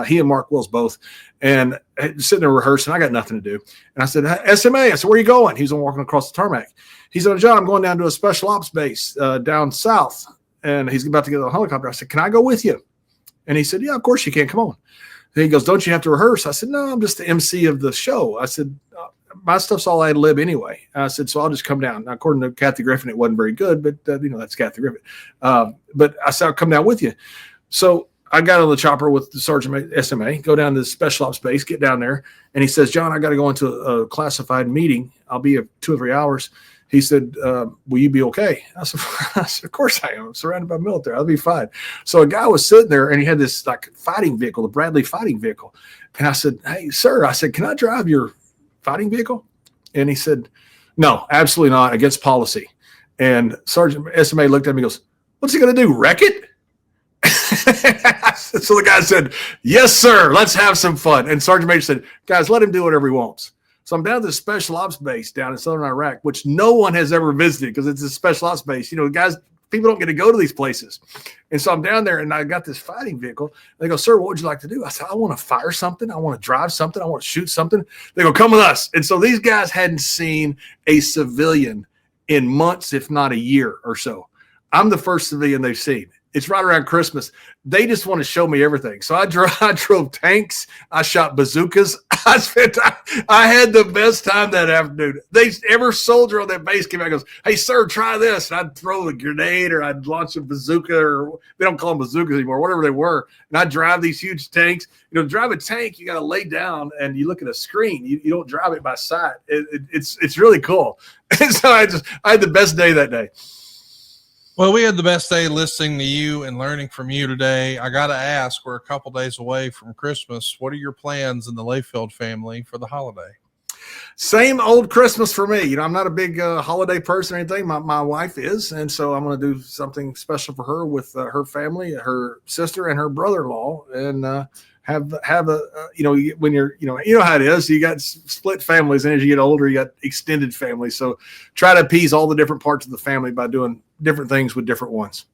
He and Mark Wills both. And sitting there rehearsing, I got nothing to do. And I said, SMA, I said, where are you going? He was walking across the tarmac. He said, John, I'm going down to a special ops base down south. And he's about to get on a helicopter. I said, can I go with you? And he said, yeah, of course you can. Come on. And he goes, don't you have to rehearse? I said, no, I'm just the MC of the show. I said, my stuff's all ad lib anyway. I said, so I'll just come down. Now, according to Kathy Griffin, it wasn't very good, but that's Kathy Griffin. But I said, I'll come down with you. So I got on the chopper with the Sergeant SMA, go down to the special ops base, get down there. And he says, John, I got to go into a classified meeting. I'll be 2 or 3 hours. He said, will you be okay? I said, of course I am. I'm surrounded by military. I'll be fine. So a guy was sitting there, and he had this like fighting vehicle, the Bradley fighting vehicle. And I said, hey, sir, I said, can I drive your fighting vehicle? And he said, no, absolutely not, against policy. And Sergeant SMA looked at me and goes, what's he going to do, wreck it? So the guy said, yes, sir, let's have some fun. And Sergeant Major said, guys, let him do whatever he wants. So I'm down to the special ops base down in southern Iraq, which no one has ever visited because it's a special ops base. Guys, people don't get to go to these places. And so I'm down there, and I got this fighting vehicle. They go, sir, what would you like to do? I said, I want to fire something. I want to drive something. I want to shoot something. They go, come with us. And so these guys hadn't seen a civilian in months, if not a year or so. I'm the first civilian they've seen. It's right around Christmas. They just want to show me everything. So I drove tanks. I shot bazookas. I had the best time that afternoon. Every soldier on that base came out and goes, hey, sir, try this. And I'd throw a grenade, or I'd launch a bazooka, or they don't call them bazookas anymore, whatever they were. And I'd drive these huge tanks. Drive a tank, you got to lay down and you look at a screen. You don't drive it by sight. It's really cool. And so I had the best day that day. Well, we had the best day listening to you and learning from you today. I got to ask, we're a couple days away from Christmas. What are your plans in the Layfield family for the holiday? Same old Christmas for me. I'm not a big holiday person or anything. My wife is, and so I'm going to do something special for her with her family, her sister, and her brother-in-law, and have a when you're how it is. You got split families, and as you get older, you got extended families. So try to appease all the different parts of the family by doing different things with different ones.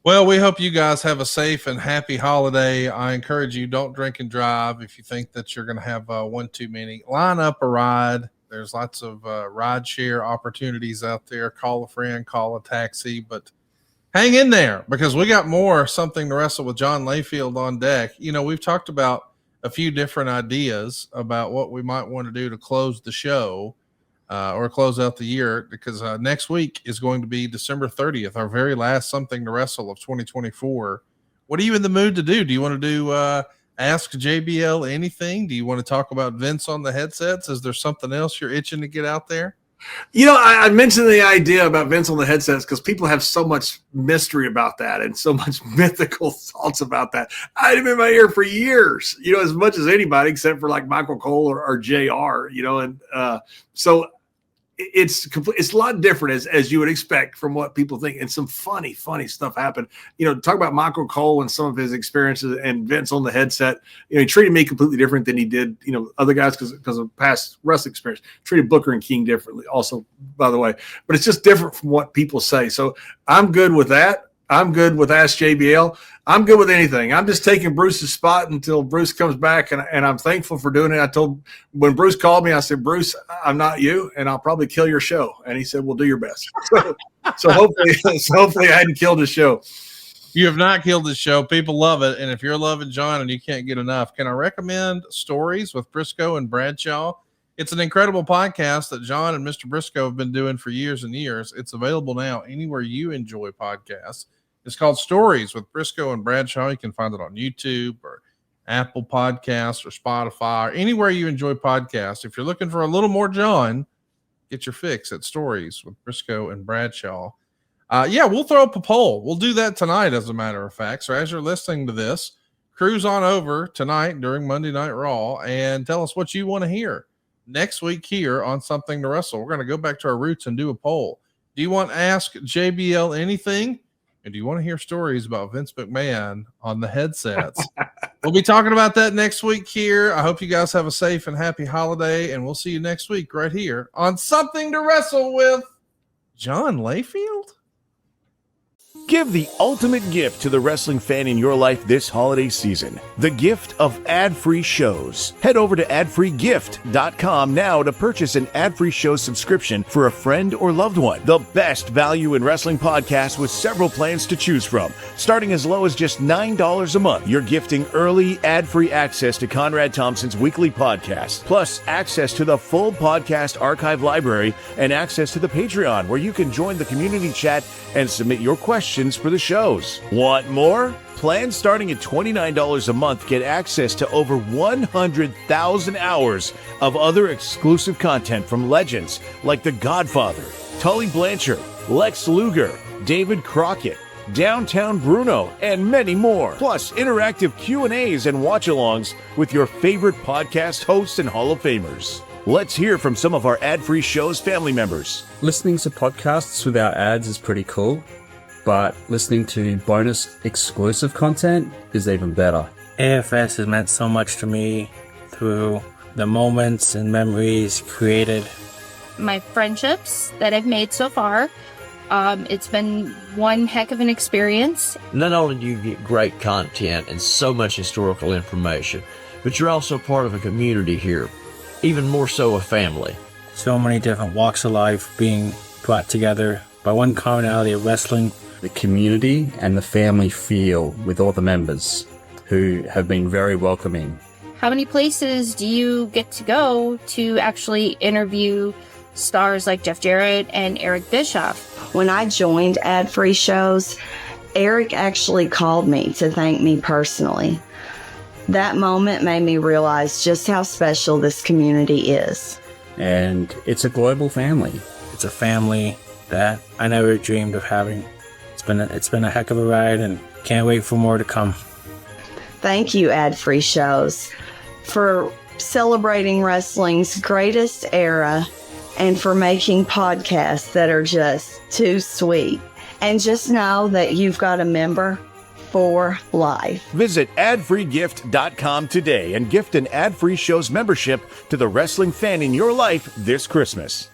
Well, we hope you guys have a safe and happy holiday. I encourage you, don't drink and drive. If you think that you're going to have one too many, line up a ride. There's lots of ride share opportunities out there. Call a friend, call a taxi, but hang in there because we got more Something to Wrestle with John Layfield on deck. We've talked about a few different ideas about what we might want to do to close the show. Or close out the year, because next week is going to be December 30th, our very last Something to Wrestle of 2024. What are you in the mood to do? Do you want to do Ask JBL anything? Do you want to talk about Vince on the headsets? Is there something else you're itching to get out there? I mentioned the idea about Vince on the headsets because people have so much mystery about that and so much mythical thoughts about that. I had him in my ear for years, as much as anybody except for like Michael Cole or JR, and so it's a lot different as you would expect from what people think, and some funny stuff happened. Talk about Michael Cole and some of his experiences and Vince on the headset. He treated me completely different than he did, other guys because of past wrestling experience. Treated Booker and King differently also, by the way, but it's just different from what people say. So I'm good with that. I'm good with Ask JBL. I'm good with anything. I'm just taking Bruce's spot until Bruce comes back, and I'm thankful for doing it. When Bruce called me, I said, Bruce, I'm not you, and I'll probably kill your show. And he said, well, do your best. So hopefully I hadn't killed his show. You have not killed the show. People love it. And if you're loving John and you can't get enough, can I recommend Stories with Briscoe and Bradshaw? It's an incredible podcast that John and Mr. Briscoe have been doing for years and years. It's available now anywhere you enjoy podcasts. It's called Stories with Briscoe and Bradshaw. You can find it on YouTube or Apple Podcasts or Spotify or anywhere you enjoy podcasts. If you're looking for a little more John, get your fix at Stories with Briscoe and Bradshaw. We'll throw up a poll. We'll do that tonight, as a matter of fact. So as you're listening to this, cruise on over tonight during Monday Night Raw and tell us what you want to hear next week here on Something to Wrestle. We're going to go back to our roots and do a poll. Do you want to ask JBL anything? And do you want to hear stories about Vince McMahon on the headsets? We'll be talking about that next week here. I hope you guys have a safe and happy holiday, and we'll see you next week right here on Something to Wrestle with John Layfield. Give the ultimate gift to the wrestling fan in your life this holiday season. The gift of ad-free shows. Head over to adfreegift.com now to purchase an ad-free show subscription for a friend or loved one. The best value in wrestling podcasts with several plans to choose from. Starting as low as just $9 a month. You're gifting early ad-free access to Conrad Thompson's weekly podcast, plus access to the full podcast archive library and access to the Patreon, where you can join the community chat and submit your questions for the shows. Want more? Plans starting at $29 a month get access to over 100,000 hours of other exclusive content from legends like The Godfather, Tully Blanchard, Lex Luger, David Crockett, Downtown Bruno, and many more. Plus, interactive Q&As and watch-alongs with your favorite podcast hosts and Hall of Famers. Let's hear from some of our ad-free show's family members. Listening to podcasts without ads is pretty cool, but listening to bonus exclusive content is even better. AFS has meant so much to me through the moments and memories created. My friendships that I've made so far, it's been one heck of an experience. Not only do you get great content and so much historical information, but you're also part of a community here. Even more so a family. So many different walks of life being brought together by one commonality of wrestling. The community and the family feel with all the members who have been very welcoming. How many places do you get to go to actually interview stars like Jeff Jarrett and Eric Bischoff? When I joined ad-free shows, Eric actually called me to thank me personally. That moment made me realize just how special this community is. And it's a global family. It's a family that I never dreamed of having. It's been a heck of a ride, and can't wait for more to come. Thank you, ad-free shows, for celebrating wrestling's greatest era and for making podcasts that are just too sweet. And just know that you've got a member for life. Visit adfreegift.com today and gift an ad-free show's membership to the wrestling fan in your life this Christmas.